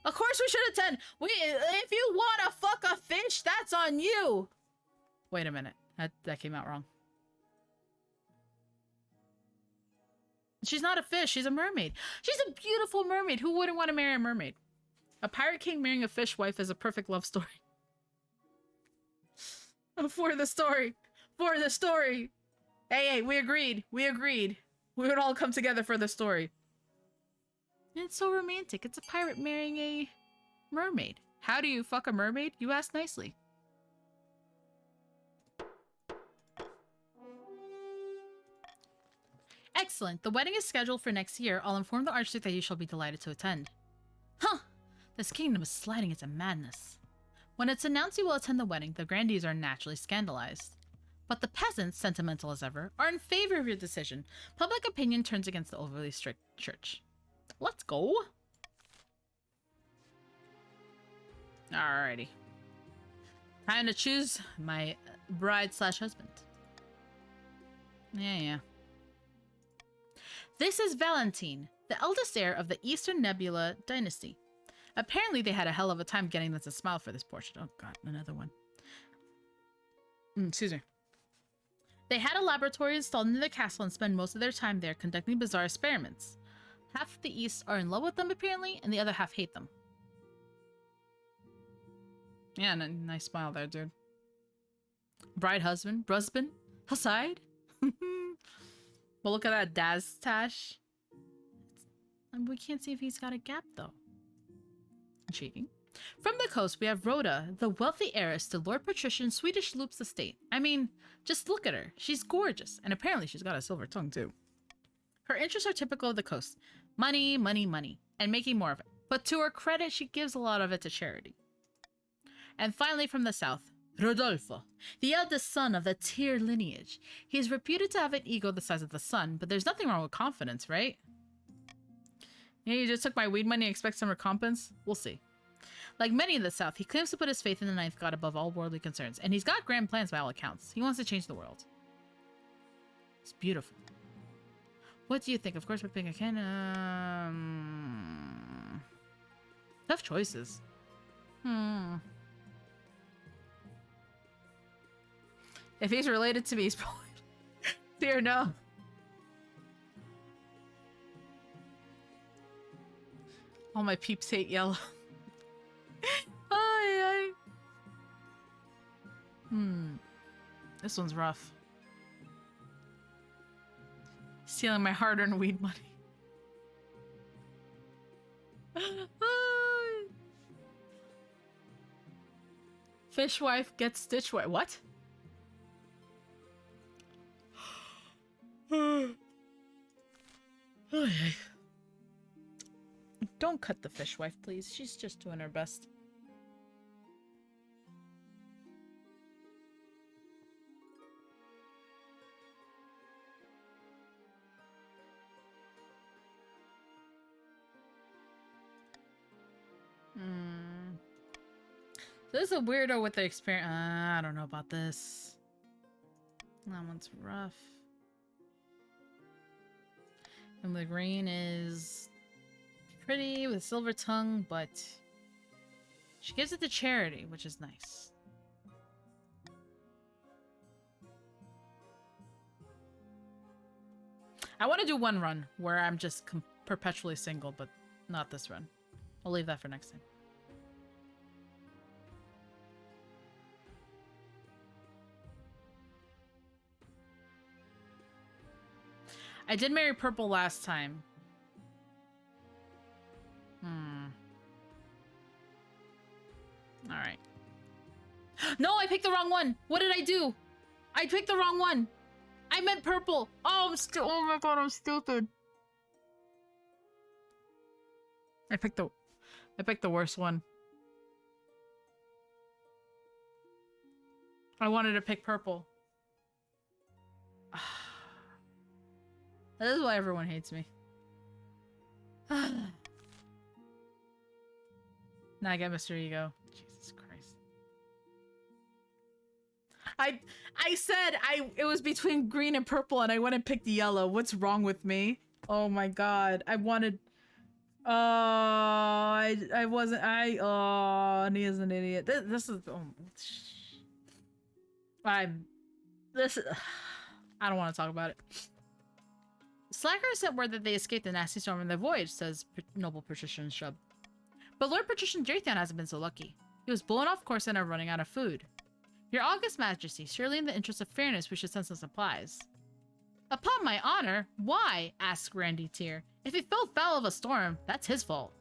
Of course we should attend! If you wanna fuck a fish, that's on you! Wait a minute. That came out wrong. She's not a fish, she's a mermaid. She's a beautiful mermaid. Who wouldn't want to marry a mermaid? A pirate king marrying a fish wife is a perfect love story. For the story. For the story. Hey, we agreed. We agreed. We would all come together for the story. And it's so romantic. It's a pirate marrying a mermaid. How do you fuck a mermaid? You ask nicely. Excellent. The wedding is scheduled for next year. I'll inform the Archduke that you shall be delighted to attend. Huh! This kingdom is sliding into madness. When it's announced you will attend the wedding, the grandees are naturally scandalized. But the peasants, sentimental as ever, are in favor of your decision. Public opinion turns against the overly strict church. Let's go! Alrighty. Time to choose my bride/husband. Yeah. This is Valentine, the eldest heir of the Eastern Nebula dynasty. Apparently they had a hell of a time getting them to smile for this portrait. Oh god, another one. Excuse me. They had a laboratory installed in the castle and spend most of their time there conducting bizarre experiments. Half of the East are in love with them apparently, and the other half hate them. Yeah, nice smile there, dude. Bride, husband, aside. But look at that Daz Tash. We can't see if he's got a gap, though. Intriguing. From the coast, we have Rhoda, the wealthy heiress to Lord Patrician Swedish Loop's estate. I mean, just look at her. She's gorgeous, and apparently she's got a silver tongue, too. Her interests are typical of the coast. Money, money, money, and making more of it. But to her credit, she gives a lot of it to charity. And finally from the south, Rodolfo, the eldest son of the Tyr lineage. He is reputed to have an ego the size of the sun, but there's nothing wrong with confidence, right? Yeah, you just took my weed money and expect some recompense? We'll see. Like many in the South, he claims to put his faith in the ninth god above all worldly concerns, and he's got grand plans by all accounts. He wants to change the world. It's beautiful. What do you think? Of course, we're picking a can. Tough choices. If he's related to me, he's probably... Dear no. All my peeps hate yellow. Ay, ay. This one's rough. Stealing my hard-earned weed money. Fishwife gets stitch wife. What? Don't cut the fishwife, please. She's just doing her best. This is a weirdo with the experience. I don't know about this. That one's rough. And the green is pretty with silver tongue, but she gives it to charity, which is nice. I want to do one run where I'm just perpetually single, but not this run. I'll leave that for next time. I did marry purple last time. Alright. No, I picked the wrong one! What did I do? I picked the wrong one! I meant purple! Oh, oh my god, I'm stupid. I picked the worst one. I wanted to pick purple. This is why everyone hates me. Now I get Mr. Ego. Jesus Christ. I said it was between green and purple and I went and picked yellow. What's wrong with me? Oh my god. I wanted... I wasn't... Nia's an idiot. This is... I don't want to talk about it. Slacker sent word that they escaped the nasty storm in their voyage, says Noble Patrician Shub. But Lord Patrician Drathion hasn't been so lucky. He was blown off course and are running out of food. Your August Majesty, surely in the interest of fairness we should send some supplies. Upon my honor, why? Asks Randy Tier. If he fell foul of a storm, that's his fault.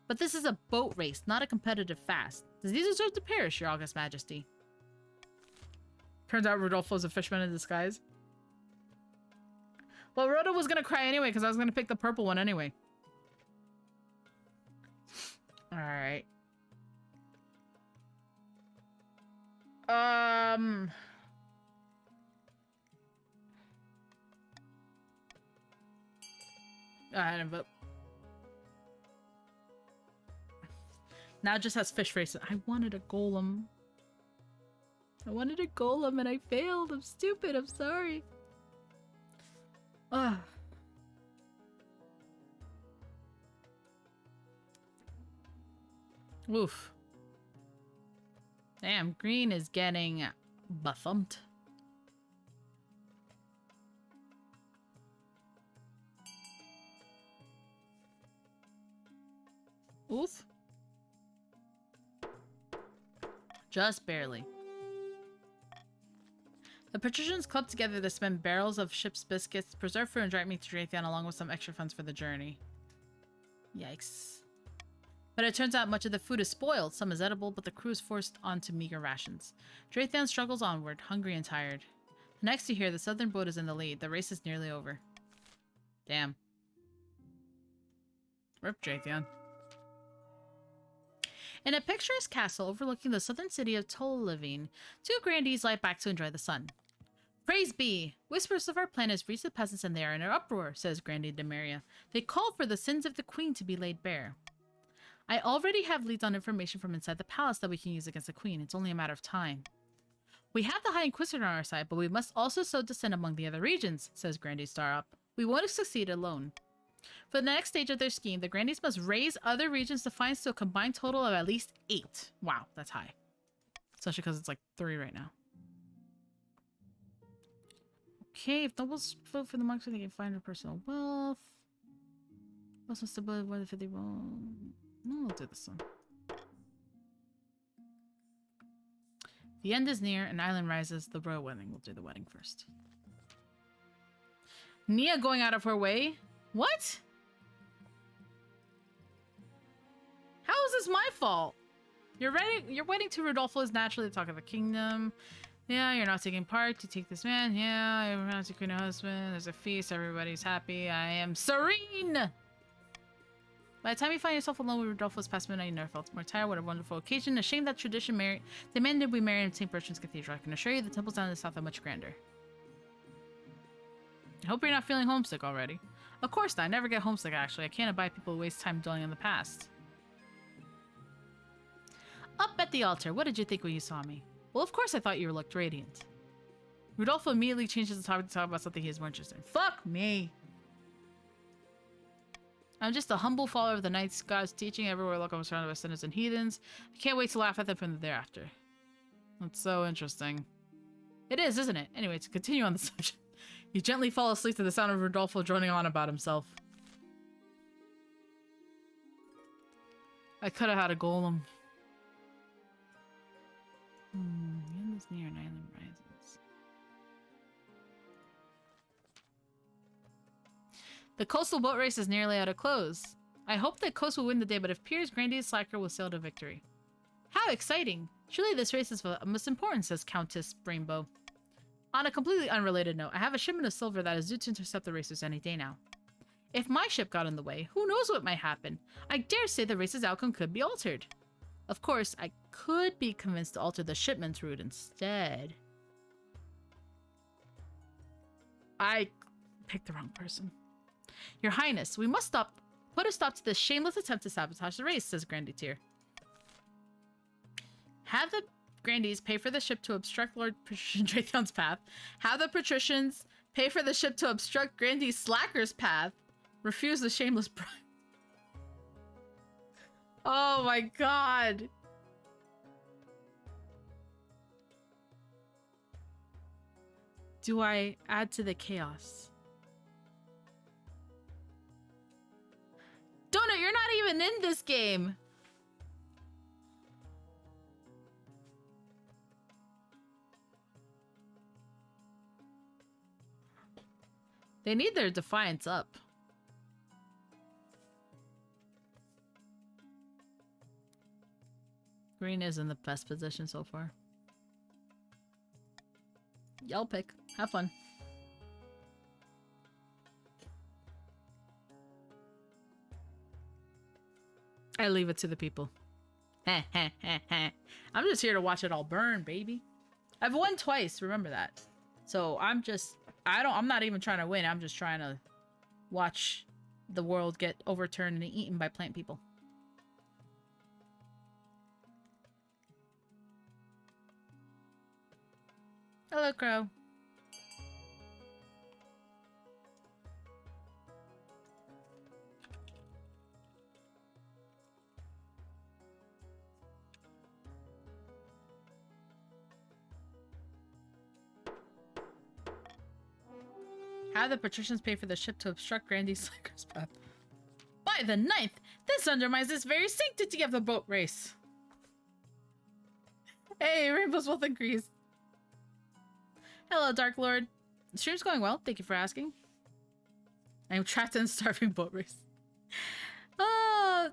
But this is a boat race, not a competitive fast. Does he deserve to perish, Your August Majesty? Turns out Rodolfo's a fishman in disguise. Well, Rhoda was gonna cry anyway, because I was gonna pick the purple one anyway. Alright. I didn't vote. Now it just has fish faces. I wanted a golem. I wanted a golem and I failed. I'm stupid. I'm sorry. Ugh. Oof. Damn, green is getting buffumped. Oof. Just barely. The patricians clubbed together to spend barrels of ship's biscuits, preserved fruit, and dried meat to Drathion, along with some extra funds for the journey. Yikes. But it turns out much of the food is spoiled. Some is edible, but the crew is forced onto meager rations. Drathion struggles onward, hungry and tired. Next you hear, the southern boat is in the lead. The race is nearly over. Damn. Rip Drathion. In a picturesque castle overlooking the southern city of Tolivine, two grandees lie back to enjoy the sun. Praise be! Whispers of our plan has reached the peasants and they are in an uproar, says Grandee Demaria. They call for the sins of the queen to be laid bare. I already have leads on information from inside the palace that we can use against the queen. It's only a matter of time. We have the High Inquisitor on our side, but we must also sow dissent among the other regions, says Grandee Starup. We won't succeed alone. For the next stage of their scheme, the Grandees must raise other regions' defiance to a combined total of at least 8. Wow, that's high. Especially because it's like 3 right now. Okay, if nobles vote for the monks, they can find their personal wealth. Also stability, whether 50 roll. No, I'll do this one. The end is near, an island rises. The royal wedding. We'll do the wedding first. Nia going out of her way? What? How is this my fault? Your wedding to Rodolfo is naturally the talk of the kingdom. Yeah, you're not taking part. You take this man. Yeah, you're not taking a husband. There's a feast. Everybody's happy. I am serene! By the time you find yourself alone with Rodolfo's past midnight, you never felt more tired. What a wonderful occasion. A shame that tradition demanded we marry in St. Bertrand's Cathedral. I can assure you the temples down in the south are much grander. I hope you're not feeling homesick already. Of course not. I never get homesick, actually. I can't abide people who waste time dwelling on the past. Up at the altar, what did you think when you saw me? Well, of course I thought you looked radiant. Rodolfo immediately changes the topic to talk about something he is more interested in. Fuck me! I'm just a humble follower of the Knights God's teaching. Everywhere I look, I'm surrounded by sinners and heathens. I can't wait to laugh at them from the thereafter. That's so interesting. It is, isn't it? Anyway, to continue on the subject. You gently fall asleep to the sound of Rodolfo droning on about himself. I could have had a golem. The end is near, an island rises. The coastal boat race is nearly out of close. I hope that Coast will win the day, but if Piers, Grandee, and Slacker will sail to victory. How exciting! Surely this race is of most importance, says Countess Rainbow. On a completely unrelated note, I have a shipment of silver that is due to intercept the racers any day now. If my ship got in the way, who knows what might happen? I dare say the race's outcome could be altered. Of course, I could be convinced to alter the shipment's route instead. I picked the wrong person. Your Highness, we must put a stop to this shameless attempt to sabotage the race, says Grandee Tyr. Have the Grandees pay for the ship to obstruct Lord Patrician Draythion's path. Have the Patricians pay for the ship to obstruct Grandee Slacker's path. Refuse the shameless bribe. Oh my god. Do I add to the chaos? Donut, you're not even in this game. They need their defiance up. Green is in the best position so far. Y'all pick. Have fun. I leave it to the people. I'm just here to watch it all burn, baby. I've won twice, remember that. So I'm not even trying to win. I'm just trying to watch the world get overturned and eaten by plant people. Hello, Crow. Have the patricians pay for the ship to obstruct Grandee Slacker's path. By the 9th, this undermines this very sanctity of the boat race. Hey, rainbows both increased. Hello, Dark Lord. The stream's going well. Thank you for asking. I am trapped in a starving boat race.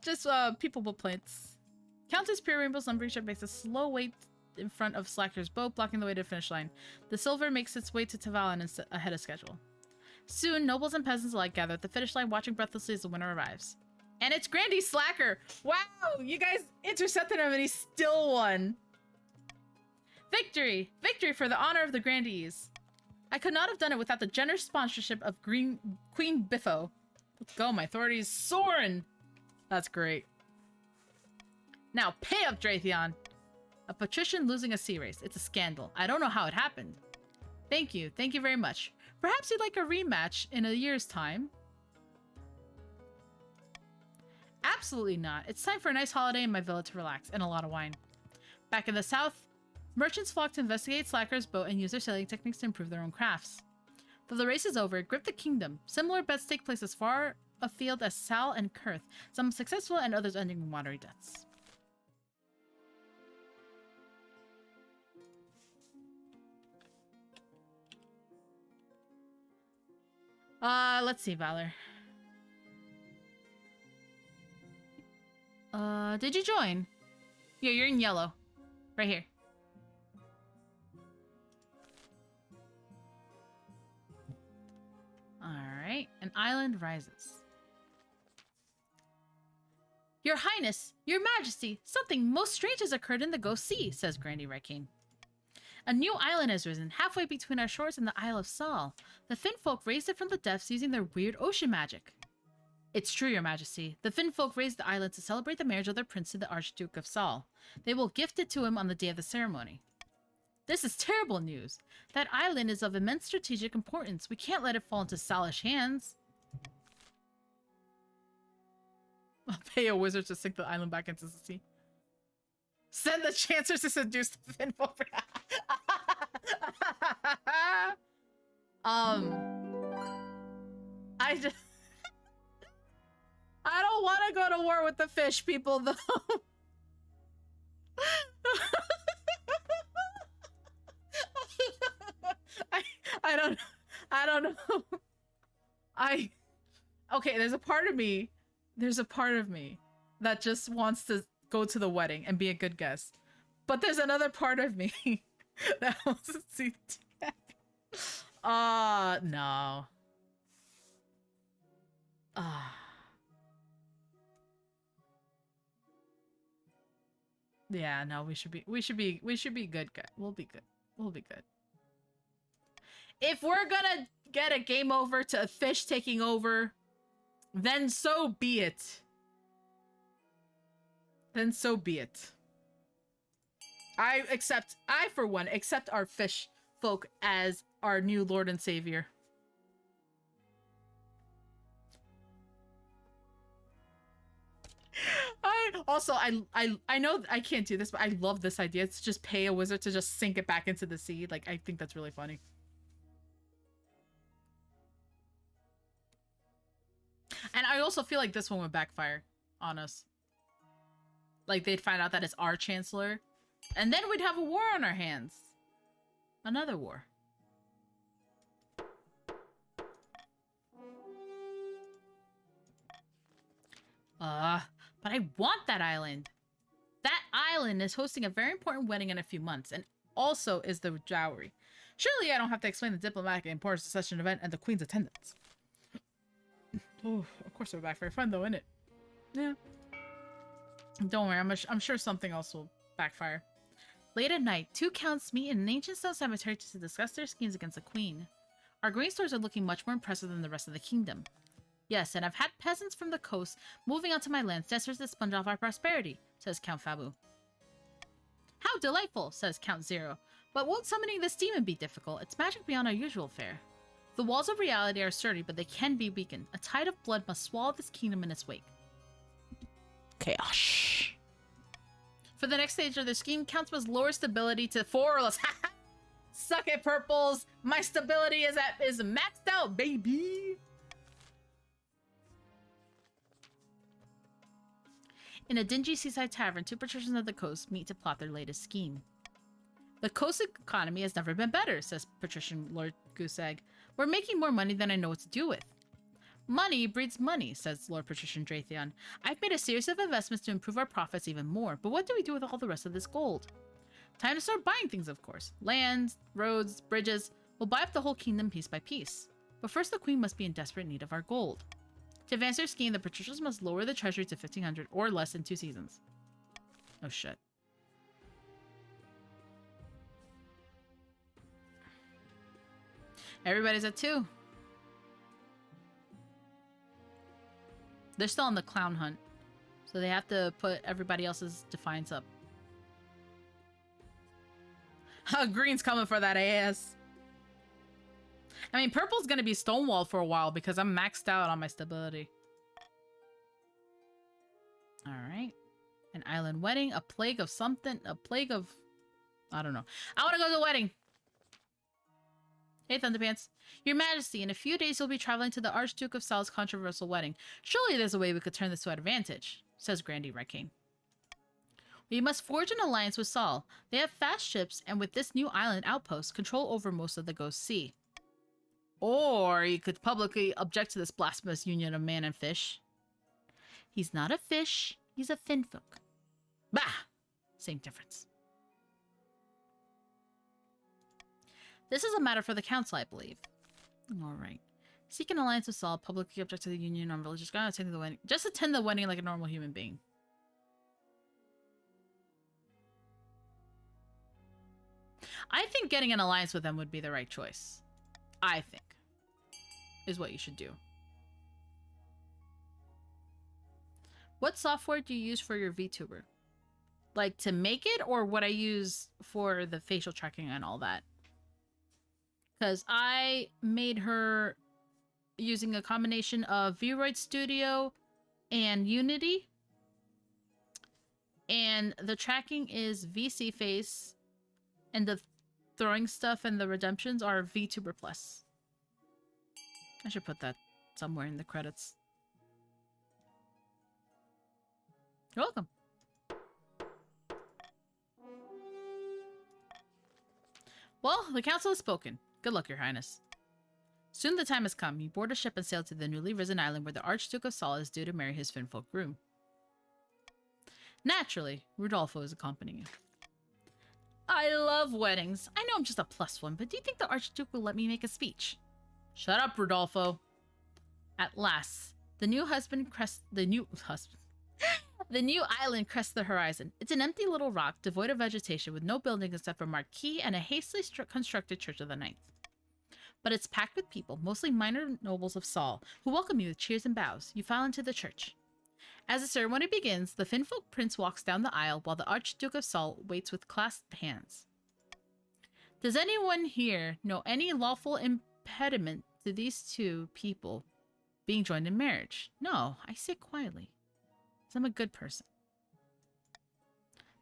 Just people with plants. Countess Pure Rainbow's lumbering ship makes a slow wait in front of Slacker's boat, blocking the way to the finish line. The silver makes its way to Tavalin ahead of schedule. Soon, nobles and peasants alike gather at the finish line, watching breathlessly as the winner arrives. And it's Grandy Slacker. Wow, you guys intercepted him and he still won. Victory! Victory for the honor of the Grandees. I could not have done it without the generous sponsorship of Queen Biffo. Let's go, my authority is soaring. That's great. Now, pay up, Dratheon. A patrician losing a sea race. It's a scandal. I don't know how it happened. Thank you. Thank you very much. Perhaps you'd like a rematch in a year's time. Absolutely not. It's time for a nice holiday in my villa to relax, and a lot of wine. Back in the south, merchants flock to investigate Slacker's boat and use their sailing techniques to improve their own crafts. Though the race is over, grip the kingdom. Similar bets take place as far afield as Sal and Kurth, some successful and others ending in watery deaths. Let's see, Valor. Did you join? Yeah, you're in yellow. Right here. Alright, an island rises. Your Highness, Your Majesty, something most strange has occurred in the Ghost Sea, says Grandy Rykane. A new island has risen, halfway between our shores and the Isle of Sol. The Finn folk raised it from the depths using their weird ocean magic. It's true, Your Majesty. The Finn folk raised the island to celebrate the marriage of their prince to the Archduke of Sol. They will gift it to him on the day of the ceremony. This is terrible news. That island is of immense strategic importance. We can't let it fall into Salish hands. I'll pay a wizard to sink the island back into the sea. Send the Chancellors to seduce the Finn folk. I don't want to go to war with the fish people, though. I don't know. Okay, there's a part of me that just wants to go to the wedding and be a good guest. But there's another part of me that wants to see death. No. Yeah, no, we should be good. We'll be good. We'll be good. If we're gonna get a game over to a fish taking over, then so be it. Then so be it. I for one, accept our fish folk as our new Lord and Savior. I know I can't do this, but I love this idea. It's just pay a wizard to just sink it back into the sea. Like, I think that's really funny. And I also feel like this one would backfire on us. Like, they'd find out that it's our chancellor, and then we'd have a war on our hands. Another war. But I want that island. That island is hosting a very important wedding in a few months, and also is the dowry. Surely I don't have to explain the diplomatic importance of such an event and the queen's attendance. Oh, of course it would backfire. Fun though, isn't it? Yeah. Don't worry, I'm sure something else will backfire. Late at night, two counts meet in an ancient stone cemetery to discuss their schemes against the queen. Our grain stores are looking much more impressive than the rest of the kingdom. Yes, and I've had peasants from the coast moving onto my lands desperate to sponge off our prosperity, says Count Fabu. How delightful, says Count Zero. But won't summoning this demon be difficult? It's magic beyond our usual fare. The walls of reality are sturdy, but they can be weakened. A tide of blood must swallow this kingdom in its wake. Chaos. For the next stage of their scheme, Counts must lower stability to 4 or less. Suck it, purples! My stability is maxed out, baby! In a dingy seaside tavern, two patricians of the coast meet to plot their latest scheme. The coast economy has never been better, says Patrician Lord Gooseegg. We're making more money than I know what to do with. Money breeds money, says Lord Patrician Dratheon. I've made a series of investments to improve our profits even more, but what do we do with all the rest of this gold? Time to start buying things, of course. Lands, roads, bridges. We'll buy up the whole kingdom piece by piece. But first the queen must be in desperate need of our gold. To advance their scheme, the patricians must lower the treasury to 1,500 or less in 2 seasons. Oh shit. Everybody's at 2. They're still on the clown hunt. So they have to put everybody else's defiance up. Green's coming for that ass. I mean, purple's gonna be stonewalled for a while because I'm maxed out on my stability. Alright. An island wedding, a plague of something, a plague of... I don't know. I want to go to the wedding! Hey, Thunderpants. Your Majesty, in a few days you'll be traveling to the Archduke of Sal's controversial wedding. Surely there's a way we could turn this to our advantage, says Grandy Redcane. We must forge an alliance with Saul. They have fast ships, and with this new island outpost, control over most of the Ghost Sea. Or you could publicly object to this blasphemous union of man and fish. He's not a fish, he's a finfolk. Bah! Same difference. This is a matter for the council, I believe. Alright. Seek an alliance with Saul, publicly object to the union on religious grounds, attend the wedding. Just attend the wedding like a normal human being. I think getting an alliance with them would be the right choice. I think. Is what you should do. What software do you use for your VTuber? Like to make it, or what I use for the facial tracking and all that? Because I made her using a combination of Vroid Studio and Unity. And the tracking is VC Face, and the throwing stuff and the redemptions are VTuber Plus. I should put that somewhere in the credits. You're welcome. Well, the council has spoken. Good luck, Your Highness. Soon the time has come. You board a ship and sail to the newly risen island where the Archduke of Sal is due to marry his finfolk groom. Naturally, Rodolfo is accompanying you. I love weddings. I know I'm just a +1, but do you think the Archduke will let me make a speech? Shut up, Rodolfo. At last, the new island crests the horizon. It's an empty little rock, devoid of vegetation, with no buildings except for a marquee and a hastily constructed Church of the Ninth. But it's packed with people, mostly minor nobles of Saul, who welcome you with cheers and bows. You file into the church. As the ceremony begins, the Finfolk prince walks down the aisle while the Archduke of Saul waits with clasped hands. Does anyone here know any lawful impediment to these two people being joined in marriage? No, I say quietly, because I'm a good person.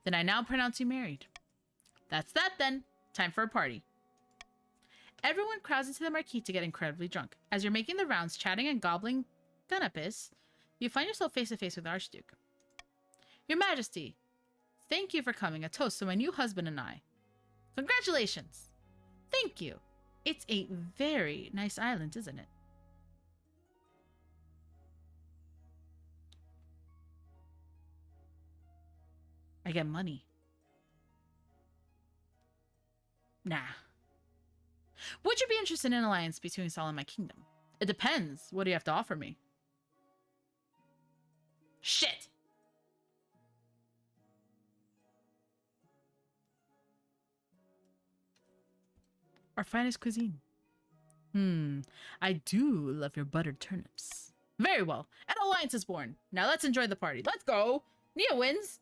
Then I now pronounce you married. That's that then. Time for a party. Everyone crowds into the marquee to get incredibly drunk. As you're making the rounds, chatting and gobbling canapes, you find yourself face to face with the Archduke. Your Majesty, thank you for coming. A toast to my new husband and I. Congratulations. Thank you. It's a very nice island, isn't it? I get money. Nah. Would you be interested in an alliance between Saul and my kingdom? It depends. What do you have to offer me? Shit! Our finest cuisine. I do love your buttered turnips. Very well. An alliance is born. Now let's enjoy the party. Let's go! Nia wins!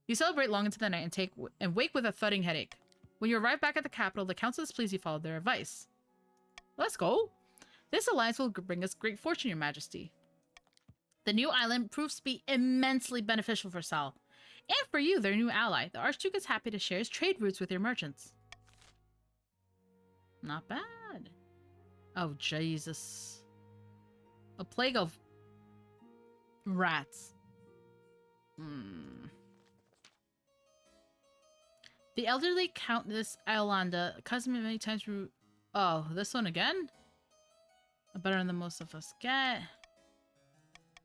You celebrate long into the night and wake with a thudding headache. When you arrive back at the capital, the council is pleased you followed their advice. Let's go! This alliance will bring us great fortune, Your Majesty. The new island proves to be immensely beneficial for Sal. And for you, their new ally. The Archduke is happy to share his trade routes with your merchants. Not bad. Oh, Jesus. A plague of rats. The elderly Countess Iolanda, cousin many times through... Oh, this one again? Better than most of us get.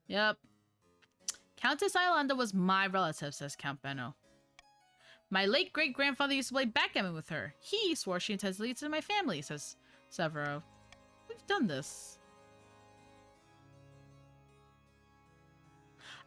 Yep. Countess Iolanda was my relative, says Count Benno. My late great-grandfather used to play backgammon with her. He swore she intends to lead to my family, says Severo. We've done this.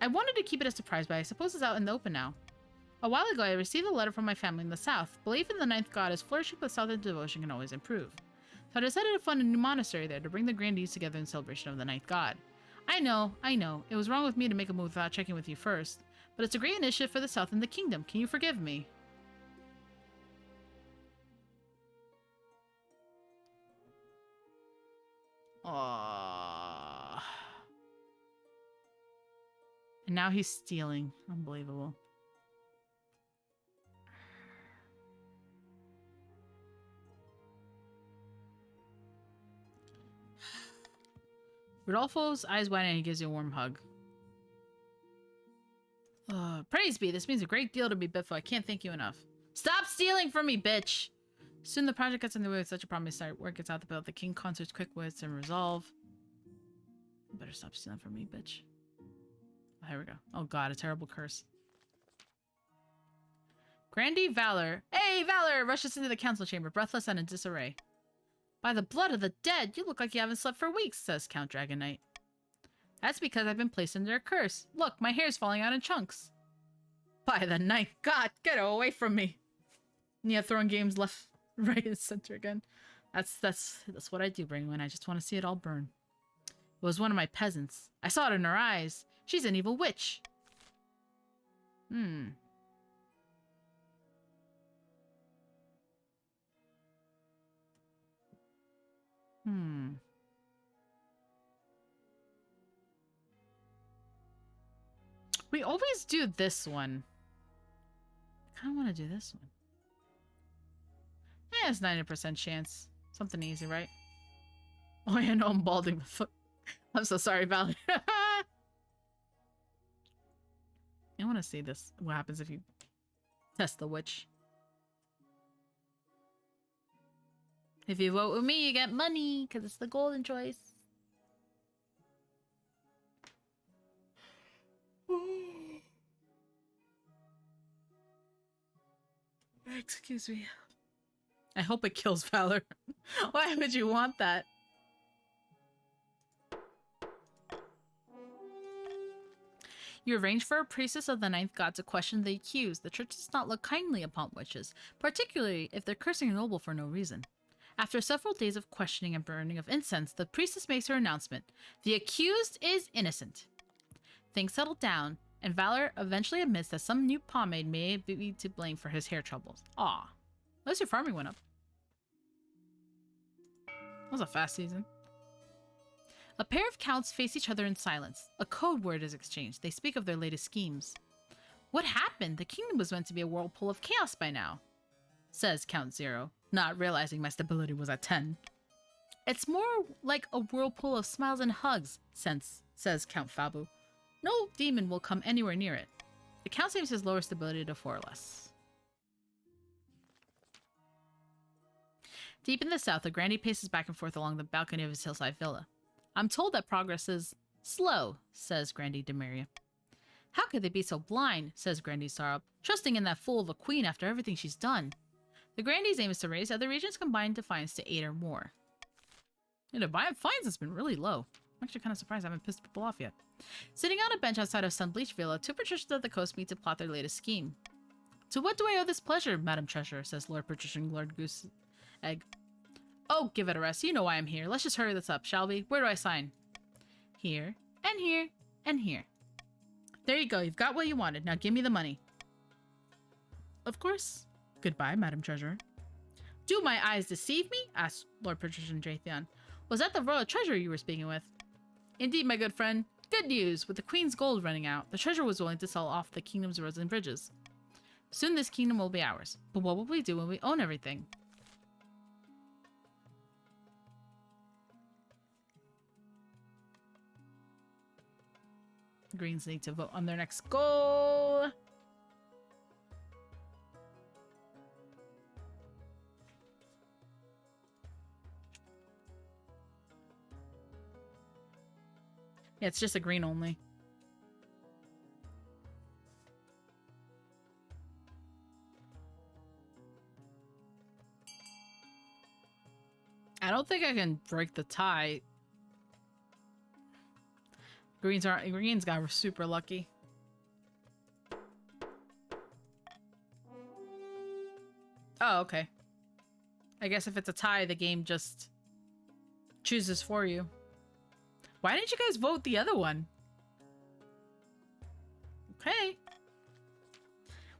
I wanted to keep it a surprise, but I suppose it's out in the open now. A while ago, I received a letter from my family in the south. Belief in the ninth god is flourishing, but southern devotion can always improve. So I decided to fund a new monastery there to bring the grandees together in celebration of the ninth god. I know. It was wrong with me to make a move without checking with you first. But it's a great initiative for the south and the kingdom. Can you forgive me? Aww. And now he's stealing. Unbelievable. Rodolfo's eyes widen and he gives you a warm hug. Praise be, this means a great deal to me, Biffo. I can't thank you enough. Stop stealing from me, bitch! Soon the project gets underway with such a promise start. Work gets out the build. The king concerts quick wits and resolve. You better stop stealing from me, bitch. Oh, here we go. Oh god, a terrible curse. Grandee Valor. Hey, Valor! Rushes into the council chamber, breathless and in disarray. By the blood of the dead, you look like you haven't slept for weeks, says Count Dragon Knight. That's because I've been placed under a curse. Look, my hair's falling out in chunks. By the ninth god, get away from me. And yeah, throwing games left, right, and center again. That's what I do, Brainwin. I just want to see it all burn. It was one of my peasants. I saw it in her eyes. She's an evil witch. Hmm. We always do this one. I kind of want to do this one. It's 90% chance. Something easy, right? Oh, yeah, no, I'm balding. I'm so sorry, Valley. I want to see this. What happens if you test the witch? If you vote with me, you get money, because it's the golden choice. Excuse me. I hope it kills Valor. Why would you want that? You arrange for a priestess of the ninth god to question the accused. The church does not look kindly upon witches, particularly if they're cursing a noble for no reason. After several days of questioning and burning of incense, the priestess makes her announcement. The accused is innocent. Things settle down, and Valor eventually admits that some new pomade may be to blame for his hair troubles. Aw. At least your farming went up. That was a fast season. A pair of counts face each other in silence. A code word is exchanged. They speak of their latest schemes. What happened? The kingdom was meant to be a whirlpool of chaos by now, says Count Zero, not realizing my stability was at 10. It's more like a whirlpool of smiles and hugs, says Count Fabu. No demon will come anywhere near it. The count saves his lower stability to 4 or less. Deep in the south, the grandee paces back and forth along the balcony of his hillside villa. I'm told that progress is slow, says Grandee Demaria. How could they be so blind, says Grandee Sarup, trusting in that fool of a queen after everything she's done? The Grandee's aim is to raise other regions' combined defiance to 8 or more. Yeah, defiance has been really low. I'm actually kind of surprised I haven't pissed people off yet. Sitting on a bench outside of Sunbleach Villa, 2 patricians of the coast meet to plot their latest scheme. To what do I owe this pleasure, Madam Treasurer, says Lord Patrician Lord Goose Egg. Oh, give it a rest. You know why I'm here. Let's just hurry this up, shall we? Where do I sign? Here, and here, and here. There you go. You've got what you wanted. Now give me the money. Of course. Goodbye, Madam Treasurer. Do my eyes deceive me? Asked Lord Patrician Dratheon. Was that the royal treasurer you were speaking with? Indeed, my good friend. Good news. With the queen's gold running out, the treasurer was willing to sell off the kingdom's roads and bridges. Soon this kingdom will be ours. But what will we do when we own everything? Greens need to vote on their next goal. Yeah, it's just a green only. I don't think I can break the tie. Greens got super lucky. Oh, okay. I guess if it's a tie, the game just chooses for you. Why didn't you guys vote the other one? Okay.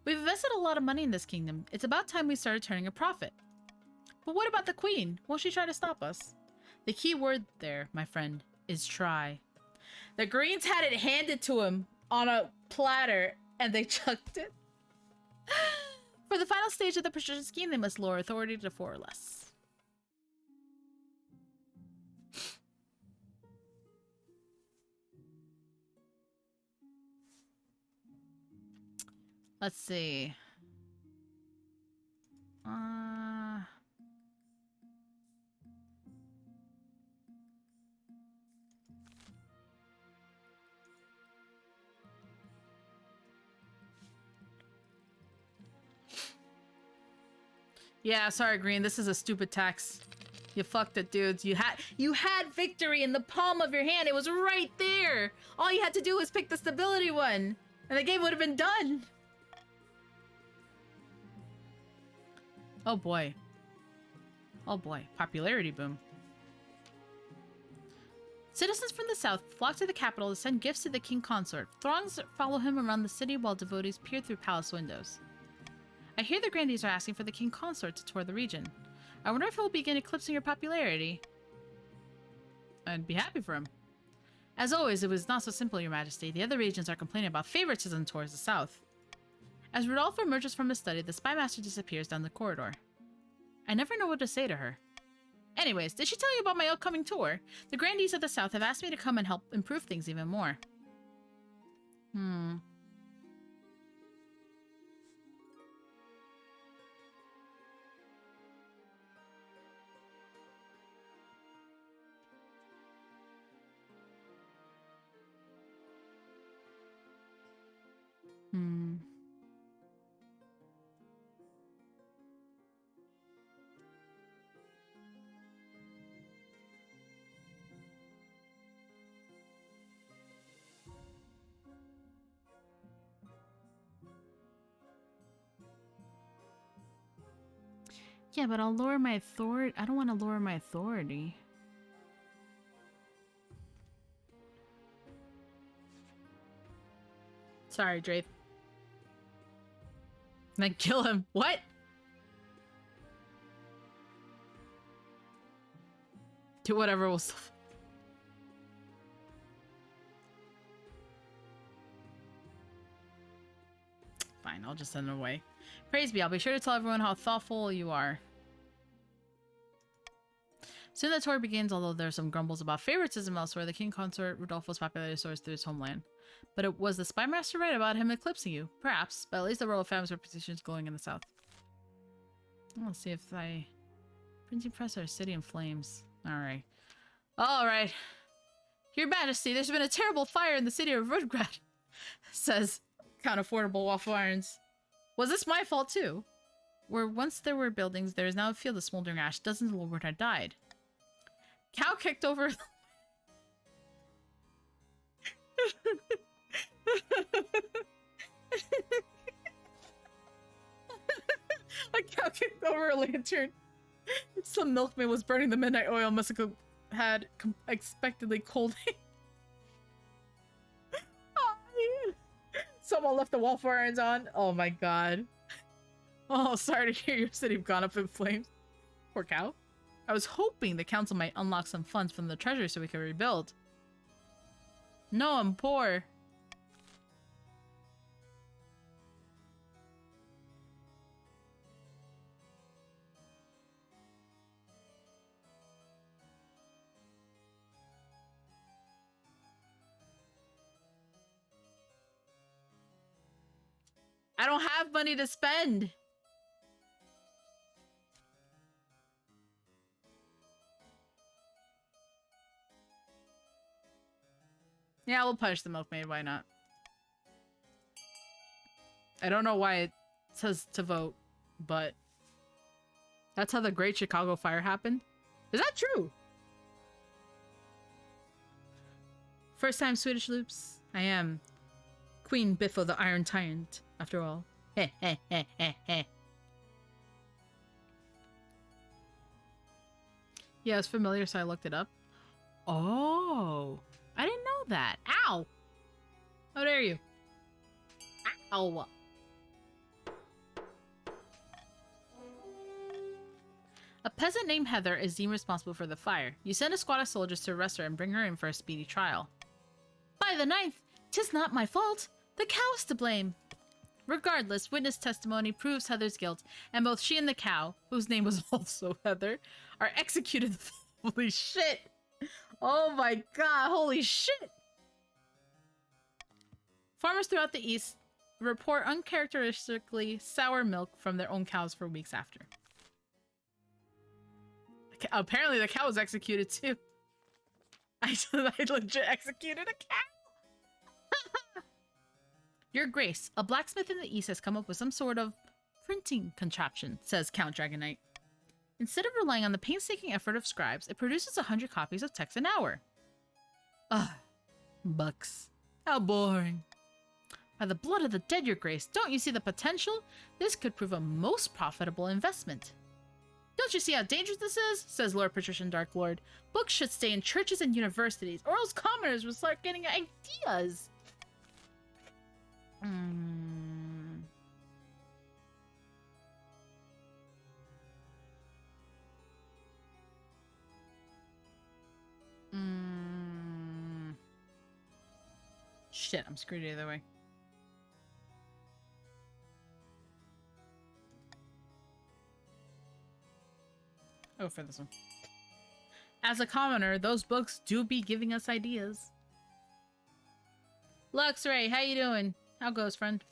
We've invested a lot of money in this kingdom. It's about time we started turning a profit. But what about the queen? Won't she try to stop us? The key word there, my friend, is try. The Greens had it handed to him on a platter, and they chucked it. For the final stage of the precision scheme, they must lower authority to 4 or less. Let's see. Yeah, sorry, Green. This is a stupid tax. You fucked it, dudes. You had victory in the palm of your hand. It was right there. All you had to do was pick the stability one, and the game would have been done. Oh boy. Oh boy. Popularity boom. Citizens from the south flock to the capital to send gifts to the king consort. Throngs follow him around the city while devotees peer through palace windows. I hear the grandees are asking for the king consort to tour the region. I wonder if he'll begin eclipsing your popularity. I'd be happy for him. As always, it was not so simple, your majesty. The other regions are complaining about favoritism towards the south. As Rodolfo emerges from his study, the spy master disappears down the corridor. I never know what to say to her. Anyways, did she tell you about my upcoming tour? The grandees of the south have asked me to come and help improve things even more. Yeah, but I'll lower my authority. I don't want to lower my authority. Sorry, Draith. Then kill him. What? Do whatever will still... Fine, I'll just send him away. Praise be, I'll be sure to tell everyone how thoughtful you are. Soon the tour begins, although there are some grumbles about favoritism elsewhere. The king consort Rodolfo's popularity soars through his homeland. But it was the spy master right about him eclipsing you? Perhaps, but at least the royal family's reputation is glowing in the south. Let's see if I... Printing press our city in flames. Alright. Alright. Your majesty, there's been a terrible fire in the city of Rudgrad, says Count Affordable Waffle Irons. Was this my fault too? Where once there were buildings, there is now a field of smoldering ash. Dozens of Lord had died. Cow kicked over... A cow kicked over a lantern. Some milkman was burning the midnight oil. Must have had unexpectedly cold. Someone left the waffle irons on. Oh my god. Oh, sorry to hear your city gone up in flames. Poor cow. I was hoping the council might unlock some funds from the treasury so we could rebuild. No, I'm poor. I don't have money to spend. Yeah, we'll punish the milkmaid. Why not? I don't know why it says to vote, but that's how the Great Chicago Fire happened. Is that true? First time Swedish loops. I am Queen Biffo the Iron Tyrant, after all. Heh heh heh heh heh. Yeah, it's familiar, so I looked it up. Oh, I didn't know that. Ow! How dare you? Ow! A peasant named Heather is deemed responsible for the fire. You send a squad of soldiers to arrest her and bring her in for a speedy trial. By the 9th, 'tis not my fault. The cow is to blame. Regardless, witness testimony proves Heather's guilt, and both she and the cow, whose name was also Heather, are executed. Holy shit! Oh my god, holy shit! Farmers throughout the East report uncharacteristically sour milk from their own cows for weeks after. Apparently the cow was executed too. I legit executed a cow! Your Grace, a blacksmith in the East has come up with some sort of printing contraption, says Count Dragonite. Instead of relying on the painstaking effort of scribes, it produces 100 copies of text an hour. Ugh. Bucks. How boring. By the blood of the dead, Your Grace, don't you see the potential? This could prove a most profitable investment. Don't you see how dangerous this is? Says Lord Patrician Dark Lord. Books should stay in churches and universities, or else commoners will start getting ideas. Shit, I'm screwed either way. Oh, for this one. As a commoner, those books do be giving us ideas. Luxray, how you doing? How goes, friend?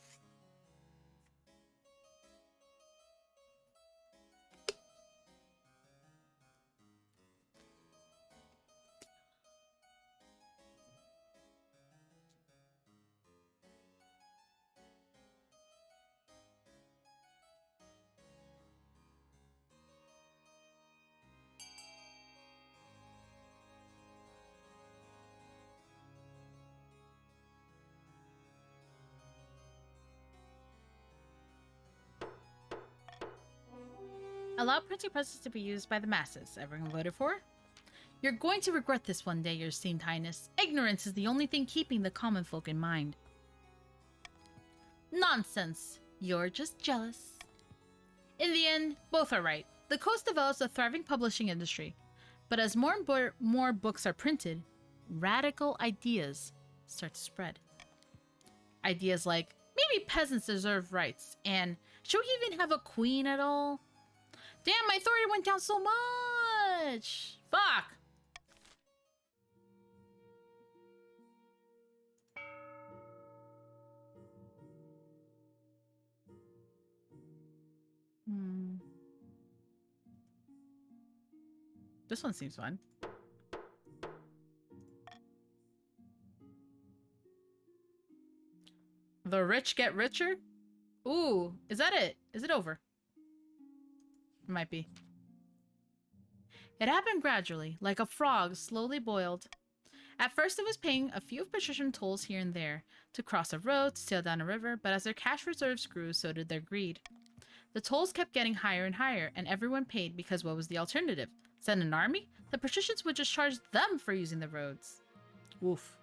Allow printing presses to be used by the masses. Everyone voted for? You're going to regret this one day, Your Esteemed Highness. Ignorance is the only thing keeping the common folk in mind. Nonsense. You're just jealous. In the end, both are right. The coast develops a thriving publishing industry. But as more and more books are printed, radical ideas start to spread. Ideas like, maybe peasants deserve rights, and should we even have a queen at all? Damn, my authority went down so much! Fuck! This one seems fun. The rich get richer? Ooh, is that it? Is it over? It might be. It happened gradually, like a frog slowly boiled. At first it was paying a few patrician tolls here and there, to cross a road, to sail down a river, but as their cash reserves grew, so did their greed. The tolls kept getting higher and higher, and everyone paid because what was the alternative? Send an army? The patricians would just charge them for using the roads. Oof.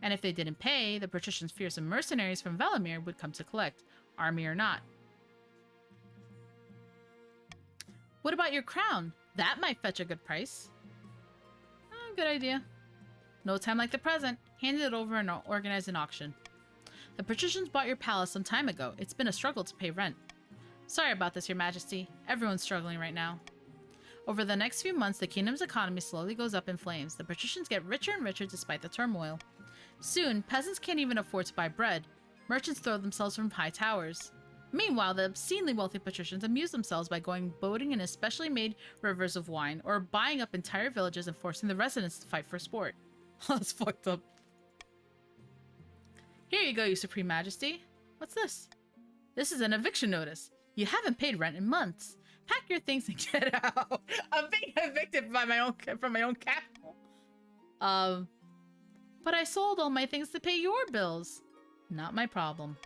And if they didn't pay, the patricians' fearsome mercenaries from Velimir would come to collect, army or not. What about your crown? That might fetch a good price. Good idea. No time like the present. Hand it over and organize an auction. The patricians bought your palace some time ago. It's been a struggle to pay rent. Sorry about this, Your Majesty. Everyone's struggling right now. Over the next few months, the kingdom's economy slowly goes up in flames. The patricians get richer and richer despite the turmoil. Soon, peasants can't even afford to buy bread. Merchants throw themselves from high towers. Meanwhile, the obscenely wealthy patricians amuse themselves by going boating in especially made rivers of wine, or buying up entire villages and forcing the residents to fight for sport. That's fucked up. Here you go, Your Supreme Majesty. What's this? This is an eviction notice. You haven't paid rent in months. Pack your things and get out. I'm being evicted by from my own capital. But I sold all my things to pay your bills. Not my problem.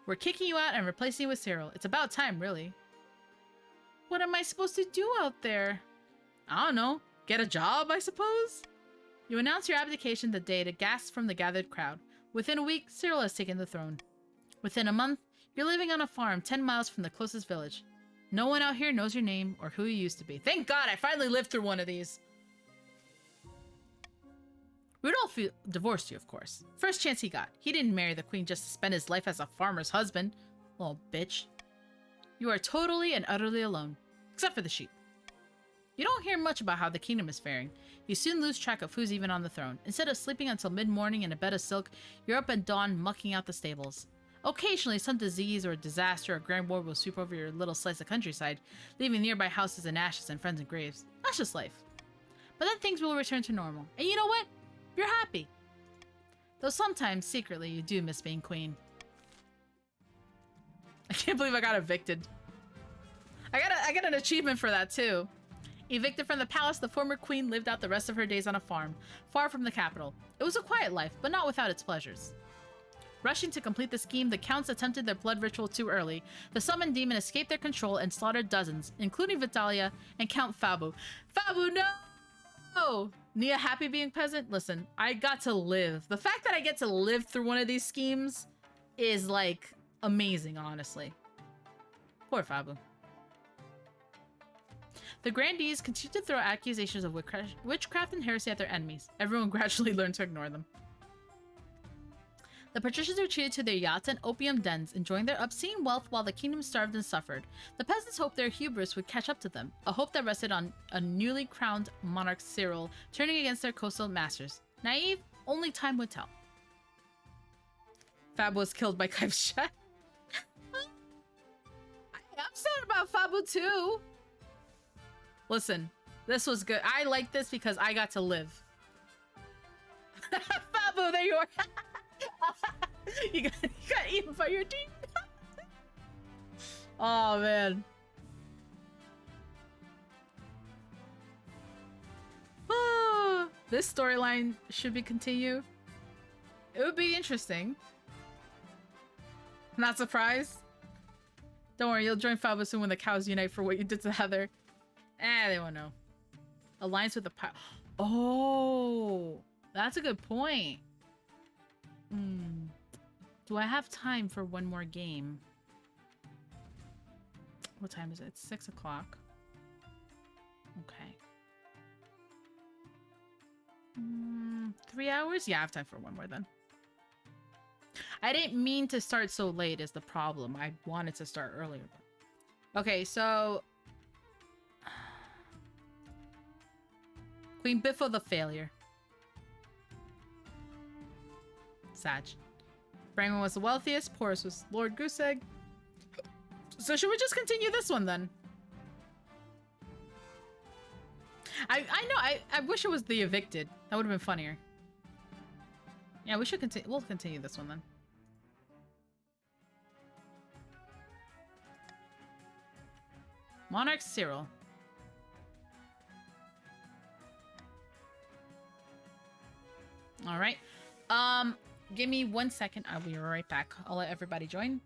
We're kicking you out and replacing you with Cyril. It's about time, really. What am I supposed to do out there? I don't know. Get a job, I suppose? You announce your abdication the day to gasps from the gathered crowd. Within a week, Cyril has taken the throne. Within a month, you're living on a farm 10 miles from the closest village. No one out here knows your name or who you used to be. Thank God I finally lived through one of these. Rudolph divorced you, of course. First chance he got. He didn't marry the queen just to spend his life as a farmer's husband. Little bitch. You are totally and utterly alone. Except for the sheep. You don't hear much about how the kingdom is faring. You soon lose track of who's even on the throne. Instead of sleeping until mid-morning in a bed of silk, you're up at dawn mucking out the stables. Occasionally, some disease or disaster or grand war will sweep over your little slice of countryside, leaving nearby houses in ashes and friends in graves. That's just life. But then things will return to normal. And you know what? You're happy. Though sometimes, secretly, you do miss being queen. I can't believe I got evicted. I got an achievement for that, too. Evicted from the palace, the former queen lived out the rest of her days on a farm, far from the capital. It was a quiet life, but not without its pleasures. Rushing to complete the scheme, the counts attempted their blood ritual too early. The summoned demon escaped their control and slaughtered dozens, including Vitalia and Count Fabu. Fabu, no! Nia happy being peasant? Listen, I got to live. The fact that I get to live through one of these schemes is, like, amazing, honestly. Poor Fabu. The grandees continued to throw accusations of witchcraft and heresy at their enemies. Everyone gradually learned to ignore them. The patricians retreated to their yachts and opium dens, enjoying their obscene wealth while the kingdom starved and suffered. The peasants hoped their hubris would catch up to them, a hope that rested on a newly crowned monarch Cyril, turning against their coastal masters. Naive? Only time would tell. Fab was killed by Kaivshat. I'm sad about Fabu too. Listen, this was good. I like this because I got to live. Fabu, there you are. you got eaten by your team. Oh, man. This storyline should be continued. It would be interesting. Not surprised. Don't worry, you'll join Fabu soon when the cows unite for what you did to Heather. They won't know. Alliance with the Oh, that's a good point. Do I have time for one more game? What time is it? It's 6 o'clock. Okay. 3 hours? Yeah, I have time for one more then. I didn't mean to start so late is the problem. I wanted to start earlier. Okay, so... Queen Biffo the failure. Sag. Brangman was the wealthiest, Porus was Lord Gooseegg. So should we just continue this one then? I know, I wish it was the evicted. That would have been funnier. Yeah, we should continue. We'll continue this one then. Monarch Cyril. All right. Give me 1 second. I'll be right back. I'll let everybody join.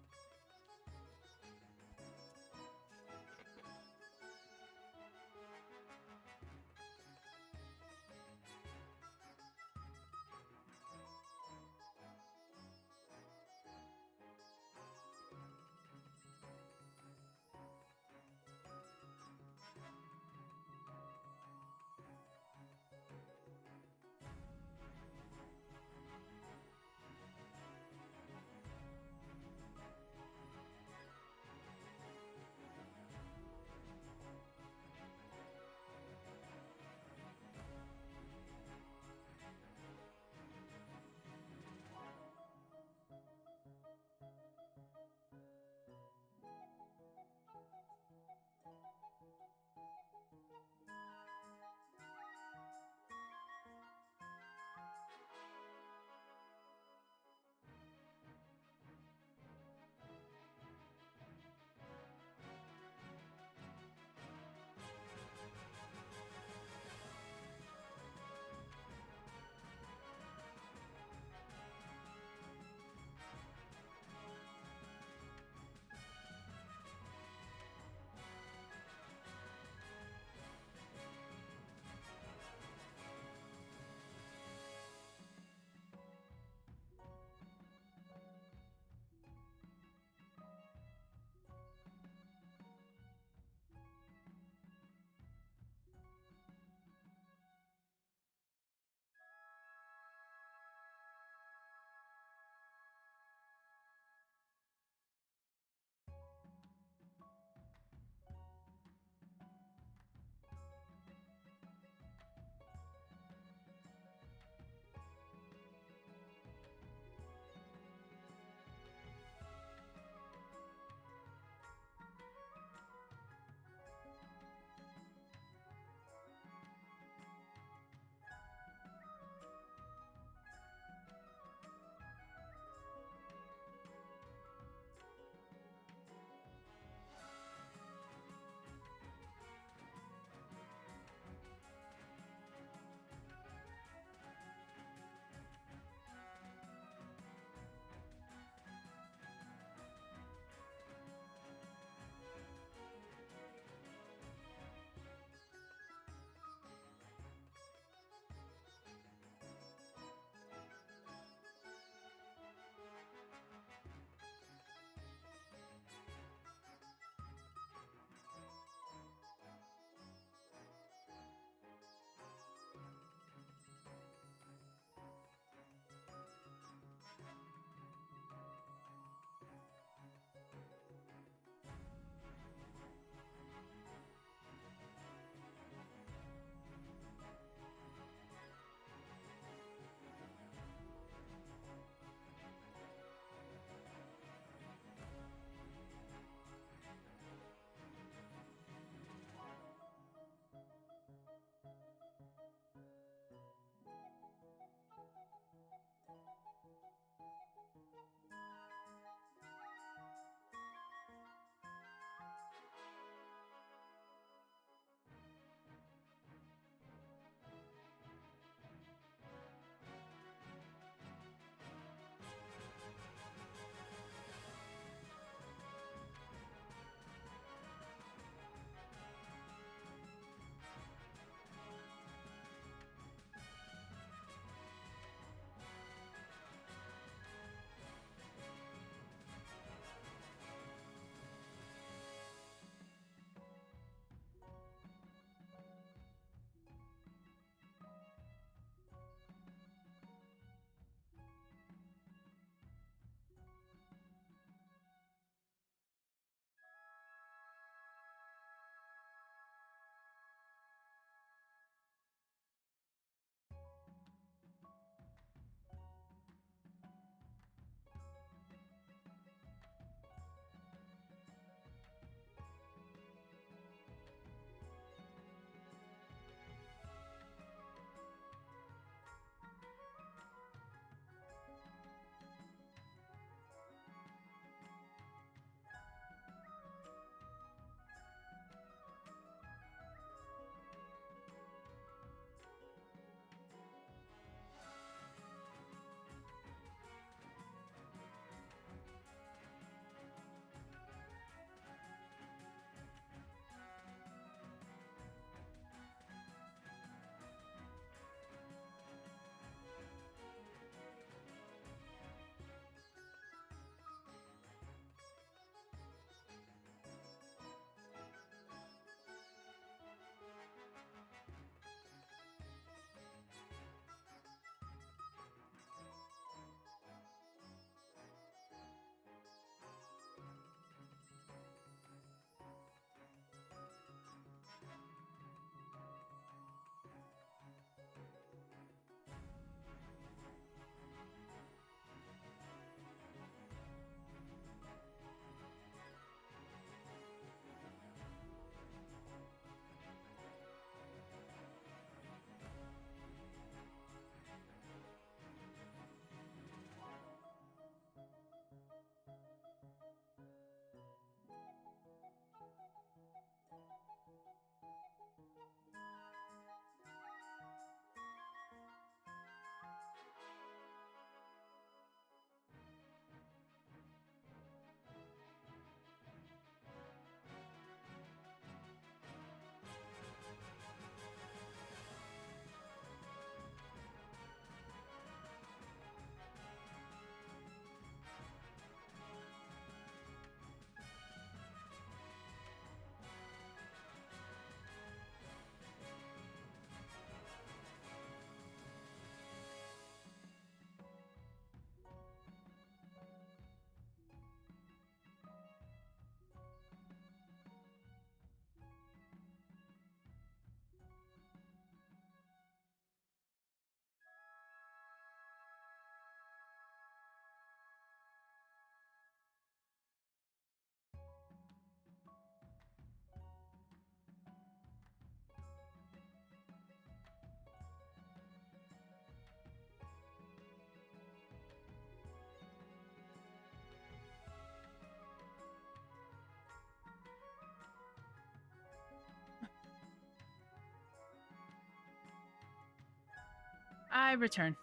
return.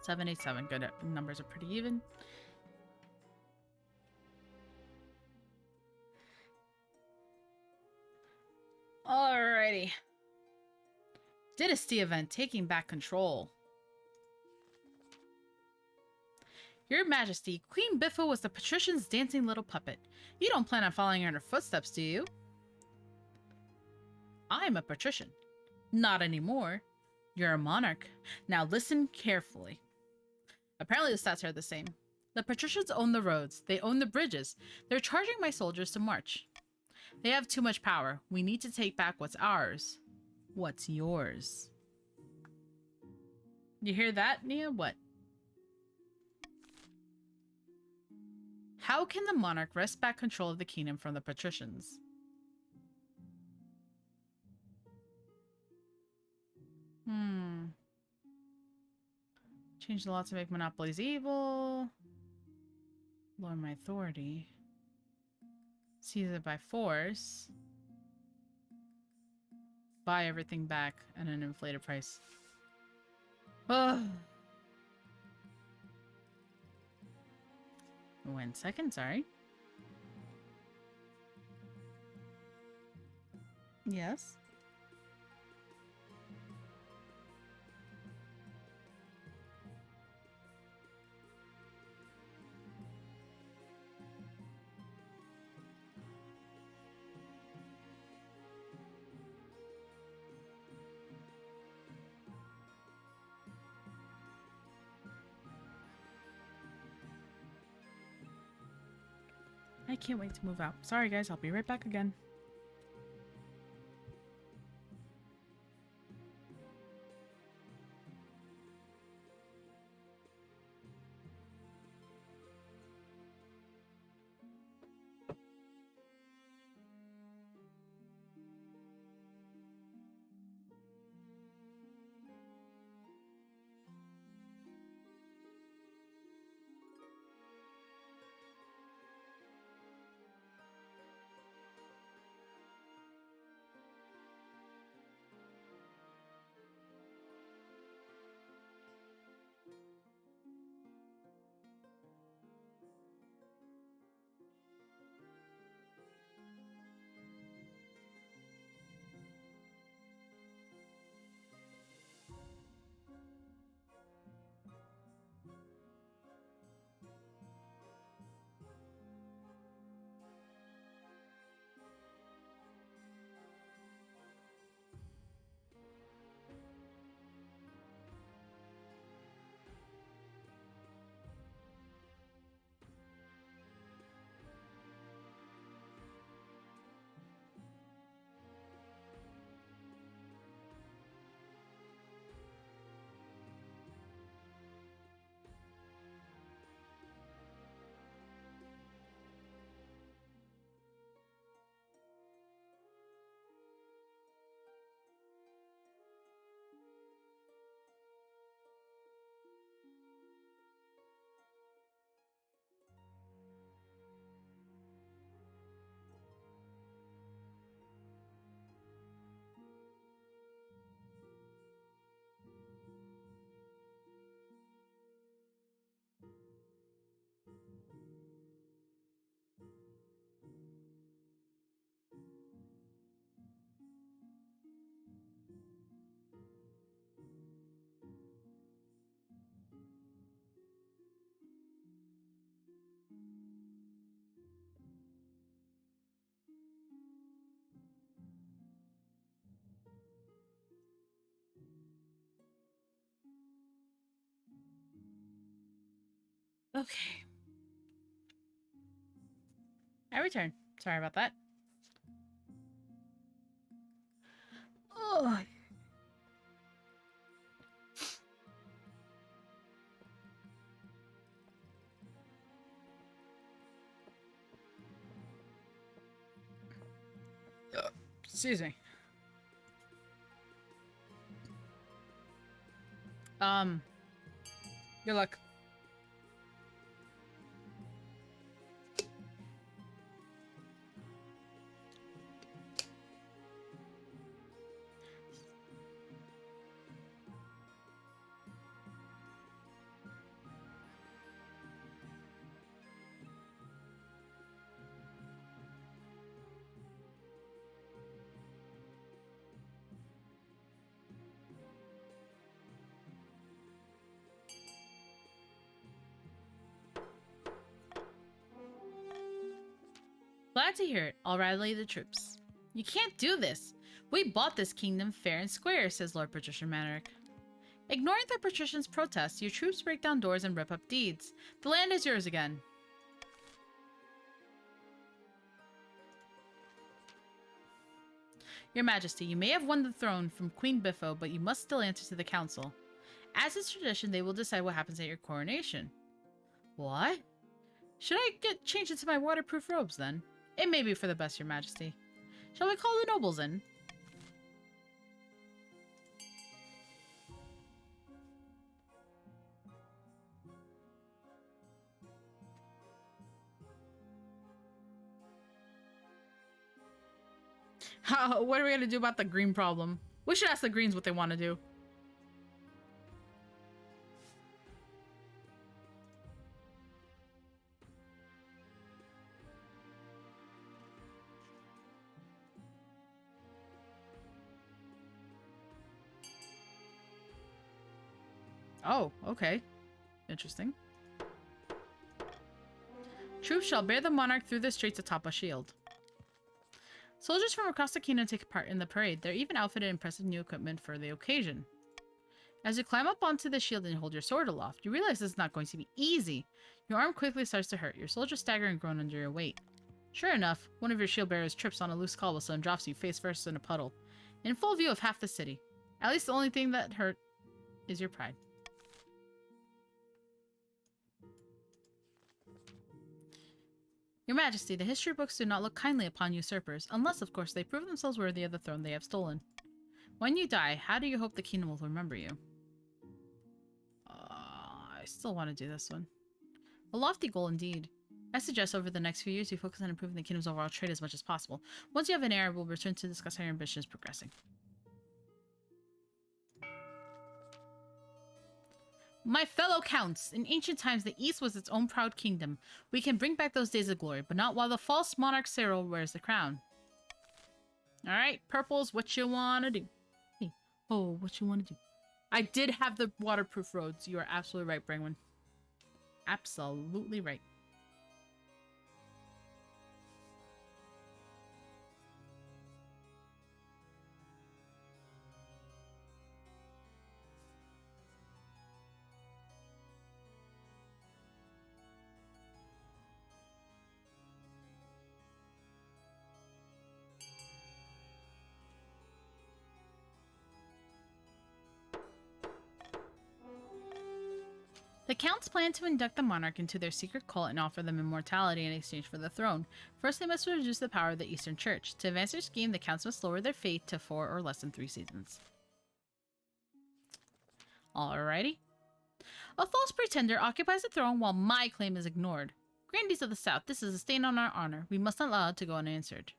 787. Good. Numbers are pretty even. Alrighty. Dynasty event. Taking back control. Your Majesty, Queen Biffa was the patrician's dancing little puppet. You don't plan on following in her footsteps, do you? I'm a patrician. Not anymore. You're a monarch. Now listen carefully. Apparently the stats are the same. The patricians own the roads. They own the bridges. They're charging my soldiers to march. They have too much power. We need to take back what's ours. What's yours? You hear that, Nia? What? How can the monarch wrest back control of the kingdom from the patricians? Change the law to make monopolies evil. Lower my authority. Seize it by force. Buy everything back at an inflated price. Ugh. 1 second, sorry. Yes. I can't wait to move out. Sorry guys, I'll be right back again. Okay. I return. Sorry about that. Oh. Excuse me. Good luck. Glad to hear it. I'll rally the troops. You can't do this. We bought this kingdom fair and square, says Lord Patrician Manerick. Ignoring the patricians' protests, your troops break down doors and rip up deeds. The land is yours again. Your Majesty, you may have won the throne from Queen Biffo, but you must still answer to the council. As is tradition, they will decide what happens at your coronation. What? Should I get changed into my waterproof robes, then? It may be for the best, Your Majesty. Shall we call the nobles in? What are we gonna do about the green problem? We should ask the greens what they want to do. Oh, okay. Interesting. Troops shall bear the monarch through the streets atop a shield. Soldiers from across the kingdom take part in the parade. They're even outfitted in impressive new equipment for the occasion. As you climb up onto the shield and hold your sword aloft, you realize this is not going to be easy. Your arm quickly starts to hurt. Your soldiers stagger and groan under your weight. Sure enough, one of your shield bearers trips on a loose cobblestone and drops you face first in a puddle, in full view of half the city. At least the only thing that hurt is your pride. Your Majesty, the history books do not look kindly upon usurpers, unless, of course, they prove themselves worthy of the throne they have stolen. When you die, how do you hope the kingdom will remember you? I still want to do this one. A lofty goal indeed. I suggest over the next few years you focus on improving the kingdom's overall trade as much as possible. Once you have an heir, we'll return to discuss how your ambition is progressing. My fellow counts, in ancient times the East was its own proud kingdom. We can bring back those days of glory, but not while the false monarch Cyril wears the crown. Alright, purples, what you wanna do? Hey, oh, what you wanna do? I did have the waterproof roads. You are absolutely right, Brangwin. Absolutely right. The counts plan to induct the monarch into their secret cult and offer them immortality in exchange for the throne. First, they must reduce the power of the Eastern Church. To advance their scheme, the counts must lower their fate to 4 or less than 3 seasons. Alrighty. A false pretender occupies the throne while my claim is ignored. Grandees of the South, this is a stain on our honor. We must not allow it to go unanswered.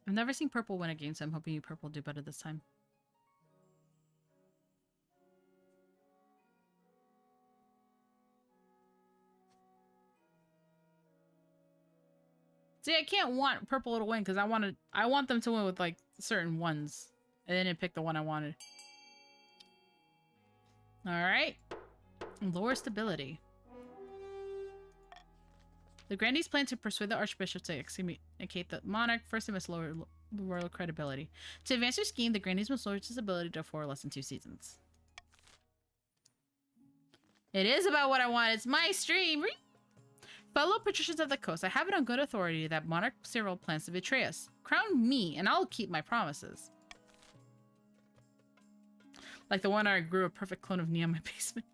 I've never seen purple win a game, so I'm hoping you purple do better this time. See, I can't want purple to win because I want them to win with like certain ones. And then pick the one I wanted. Alright. Lower stability. The grandees plan to persuade the archbishop to excommunicate the monarch. First, they must lower royal credibility. To advance their scheme, the grandees must lower its ability to 4 or less than 2 seasons. It is about what I want. It's my stream. Fellow patricians of the coast, I have it on good authority that Monarch Cyril plans to betray us. Crown me, and I'll keep my promises. Like the one I grew a perfect clone of me in my basement.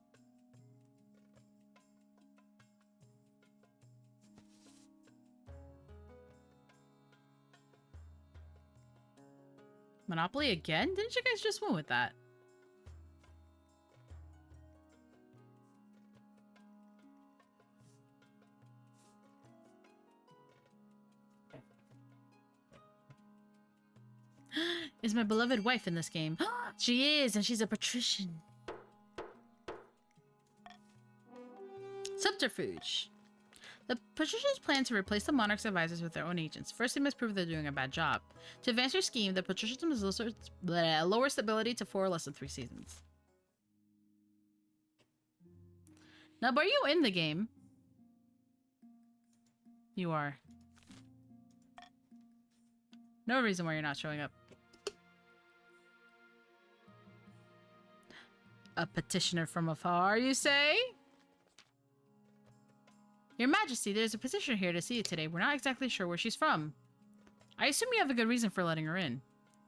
Monopoly again? Didn't you guys just win with that? Is my beloved wife in this game? She is, and she's a patrician. Subterfuge. The patricians plan to replace the monarch's advisors with their own agents. First, they must prove they're doing a bad job. To advance their scheme, the patricians must lower stability to 4 or less than 3 seasons. Now, are you in the game? You are. No reason why you're not showing up. A petitioner from afar, you say? Your Majesty, there's a petitioner here to see you today. We're not exactly sure where she's from. I assume you have a good reason for letting her in.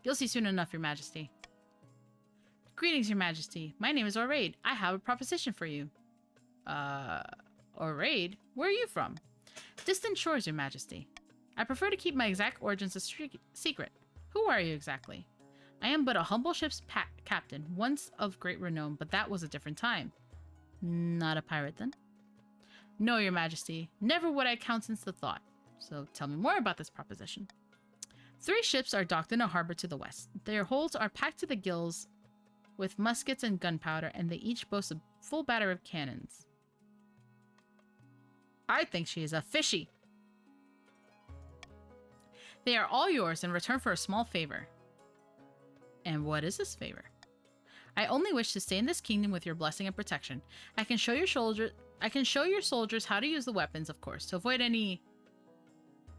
You'll see soon enough, Your Majesty. Greetings, Your Majesty. My name is Oraid. I have a proposition for you. Oraid? Where are you from? Distant shores, Your Majesty. I prefer to keep my exact origins a secret. Who are you exactly? I am but a humble ship's captain, once of great renown, but that was a different time. Not a pirate, then? No, Your Majesty. Never would I countenance the thought. So tell me more about this proposition. 3 ships are docked in a harbor to the west. Their holds are packed to the gills with muskets and gunpowder, and they each boast a full battery of cannons. I think she is a fishy. They are all yours in return for a small favor. And what is this favor? I only wish to stay in this kingdom with your blessing and protection. I can show your soldiers how to use the weapons, of course, to avoid any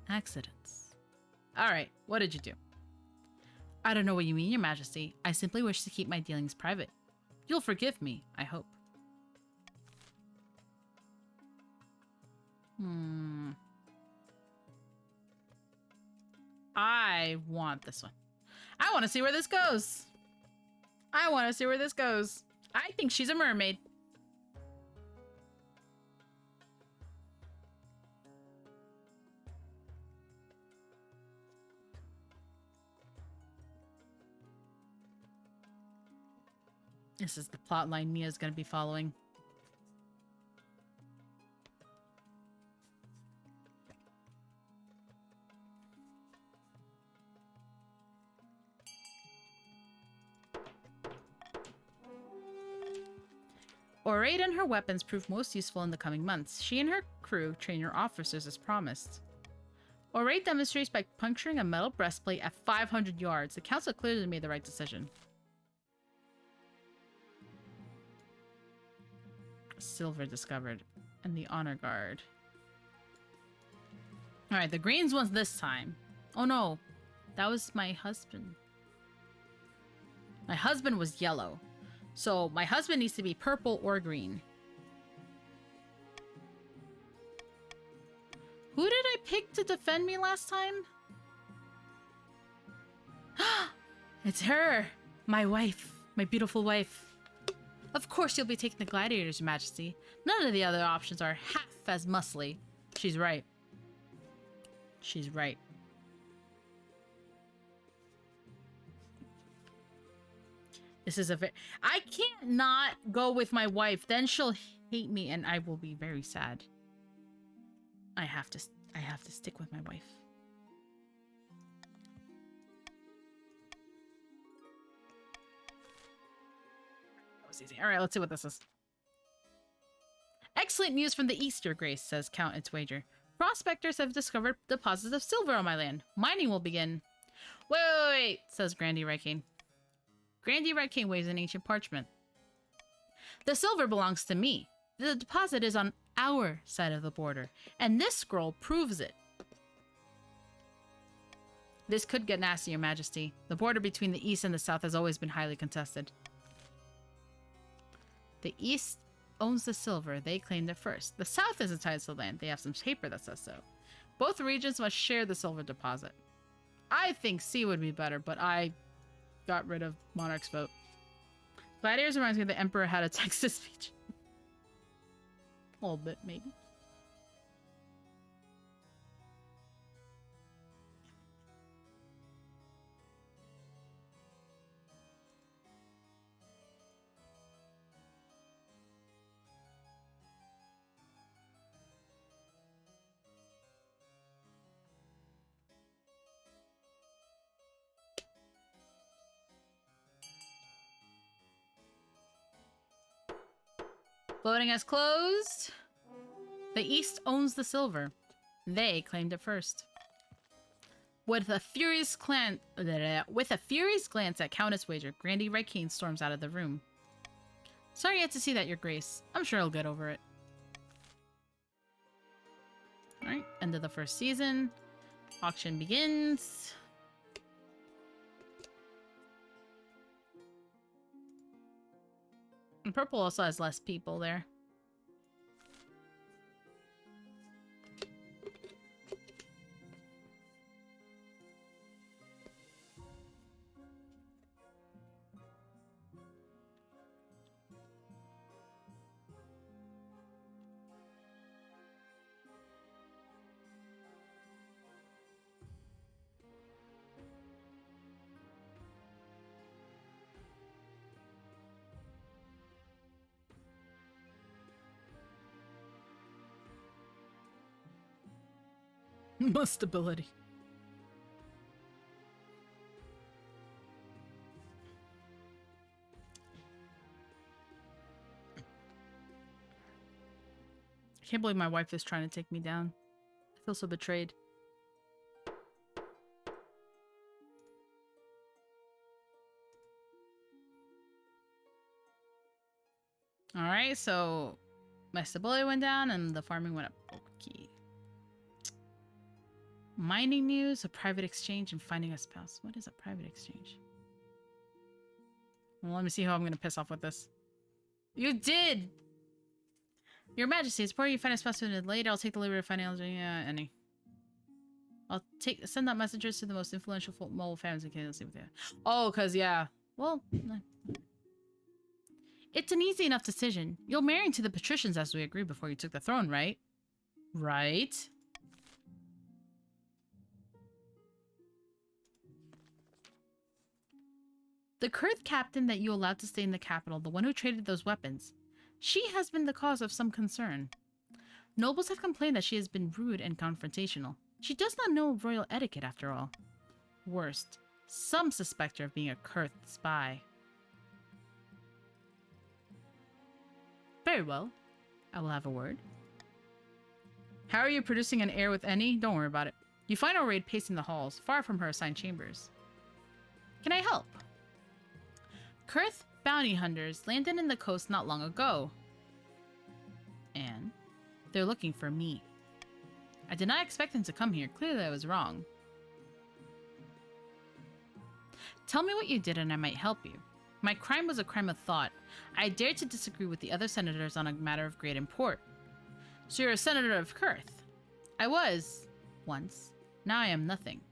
accidents. All right, what did you do? I don't know what you mean, Your Majesty. I simply wish to keep my dealings private. You'll forgive me, I hope. I want this one. I want to see where this goes. I want to see where this goes. I think she's a mermaid. This is the plotline Mia's going to be following. Oraid and her weapons prove most useful in the coming months. She and her crew train your officers as promised. Oraid demonstrates by puncturing a metal breastplate at 500 yards. The council clearly made the right decision. Silver discovered. And the honor guard. Alright, the greens one's this time. Oh no. That was my husband. My husband was yellow. So my husband needs to be purple or green. Who did I pick to defend me last time? It's her! My wife. My beautiful wife. Of course you'll be taking the gladiators, Your Majesty. None of the other options are half as muscly. She's right. She's right. This is a very... I can't not go with my wife. Then she'll hate me and I will be very sad. I have to stick with my wife. That was easy. All right, let's see what this is. Excellent news from the east, Your Grace, says Count Its Wager. Prospectors have discovered deposits of silver on my land. Mining will begin. Wait, says Grandy Redcane. Grandy Redcane waves an ancient parchment. The silver belongs to me. The deposit is on our side of the border, and this scroll proves it. This could get nasty, Your Majesty. The border between the east and the south has always been highly contested. The east owns the silver. They claimed it first. The south is entitled to the land. They have some paper that says so. Both regions must share the silver deposit. I think C would be better, but I got rid of Monarch's vote. Gladiators reminds me the Emperor had a Texas speech. A little bit, maybe. Voting has closed. The East owns the silver. They claimed it first. With a furious glance at Countess Wager, Grandy Redkane storms out of the room. Sorry yet to see that, Your Grace. I'm sure I'll get over it. Alright, end of the first season. Auction begins. And purple also has less people there. Stability. I can't believe my wife is trying to take me down. I feel so betrayed. Alright, so my stability went down and the farming went up. Okay. Mining news, a private exchange, and finding a spouse. What is a private exchange? Well, let me see how I'm going to piss off with this. You did! Your Majesty, it's before you find a spouse later, I'll take the liberty of finding any. I'll send out messengers to the most influential mole families in Canada. See what they have. Oh, because, yeah. Well, no. It's an easy enough decision. You'll marry into the patricians as we agreed before you took the throne, right? Right? The Kurth captain that you allowed to stay in the capital, the one who traded those weapons, she has been the cause of some concern. Nobles have complained that she has been rude and confrontational. She does not know royal etiquette, after all. Worst, some suspect her of being a Kurth spy. Very well. I will have a word. How are you producing an heir with any? Don't worry about it. You find our raid pacing the halls, far from her assigned chambers. Can I help? Kurth bounty hunters landed in the coast not long ago. And they're looking for me. I did not expect them to come here. Clearly I was wrong. Tell me what you did and I might help you. My crime was a crime of thought. I dared to disagree with the other senators on a matter of great import. So you're a senator of Kurth? I was, once. Now I am nothing.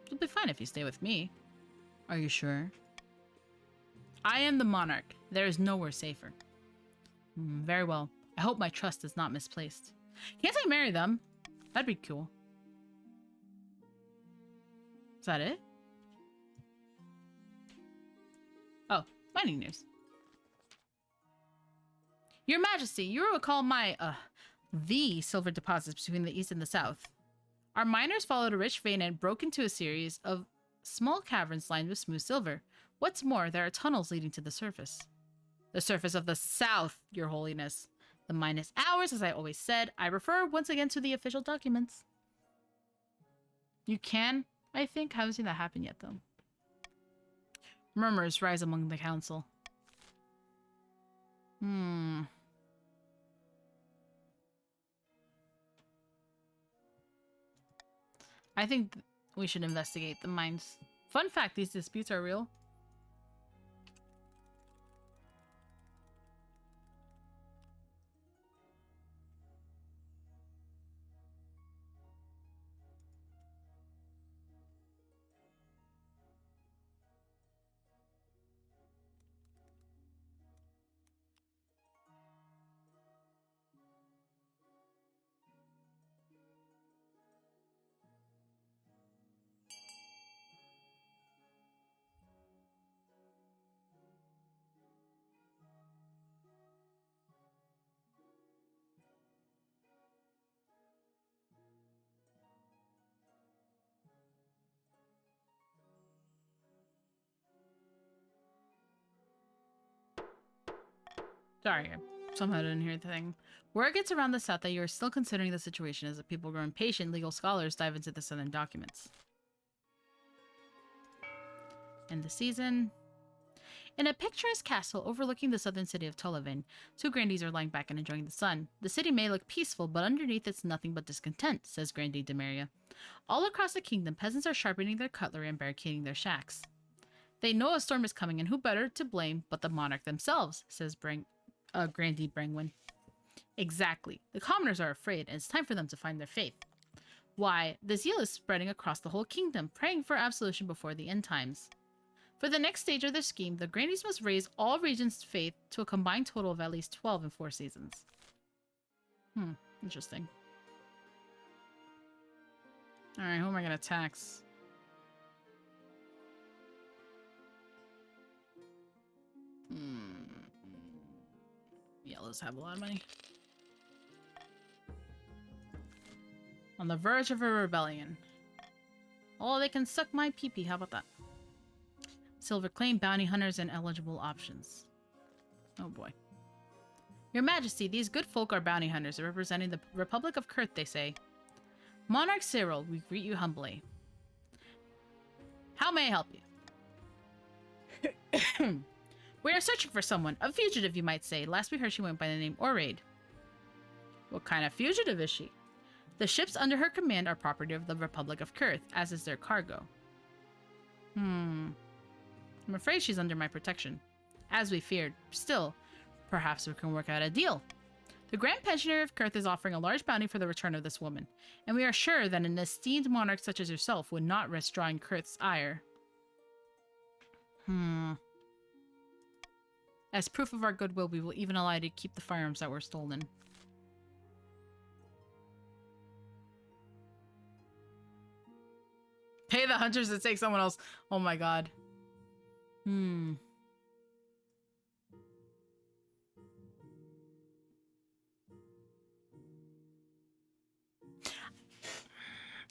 You'll be fine if you stay with me. Are you sure? I am the monarch. There is nowhere safer. Very well. I hope my trust is not misplaced. Can't I marry them? That'd be cool. Is that it? Oh, mining news. Your Majesty, you recall the silver deposits between the east and the south. Our miners followed a rich vein and broke into a series of small caverns lined with smooth silver. What's more, there are tunnels leading to the surface. The surface of the south, Your Holiness. The mine is ours, as I always said. I refer once again to the official documents. You can, I think. Haven't seen that happen yet, though. Murmurs rise among the council. I think we should investigate the mines. Fun fact, these disputes are real. Sorry, Somehow I didn't hear the thing. Word gets around the South that you are still considering the situation as the people grow impatient. Legal scholars dive into the Southern documents. End the season. In a picturesque castle overlooking the southern city of Tolivin, two grandees are lying back and enjoying the sun. The city may look peaceful, but underneath it's nothing but discontent, says Grandee Demaria. All across the kingdom, peasants are sharpening their cutlery and barricading their shacks. They know a storm is coming, and who better to blame but the monarch themselves, says Grandee Brangwyn. Exactly. The commoners are afraid, and it's time for them to find their faith. Why, the zeal is spreading across the whole kingdom, praying for absolution before the end times. For the next stage of their scheme, the Grandees must raise all regions' faith to a combined total of at least 12 in 4 seasons. Interesting. Alright, who am I gonna tax? Yellows have a lot of money. On the verge of a rebellion. Oh, they can suck my pee-pee. How about that? Silver claim, bounty hunters, and eligible options. Oh boy. Your Majesty, these good folk are bounty hunters representing the Republic of Kurth, they say. Monarch Cyril, we greet you humbly. How may I help you? We are searching for someone. A fugitive, you might say. Last we heard she went by the name Oraid. What kind of fugitive is she? The ships under her command are property of the Republic of Kurth, as is their cargo. I'm afraid she's under my protection. As we feared. Still, perhaps we can work out a deal. The Grand Pensionary of Kurth is offering a large bounty for the return of this woman, and we are sure that an esteemed monarch such as yourself would not risk drawing Kurth's ire. As proof of our goodwill, we will even allow you to keep the firearms that were stolen. Pay the hunters to take someone else. Oh my god.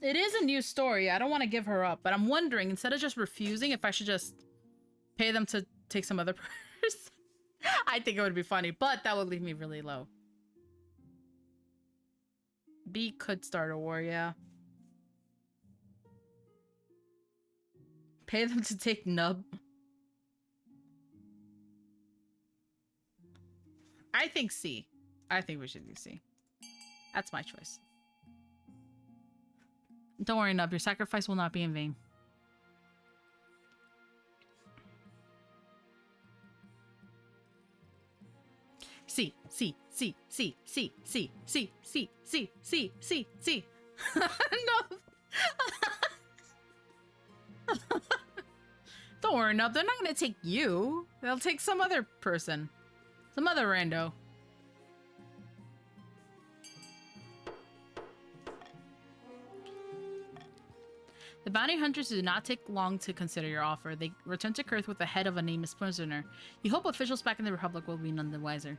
It is a new story. I don't want to give her up, but I'm wondering, instead of just refusing, if I should just pay them to take some other person. I think it would be funny, but that would leave me really low. B could start a war, yeah. Pay them to take Nub. I think C. I think we should do C. That's my choice. Don't worry, Nub. Your sacrifice will not be in vain. C, C, C, C, C, C, C, C, C, C, C, C. No. Don't worry, Nub. They're not going to take you. They'll take some other person. Some other rando. The bounty hunters do not take long to consider your offer. They return to Kurth with the head of a nameless prisoner. You hope officials back in the Republic will be none the wiser.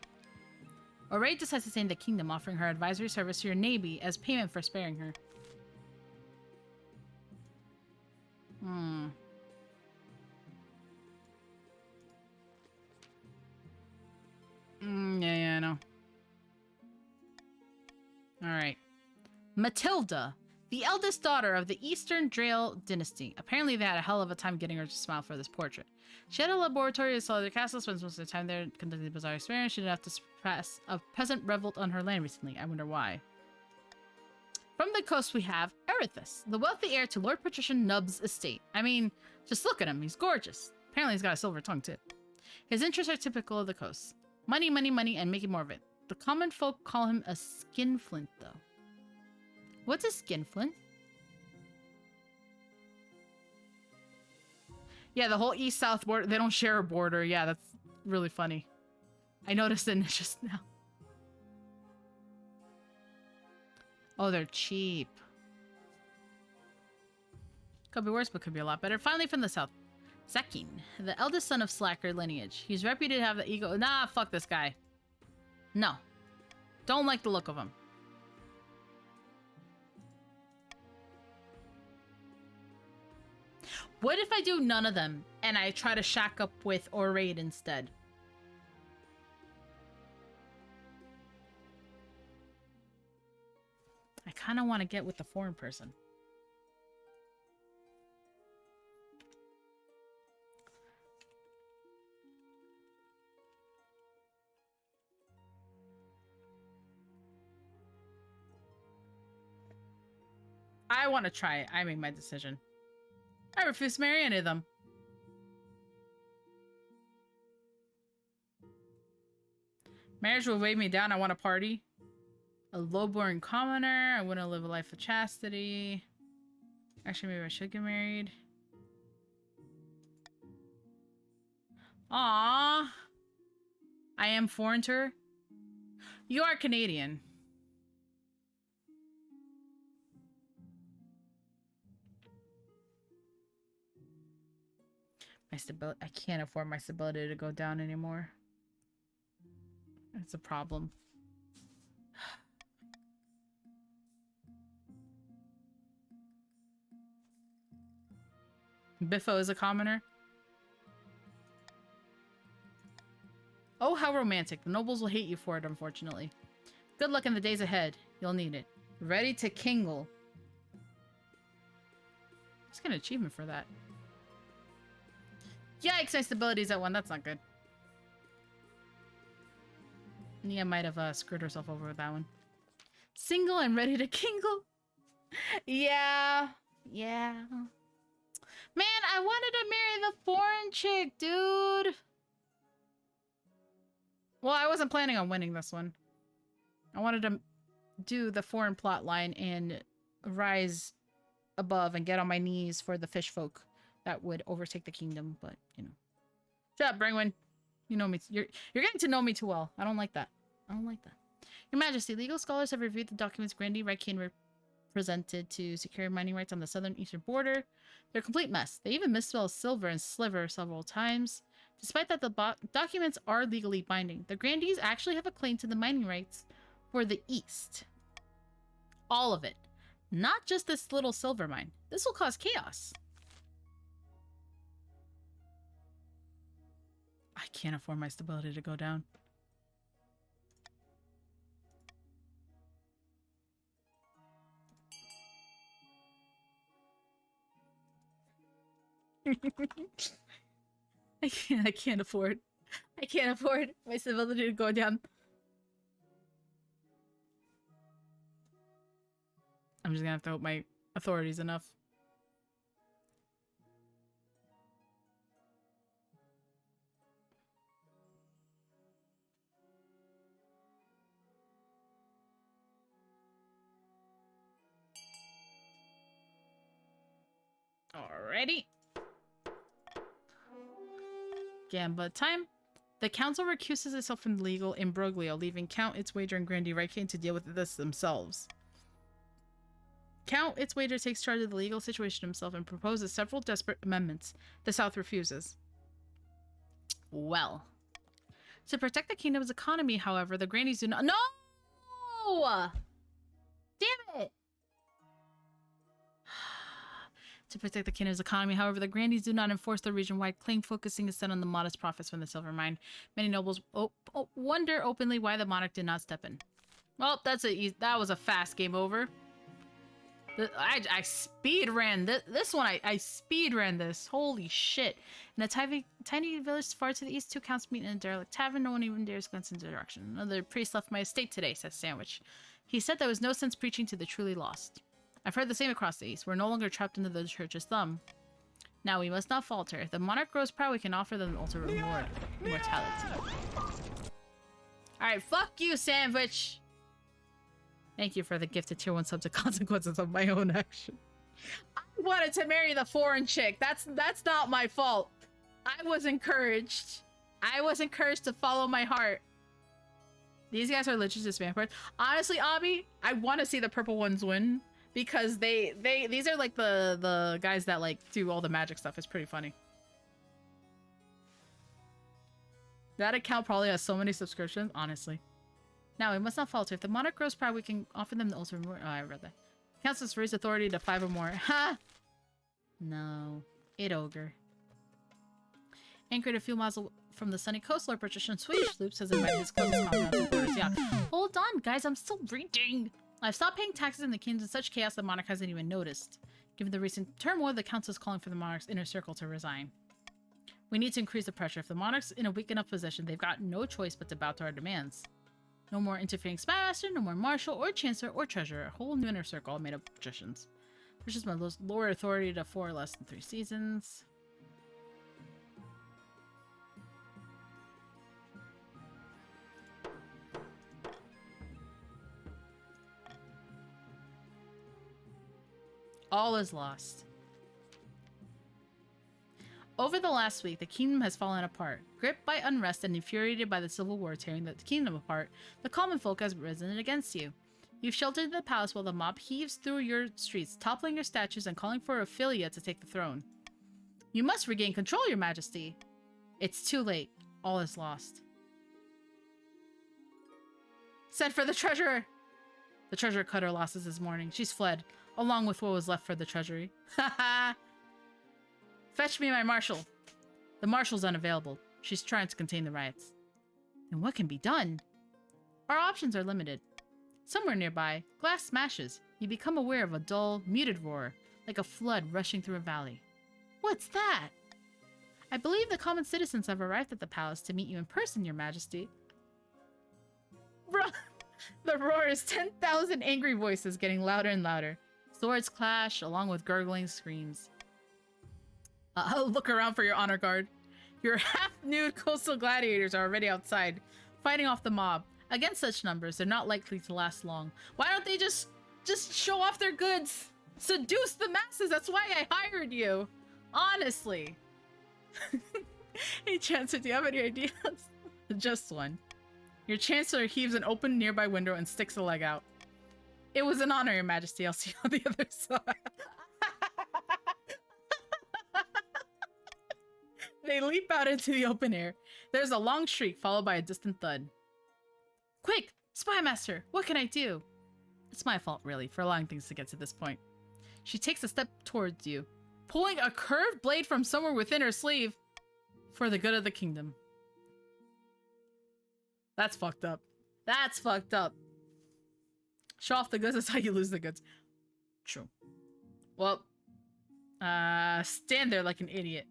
Oraid decides to stay in the kingdom, offering her advisory service to your navy as payment for sparing her. Yeah, I know. Alright. Matilda, the eldest daughter of the Eastern Drael dynasty. Apparently they had a hell of a time getting her to smile for this portrait. She had a laboratory at Solidar Castle, spends most of the time there conducting bizarre experiments. She didn't have to suppress a peasant revolt on her land recently. I wonder why. From the coast we have Erithus, the wealthy heir to Lord Patrician Nub's estate. I mean, just look at him. He's gorgeous. Apparently he's got a silver tongue too. His interests are typical of the coast. Money, money, money, and making more of it. The common folk call him a skinflint, though. What's a skinflint? Yeah, the whole east-south border, they don't share a border. Yeah, that's really funny. I noticed it just now. Oh, they're cheap. Could be worse, but could be a lot better. Finally, from the south. Zakin, the eldest son of Slacker lineage. He's reputed to have the ego. Nah, fuck this guy. No. Don't like the look of him. What if I do none of them and I try to shack up with Oraid instead? kind of want to get with the foreign person. I want to try it. I made my decision. I refuse to marry any of them. Marriage will weigh me down. I want a party. A low-born commoner. I want to live a life of chastity. Actually, maybe I should get married. Aww. I am foreign to her. You are Canadian. My stability. I can't afford my stability to go down anymore. It's a problem. Biffo is a commoner. Oh, how romantic. The nobles will hate you for it, unfortunately. Good luck in the days ahead. You'll need it. Ready to kingle. Let's get an achievement for that. Yikes, my stability's at 1. That's not good. Nia might have screwed herself over with that one. Single and ready to kingle. Yeah. Yeah. Man, I wanted to marry the foreign chick, dude. Well, I wasn't planning on winning this one. I wanted to do the foreign plot line and rise above and get on my knees for the fish folk that would overtake the kingdom, but, you know. Shut up, Brangwyn. You know me. You're getting to know me too well. I don't like that. I don't like that. Your Majesty, legal scholars have reviewed the documents Grandy Reikian presented to secure mining rights on the southern eastern border. They're a complete mess. They even misspell silver and sliver several times. Despite that, the documents are legally binding. The Grandees actually have a claim to the mining rights for the east. All of it. Not just this little silver mine. This will cause chaos. I can't afford my stability to go down. I can't afford my stability to go down. I'm just gonna have to hope my authority's enough. Alrighty. Gamba time. The council recuses itself from legal imbroglio, leaving Count, its wager, and Grandy Reikian to deal with this themselves. Count, its wager, takes charge of the legal situation himself and proposes several desperate amendments. The South refuses. Well. To protect the kingdom's economy, however, the Grandies do not— No! Damn it! To protect the kingdom's economy, however, the Grandees do not enforce the region-wide claim, focusing instead on the modest profits from the silver mine. Many nobles wonder openly why the monarch did not step in. Well, that was a fast game over. I speed ran this one. I speed ran this. Holy shit! In a tiny village far to the east, two counts meet in a derelict tavern. No one even dares glance in the direction. Another priest left my estate today, says Sandwich. He said there was no sense preaching to the truly lost. I've heard the same across the east. We're no longer trapped into the church's thumb. Now we must not falter. If the monarch grows proud, we can offer them the ultimate reward. Immortality. Alright, fuck you, Sandwich! Thank you for the gift of tier 1 subs to consequences of my own action. I wanted to marry the foreign chick. That's not my fault. I was encouraged. I was encouraged to follow my heart. These guys are legit just vampires. Honestly, Abby, I want to see the purple ones win. Because these are like the guys that like do all the magic stuff. It's pretty funny. That account probably has so many subscriptions, honestly. Now, we must not falter. If the monarch grows proud, we can offer them the ultimate reward. Oh, I read that. Council's raised authority to 5 or more. Ha! No. It ogre. Anchored a few miles from the sunny coast, Lord Patrician Swedish Loops has invited his closest confidants to quarters. Yeah. Hold on, guys. I'm still reading. I've stopped paying taxes in the kingdom in such chaos the monarch hasn't even noticed. Given the recent turmoil, the council is calling for the monarch's inner circle to resign. We need to increase the pressure. If the monarch's in a weak enough position, they've got no choice but to bow to our demands. No more interfering spymaster, no more marshal or chancellor or treasurer. A whole new inner circle all made of magicians. Pushes my lower authority to 4 or less than 3 seasons. All is lost. Over the last week, the kingdom has fallen apart. Gripped by unrest and infuriated by the civil war tearing the kingdom apart, the common folk has risen against you. You've sheltered in the palace while the mob heaves through your streets, toppling your statues and calling for Ophelia to take the throne. You must regain control, your majesty. It's too late. All is lost. Send for the treasurer! The treasurer cut her losses this morning. She's fled, along with what was left for the treasury. Ha ha! Fetch me my marshal. The marshal's unavailable. She's trying to contain the riots. Then what can be done? Our options are limited. Somewhere nearby, glass smashes. You become aware of a dull, muted roar, like a flood rushing through a valley. What's that? I believe the common citizens have arrived at the palace to meet you in person, your majesty. The roar is 10,000 angry voices getting louder and louder. Swords clash, along with gurgling screams. Look around for your honor guard. Your half-nude coastal gladiators are already outside, fighting off the mob. Against such numbers, they're not likely to last long. Why don't they just show off their goods? Seduce the masses, that's why I hired you. Honestly. Hey, Chancellor, do you have any ideas? Just one. Your Chancellor heaves an open nearby window and sticks a leg out. It was an honor, your majesty. I'll see you on the other side. They leap out into the open air. There's a long shriek followed by a distant thud. Quick! Spymaster! What can I do? It's my fault, really, for allowing things to get to this point. She takes a step towards you, pulling a curved blade from somewhere within her sleeve for the good of the kingdom. That's fucked up. That's fucked up. Show off the goods, that's how you lose the goods. True. Well, stand there like an idiot.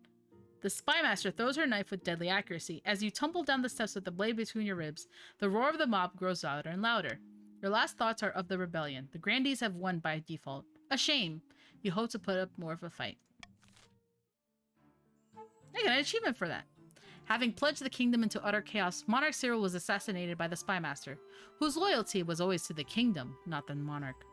The spymaster throws her knife with deadly accuracy. As you tumble down the steps with the blade between your ribs, the roar of the mob grows louder and louder. Your last thoughts are of the rebellion. The grandees have won by default. A shame. You hope to put up more of a fight. I got an achievement for that. Having pledged the kingdom into utter chaos, Monarch Cyril was assassinated by the spymaster, whose loyalty was always to the kingdom, not the monarch.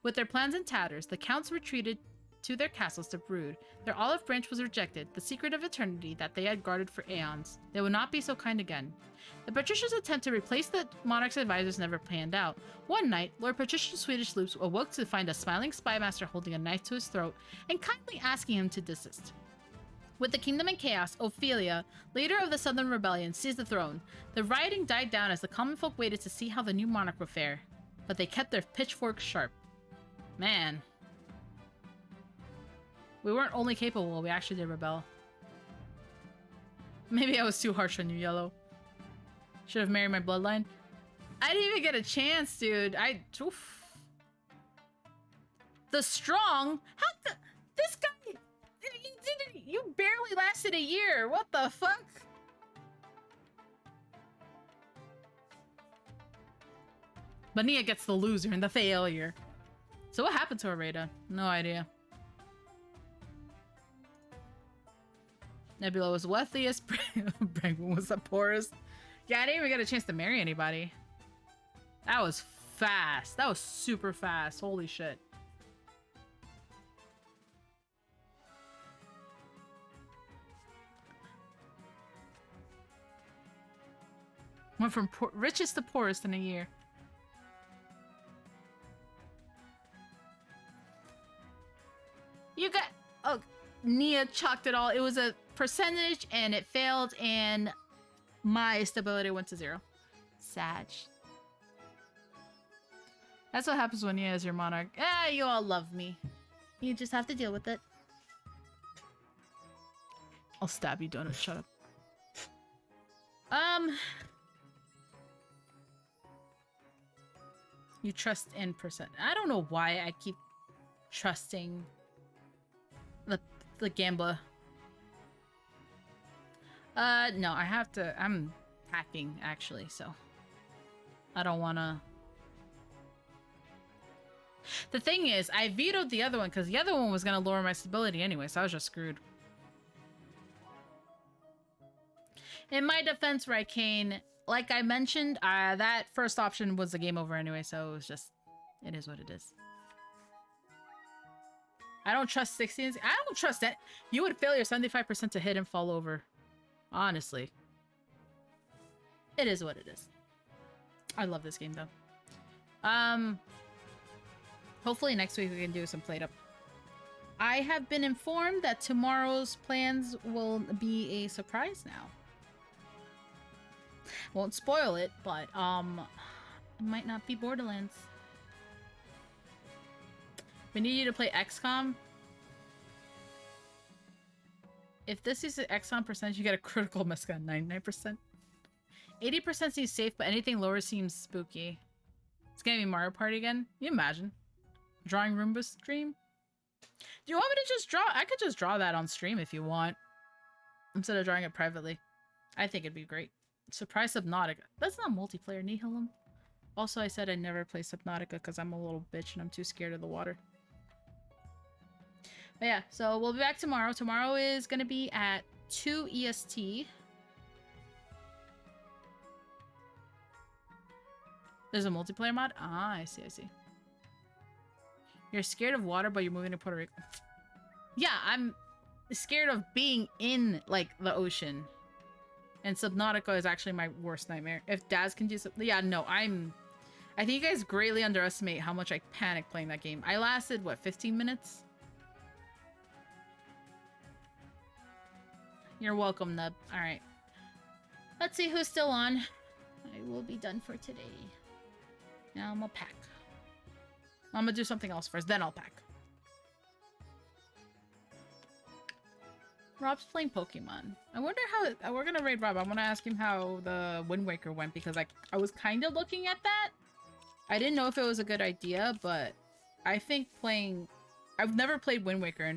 With their plans in tatters, the counts retreated to their castles to brood. Their olive branch was rejected, the secret of eternity that they had guarded for aeons. They would not be so kind again. The Patrician's attempt to replace the monarch's advisors never panned out. One night, Lord Patrician Swedish Loops awoke to find a smiling spymaster holding a knife to his throat and kindly asking him to desist. With the kingdom in chaos, Ophelia, leader of the Southern Rebellion, seized the throne. The rioting died down as the common folk waited to see how the new monarch would fare. But they kept their pitchforks sharp. Man. We weren't only capable, we actually did rebel. Maybe I was too harsh on you, Yellow. Should have married my bloodline. I didn't even get a chance, dude. Oof. The strong? This guy... You barely lasted a year. What the fuck? But Nia gets the loser and the failure. So what happened to Areta? No idea. Nebula was wealthiest, Brangwyn was the poorest. Yeah, I didn't even get a chance to marry anybody. That was fast. That was super fast. Holy shit. Went from richest to poorest in a year. You got... Oh, Nia chalked it all. It was a percentage and it failed and my stability went to 0. Sag. That's what happens when Nia is your monarch. Ah, you all love me. You just have to deal with it. I'll stab you, Donut. Shut up. You trust in percent. I don't know why I keep trusting the gambler. No, I have to. I'm hacking actually, so I don't wanna. The thing is, I vetoed the other one because the other one was gonna lower my stability anyway, so I was just screwed. In my defense, Raikane, like I mentioned, that first option was the game over anyway, so it was just, it is what it is. I don't trust 16s. I don't trust that. You would fail your 75% to hit and fall over. Honestly. It is what it is. I love this game, though. Hopefully next week we can do some plate up. I have been informed that tomorrow's plans will be a surprise now. Won't spoil it, but, it might not be Borderlands. We need you to play XCOM. If this is the XCOM percentage, you get a critical miss on 99%. 80% seems safe, but anything lower seems spooky. It's gonna be Mario Party again. Can you imagine? Drawing Roomba stream? Do you want me to just draw? I could just draw that on stream if you want. Instead of drawing it privately. I think it'd be great. Surprise Subnautica. That's not multiplayer, Nihilum. Also, I said I never play Subnautica because I'm a little bitch and I'm too scared of the water. But yeah, so we'll be back tomorrow. Tomorrow is going to be at 2 EST. There's a multiplayer mod? Ah, I see, I see. You're scared of water, but you're moving to Puerto Rico. Yeah, I'm scared of being in, like, the ocean. And Subnautica is actually my worst nightmare. If Daz can do something... Yeah, no, I think you guys greatly underestimate how much I panicked playing that game. I lasted, what, 15 minutes? You're welcome, Nub. Alright. Let's see who's still on. I will be done for today. Now I'm gonna pack. I'm gonna do something else first, then I'll pack. Rob's playing Pokemon. I wonder how... We're gonna raid Rob. I want to ask him how the Wind Waker went, because I was kind of looking at that. I didn't know if it was a good idea, but I think playing... I've never played Wind Waker,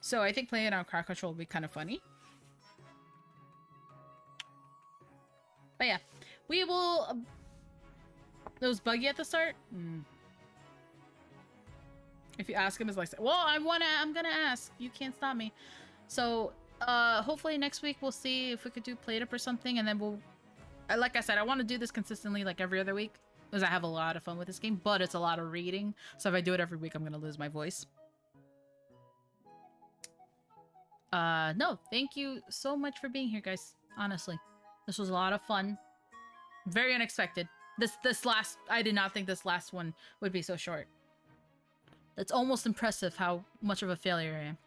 so I think playing it on crowd control would be kind of funny. But yeah, we will... It was buggy at the start? If you ask him, it's like, well, I'm gonna ask. You can't stop me. So, hopefully next week we'll see if we could do plate up or something, and then we'll... Like I said, I want to do this consistently, like every other week, because I have a lot of fun with this game, but it's a lot of reading, so if I do it every week, I'm gonna lose my voice. No, thank you so much for being here, guys. Honestly, this was a lot of fun. Very unexpected. This last... I did not think this last one would be so short. That's almost impressive how much of a failure I am.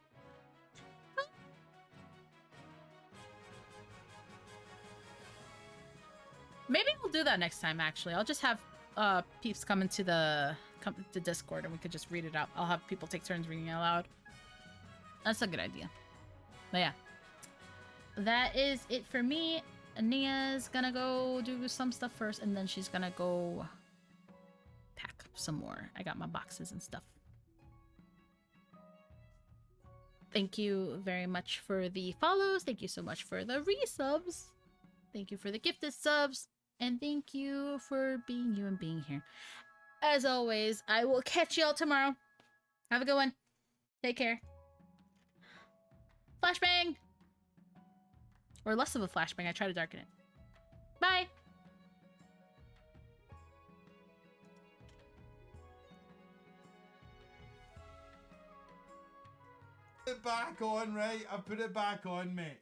Maybe we'll do that next time, actually. I'll just have peeps come into the Discord and we could just read it out. I'll have people take turns reading it aloud. That's a good idea. But yeah. That is it for me. Nia's gonna go do some stuff first, and then she's gonna go pack some more. I got my boxes and stuff. Thank you very much for the follows. Thank you so much for the resubs. Thank you for the gifted subs. And thank you for being you and being here. As always, I will catch y'all tomorrow. Have a good one. Take care. Flashbang! Or less of a flashbang. I try to darken it. Bye! Put it back on, right? I put it back on, mate.